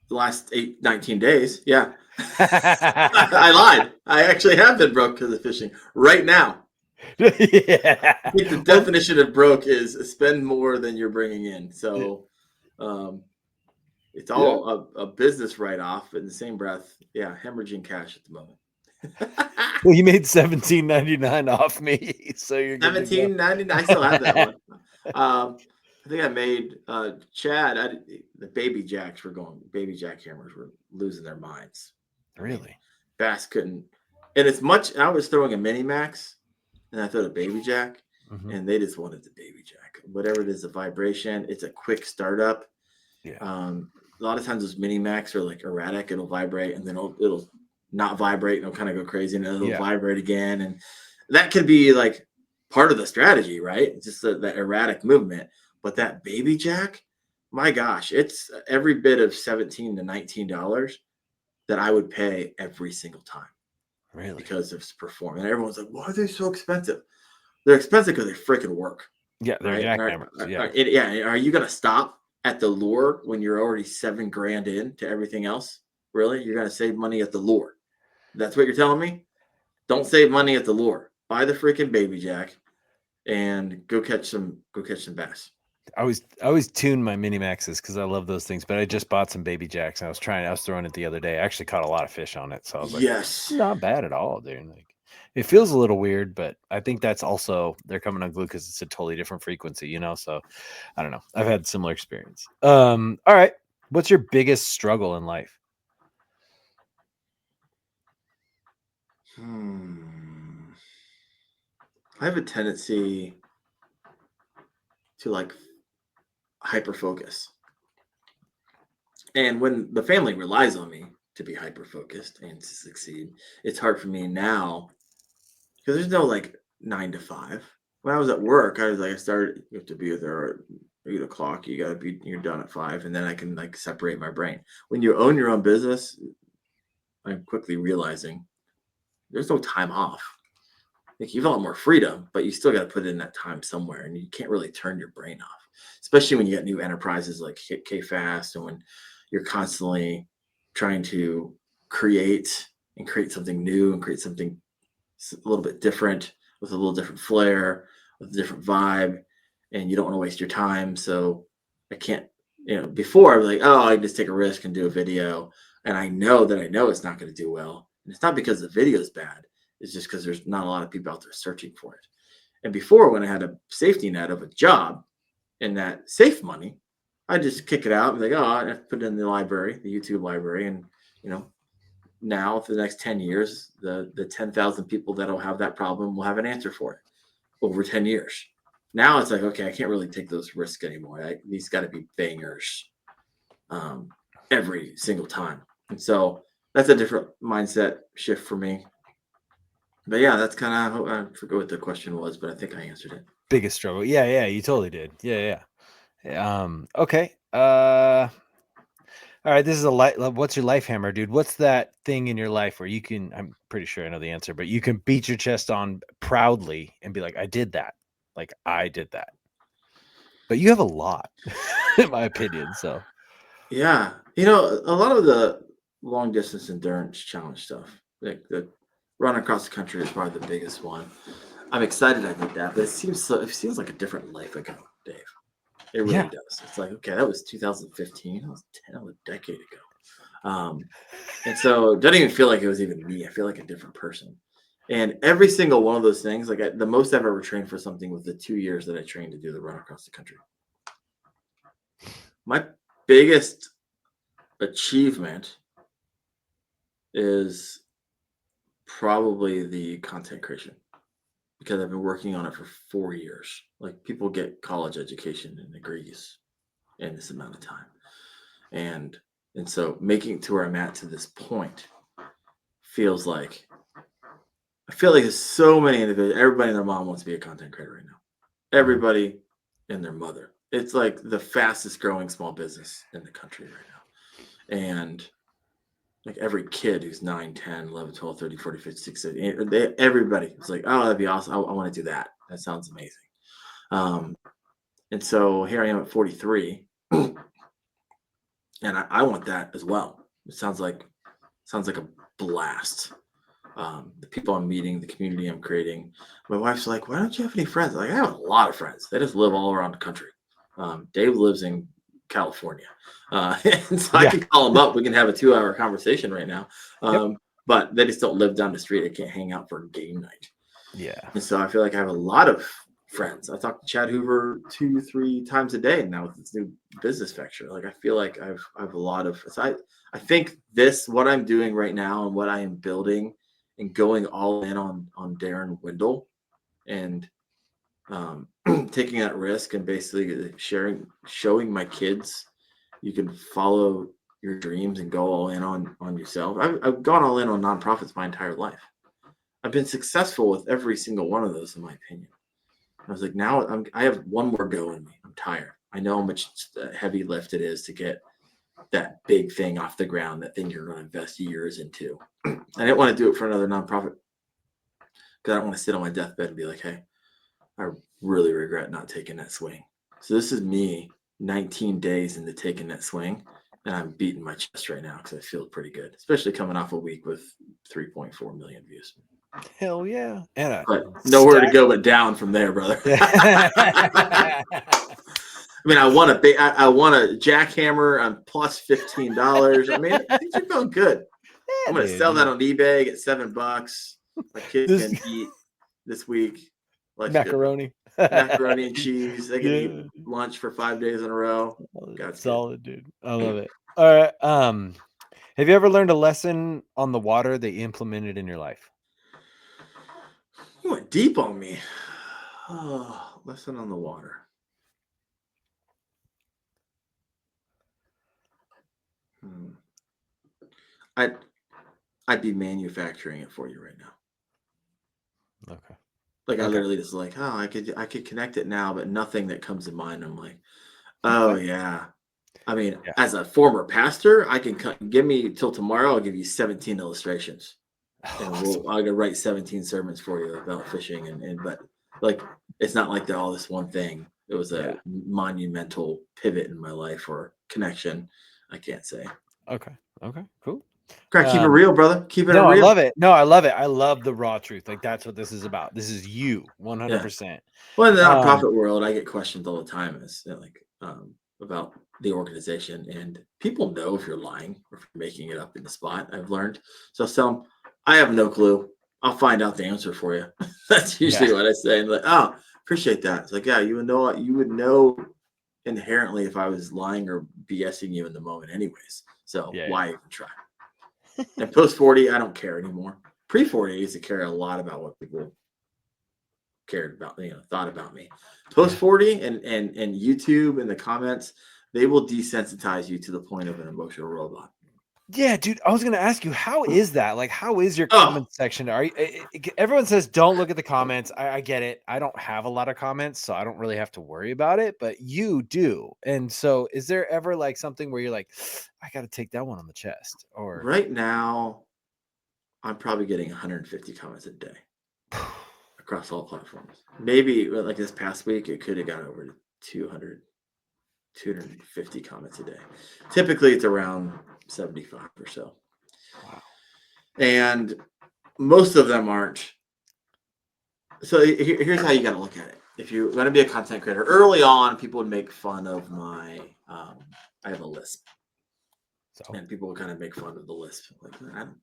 the last 19 days, yeah. I lied. I actually have been broke because of fishing right now. Yeah. I think the definition of broke is spend more than you're bringing in. So it's all a business write-off. In the same breath, hemorrhaging cash at the moment. Well, you made $17.99 off me, so you're $17.99. I still have that one. I think I made Chad. The baby jack hammers were losing their minds. Really? Bass couldn't. And as much, I was throwing a mini max, and I threw a baby jack, and they just wanted the baby jack. Whatever it is, the vibration. It's a quick startup. Yeah. A lot of times those mini max are like erratic. It'll vibrate, and then it'll not vibrate, and it'll kind of go crazy, and then it'll vibrate again, and that could be like part of the strategy, right? Just that erratic movement. But that baby jack, my gosh, it's every bit of $17 to $19 that I would pay every single time. Really? Because of its performance. And everyone's like, why are they so expensive? They're expensive because they freaking work. Yeah, they're jackhammers. Are you going to stop at the lure when you're already $7,000 into everything else? Really? You're going to save money at the lure? That's what you're telling me? Don't save money at the lure. Buy the freaking baby jack and go catch some bass. I always tune my mini maxes because I love those things, but I just bought some baby jacks and I was throwing it the other day. I actually caught a lot of fish on it. So I was like, yes, not bad at all, dude. Like, it feels a little weird, but I think that's also, they're coming unglued because it's a totally different frequency, so I don't know. I've had similar experience. All right. What's your biggest struggle in life? I have a tendency to like hyper focus. And when the family relies on me to be hyper focused and to succeed, it's hard for me now because there's no like 9 to 5. When I was at work, I started, you have to be there at 8 o'clock. You're done at 5, and then I can like separate my brain. When you own your own business, I'm quickly realizing there's no time off. Like, you have a lot more freedom, but you still got to put in that time somewhere, and you can't really turn your brain off. especially when you get new enterprises like KFAST, and when you're constantly trying to create something new and create something a little bit different with a little different flair, with a different vibe, and you don't want to waste your time. So I can't, before I was like, oh, I just take a risk and do a video. And I know it's not going to do well. And it's not because the video is bad. It's just because there's not a lot of people out there searching for it. And before, when I had a safety net of a job and that safe money, I just kick it out and be like, oh, I put it in the library, the YouTube library. And, now for the next 10 years, the 10,000 people that'll have that problem will have an answer for it over 10 years. Now it's like, okay, I can't really take those risks anymore. These got to be bangers every single time. And so that's a different mindset shift for me. But yeah, that's kind of, I forget what the question was, but I think I answered it. Biggest struggle. Yeah, you totally did. Yeah. Okay. All right, this is what's your life hammer, dude? What's that thing in your life where you can, I'm pretty sure I know the answer, but you can beat your chest on proudly and be like, I did that. Like, I did that. But you have a lot, in my opinion. So, yeah. A lot of the long distance endurance challenge stuff, like the run across the country is probably the biggest one. I'm excited I did that, but it seems like a different life ago, Dave. It really does. It's like, okay, that was 2015. That was a decade ago. And so it doesn't even feel like it was even me. I feel like a different person. And every single one of those things, like the most I've ever trained for something was the 2 years that I trained to do the run across the country. My biggest achievement is probably the content creation, because I've been working on it for 4 years. Like, people get college education and degrees in this amount of time. And so making it to where I'm at to this point I feel like there's so many individuals, everybody and their mom wants to be a content creator right now. Everybody and their mother. It's like the fastest growing small business in the country right now. And like every kid who's 9, 10, 11, 12, 13, 14, 15, 16, everybody is like, oh, that'd be awesome. I want to do that. That sounds amazing. And so here I am at 43, and I want that as well. It sounds like a blast. The people I'm meeting, the community I'm creating. My wife's like, why don't you have any friends? I'm like, I have a lot of friends. They just live all around the country. Dave lives in California. And so I can call them up. We can have a 2-hour conversation right now. But they just don't live down the street. I can't hang out for game night. Yeah. And so I feel like I have a lot of friends. I talk to Chad Hoover 2-3 times a day now with this new business venture. Like, I feel like I have a lot of, so I think what I'm doing right now and what I am building and going all in on Darren Wendell and taking that risk and basically showing my kids you can follow your dreams and go all in on yourself. I've gone all in on nonprofits my entire life. I've been successful with every single one of those, in my opinion. I was like, now I have one more go in me. I'm tired. I know how much heavy lift it is to get that big thing off the ground, that thing you're going to invest years into. I didn't want to do it for another nonprofit because I don't want to sit on my deathbed and be like, hey, I really regret not taking that swing. So this is me 19 days into taking that swing, and I'm beating my chest right now because I feel pretty good, especially coming off a week with 3.4 million views. Hell yeah. But nowhere to go but down from there, brother. I mean, I want a jackhammer on plus $15. I mean, things are going good. I'm going to sell that on eBay at $7. My kids can eat this week. Macaroni. Macaroni and cheese. They can eat lunch for 5 days in a row. That's solid, dude. I love it. All right. Have you ever learned a lesson on the water that you implemented in your life? You went deep on me. Oh, lesson on the water. I'd be manufacturing it for you right now. Okay. Like, I literally just like, oh, I could connect it now, but nothing that comes to mind. I'm like, oh yeah. I mean, as a former pastor, I can give me till tomorrow. I'll give you 17 illustrations, and I'm gonna write 17 sermons for you about fishing. But like, it's not like they're all this one thing. It was a monumental pivot in my life or connection. I can't say. Okay. Cool. Gotta keep it real, brother. Keeping it real. I love it. No, I love it. I love the raw truth. Like that's what this is about. This is you 100%. Well, in the nonprofit world, I get questions all the time about the organization, and people know if you're lying or if you're making it up in the spot. I've learned. So I'll tell them, I have no clue. I'll find out the answer for you. That's usually what I say. And like, oh, appreciate that. It's like, yeah, you would know inherently if I was lying or BSing you in the moment anyways. So why even try? And post 40, I don't care anymore. Pre 40, I used to care a lot about what people cared about, thought about me. Post 40 and YouTube and the comments, they will desensitize you to the point of an emotional robot. Yeah, dude, I was going to ask you, how is that? Like, how is your comment section? Everyone says don't look at the comments. I get it. I don't have a lot of comments, so I don't really have to worry about it, but you do. And so is there ever like something where you're like, I got to take that one on the chest? Or right now, I'm probably getting 150 comments a day across all platforms. Maybe like this past week, it could have gone over to 250 comments a day. Typically, it's around 75 or so. Wow. And most of them aren't. So here's how you got to look at it. If you're going to be a content creator, early on, people would make fun of my, I have a lisp. And people would kind of make fun of the lisp. Like, I don't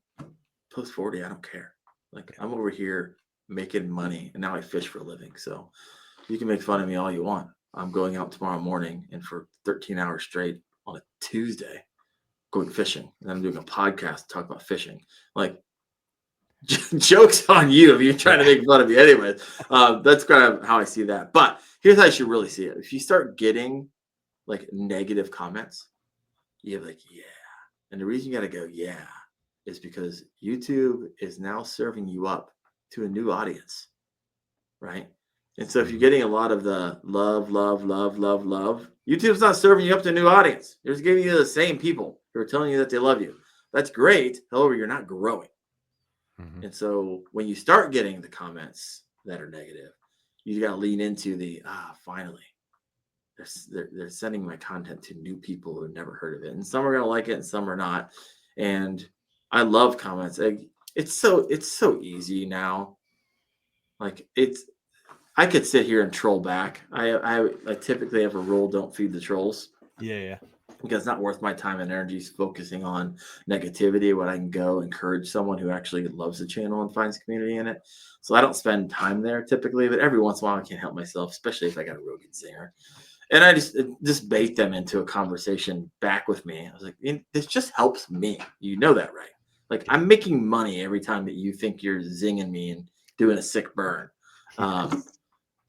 post 40, I don't care. Like, I'm over here making money, and now I fish for a living. So you can make fun of me all you want. I'm going out tomorrow morning, and for 13 hours straight on a Tuesday, going fishing. And I'm doing a podcast to talk about fishing. Like, joke's on you if you're trying to make fun of me anyway. That's kind of how I see that. But here's how you should really see it. If you start getting like negative comments, you have like, yeah. And the reason you got to go, yeah, is because YouTube is now serving you up to a new audience, right? And so if you're getting a lot of the love, YouTube's not serving you up to a new audience. They're just giving you the same people who are telling you that they love you. That's great. However, you're not growing. Mm-hmm. And so when you start getting the comments that are negative, you got to lean into the, finally, they're sending my content to new people who have never heard of it. And some are going to like it and some are not. And I love comments. It's so easy now. Like I could sit here and troll back. I typically have a rule: don't feed the trolls. Yeah. Because it's not worth my time and energy focusing on negativity when I can go encourage someone who actually loves the channel and finds community in it. So I don't spend time there typically, but every once in a while I can't help myself, especially if I got a real good zinger. And I just bait them into a conversation back with me. I was like, this just helps me. You know that, right? Like, I'm making money every time that you think you're zinging me and doing a sick burn.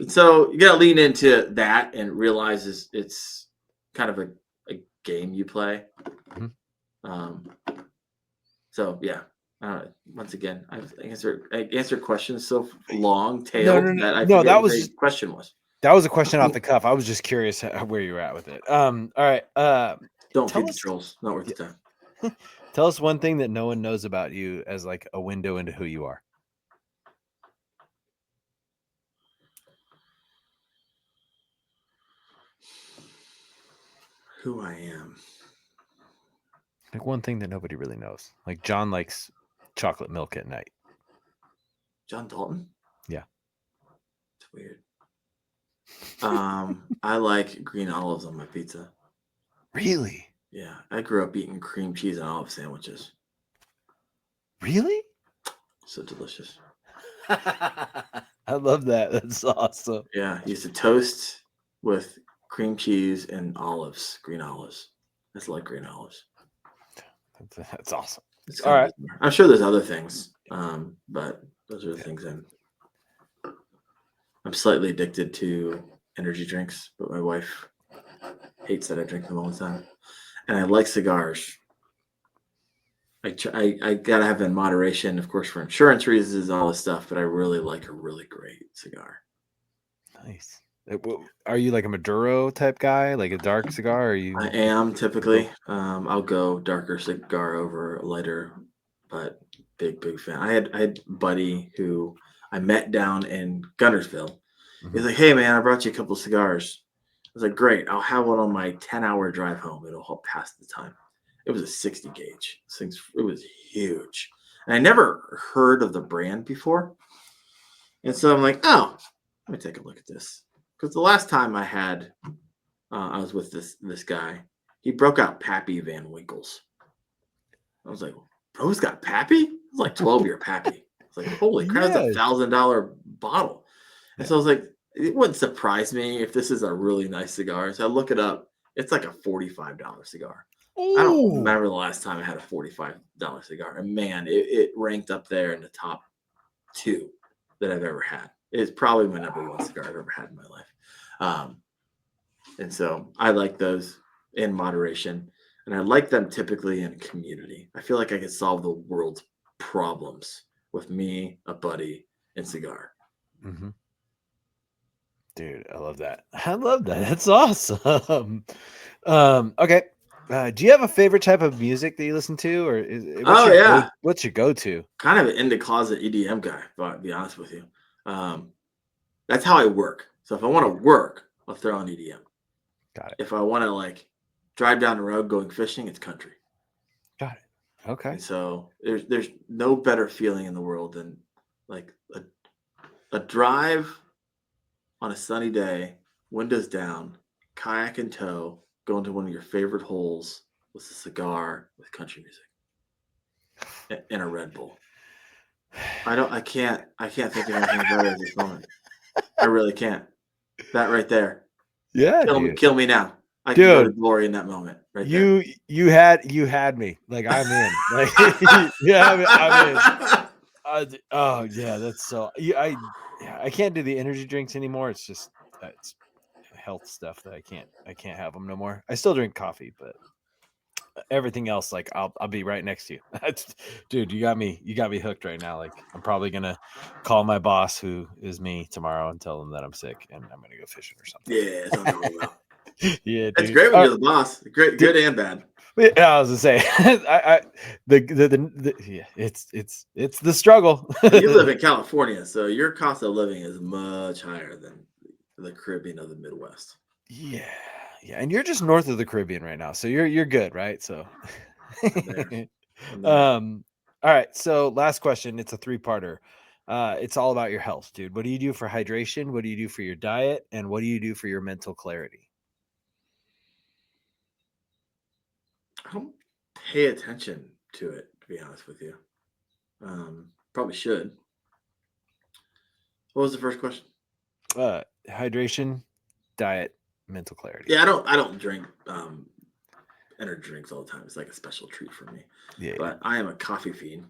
So you got to lean into that and realize it's kind of a game you play. Mm-hmm. So yeah. Once again, I answered questions so long tailed that I forget what the question was. That was a question off the cuff. I was just curious where you were at with it. All right. Don't feed the trolls. Not worth the time. Tell us one thing that no one knows about you as like a window into who you are. Who I am. Like one thing that nobody really knows. Like John likes chocolate milk at night. John Dalton? Yeah. It's weird. I like green olives on my pizza. Really? Yeah. I grew up eating cream cheese and olive sandwiches. Really? So delicious. I love that. That's awesome. Yeah. I used to toast with cream cheese and olives, green olives. That's like green olives. That's awesome. All right. I'm sure there's other things, but those are the things I'm slightly addicted to energy drinks, but my wife hates that I drink them all the time. And I like cigars. I gotta have them in moderation, of course, for insurance reasons, all this stuff, but I really like a really great cigar. Nice. Are you like a Maduro type guy, like a dark cigar? Or you? I am typically. I'll go darker cigar over a lighter, but big fan. I had a buddy who I met down in Guntersville, He's like, "Hey man, I brought you a couple of cigars." I was like, "Great, I'll have one on my 10-hour drive home. It'll help pass the time." It was a 60 gauge. It was huge. And I never heard of the brand before. And so I'm like, "Oh, let me take a look at this." Because the last time I was with this guy, he broke out Pappy Van Winkles. I was like, "Bro's got Pappy?" It was like 12-year Pappy. It's like, holy crap, it's Yes. $1,000 bottle. And so I was like, it wouldn't surprise me if this is a really nice cigar. So I look it up. It's like a $45 cigar. I don't Ooh. remember the last time I had a $45 cigar. And man, it ranked up there in the top 2 that I've ever had. It's probably my number 1 cigar I've ever had in my life. And so I like those in moderation. And I like them typically in community. I feel like I could solve the world's problems with me, a buddy, and cigar. Mm-hmm. Dude, I love that. I love that. That's awesome. Okay. Do you have a favorite type of music that you listen to, or what's your go-to? Kind of an in the closet EDM guy, to be honest with you. That's how I work. So if I want to work, I'll throw on EDM. Got it. If I want to like drive down the road going fishing, it's country. Got it. Okay. And so there's no better feeling in the world than like a drive on a sunny day, windows down, kayak in tow, going to one of your favorite holes with a cigar with country music and a Red Bull. I can't think of anything better at this moment. I really can't. That right there. Yeah, kill me now. I can go to glory in that moment. Right there. You had me. Like, I'm in. Like, yeah, I'm in. Oh yeah, that's so. I can't do the energy drinks anymore. It's just it's health stuff that I can't have them no more. I still drink coffee, but everything else, like I'll be right next to you. Dude, you got me hooked right now. Like, I'm probably gonna call my boss, who is me, tomorrow and tell them that I'm sick and I'm gonna go fishing or something. Yeah, it's unbelievable. Yeah, it's great when you're the boss. Great, good and bad. Yeah, I was gonna say, it's the struggle. You live in California, so your cost of living is much higher than the Caribbean or the Midwest. Yeah, and you're just north of the Caribbean right now, so you're good, right? So, I'm there. All right. So, last question. It's a 3-parter. It's all about your health, dude. What do you do for hydration? What do you do for your diet? And what do you do for your mental clarity? I don't pay attention to it, to be honest with you. Probably should. What was the first question? Hydration, diet, mental clarity. Yeah, I don't drink energy drinks all the time. It's like a special treat for me. Yeah. But I am a coffee fiend.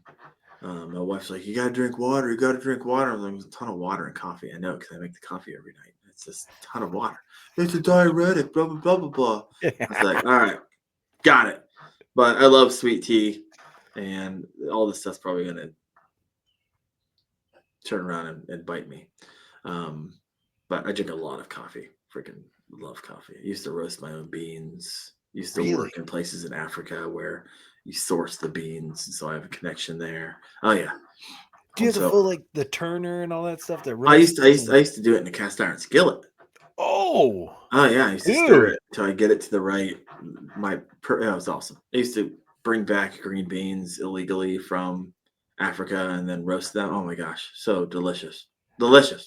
My wife's like, "You gotta drink water. You gotta drink water." I'm like, "There's a ton of water and coffee." I know, because I make the coffee every night. It's just a ton of water. It's a diuretic. Blah blah blah blah blah. I was like, "All right, got it." But I love sweet tea, and all this stuff's probably gonna turn around and bite me. But I drink a lot of coffee. Freaking love coffee. I used to roast my own beans. Used to work in places in Africa where you source the beans, so I have a connection there. Oh yeah. Do you have the full, like, the turner and all that stuff? That I used to do it in a cast iron skillet. Oh yeah, I used to stir it until I get it to the right. That was awesome. I used to bring back green beans illegally from Africa and then roast them. Oh my gosh, so delicious. Diet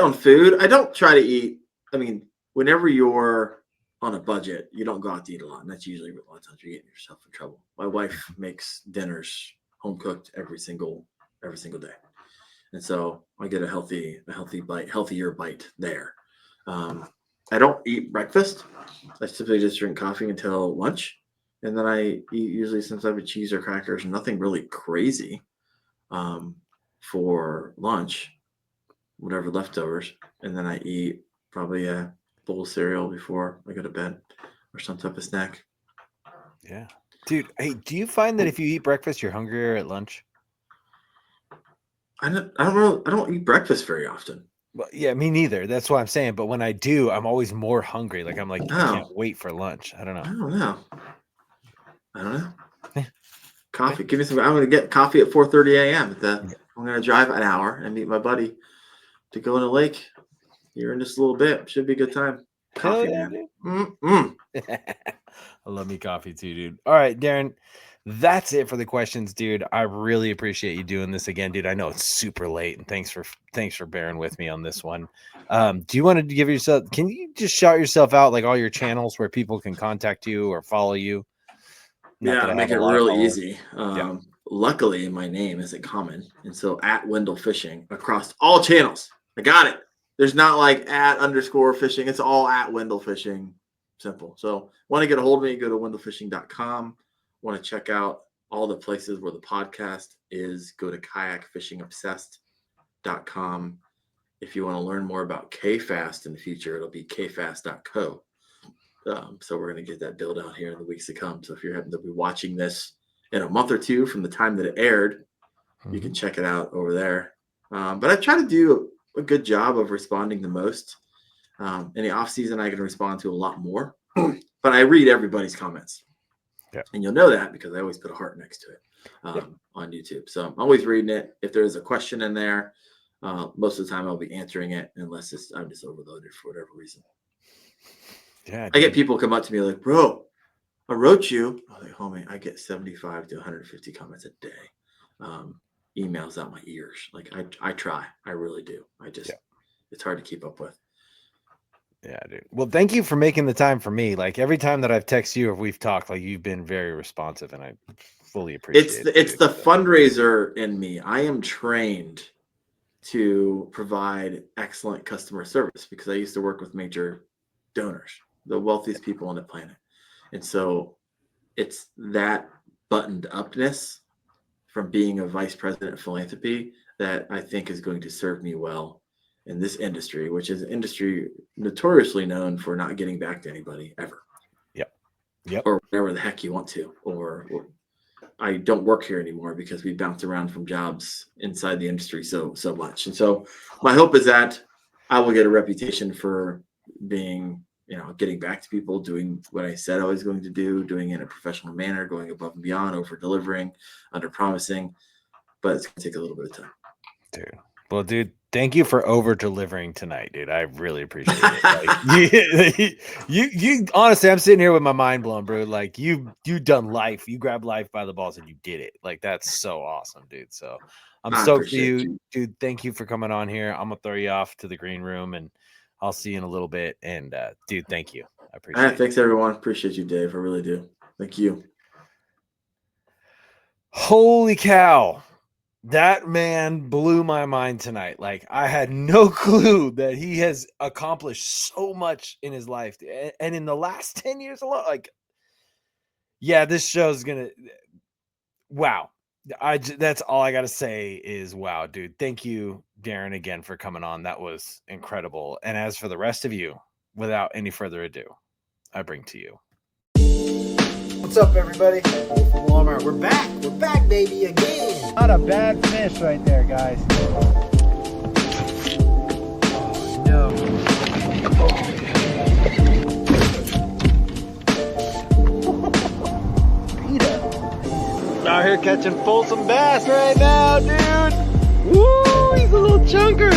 on food. I don't try to eat. I mean, whenever you're on a budget, you don't go out to eat a lot, and that's usually a lot of times you're getting yourself in trouble. My wife makes dinners home cooked every single day, and so I get a healthier bite there. I don't eat breakfast. I typically just drink coffee until lunch, and then I eat usually some type of cheese or crackers. Nothing really crazy for lunch, whatever leftovers, and then I eat probably a bowl of cereal before I go to bed or some type of snack. Yeah. Dude, hey, do you find that if you eat breakfast, you're hungrier at lunch? I don't eat breakfast very often. Well, yeah, me neither. That's what I'm saying. But when I do, I'm always more hungry. Like, I'm like, I can't wait for lunch. I don't know. Coffee. Give me some. I'm going to get coffee at 4:30 a.m. I'm going to drive an hour and meet my buddy to go in the lake here in just a little bit. Should be a good time. Coffee, yeah, man. I love me coffee too, dude. All right, Darren, that's it for the questions, dude. I really appreciate you doing this again, dude. I know it's super late, and thanks for bearing with me on this one. Do you want to give yourself? Can you just shout yourself out, like all your channels where people can contact you or follow you? Make it real easy. Luckily, my name isn't common, and so at Wendell Fishing across all channels. I got it. There's not like @_fishing. It's all at Wendell Fishing. Simple. So want to get a hold of me, go to wendellfishing.com. Want to check out all the places where the podcast is, go to kayakfishingobsessed.com. If you want to learn more about KFAST in the future, it'll be kfast.co. So we're going to get that build out here in the weeks to come. So if you're happen to be watching this in a month or two from the time that it aired, you can check it out over there. But I try to do a good job of responding the most. In the off season, I can respond to a lot more, but I read everybody's comments. Yeah. And you'll know that because I always put a heart next to it on YouTube. So I'm always reading it. If there's a question in there, most of the time I'll be answering it unless I'm just overloaded for whatever reason. Yeah, I get people come up to me like, bro, I wrote you. I'm like, homie, I get 75 to 150 comments a day. Emails out my ears. Like I try. I really do. It's hard to keep up with. Yeah, dude. Well, thank you for making the time for me. Like every time that I've texted you or we've talked, like you've been very responsive, and I fully appreciate it. It's the fundraiser in me. I am trained to provide excellent customer service because I used to work with major donors, the wealthiest people on the planet. And so it's that buttoned upness from being a vice president of philanthropy that I think is going to serve me well in this industry, which is an industry notoriously known for not getting back to anybody ever. Yep. Or whatever the heck you want to. Or I don't work here anymore because we bounce around from jobs inside the industry so much. And so my hope is that I will get a reputation for being, getting back to people, doing what I said I was going to do, doing it in a professional manner, going above and beyond, over delivering, under promising. But it's going to take a little bit of time. Dude. Well, dude, thank you for over delivering tonight, dude. I really appreciate it. Like, you honestly, I'm sitting here with my mind blown, bro. Like you done life. You grabbed life by the balls and you did it. Like that's so awesome, dude. So I'm stoked for you, dude. Thank you for coming on here. I'm gonna throw you off to the green room and I'll see you in a little bit. And dude, thank you. I appreciate it. Thanks everyone. Appreciate you, Dave. I really do. Thank you. Holy cow. That man blew my mind tonight. Like I had no clue that he has accomplished so much in his life. And in the last 10 years alone, like, yeah, this show's gonna, wow. That's all I got to say is wow, dude. Thank you, Darren, again for coming on. That was incredible. And as for the rest of you, without any further ado, I bring to you. What's up, everybody? Wolf from Walmart. We're back. We're back, baby, again. Not a bad fish right there, guys. Oh, no. PETA. Out here catching Folsom bass right now, dude. Woo, he's a little chunker.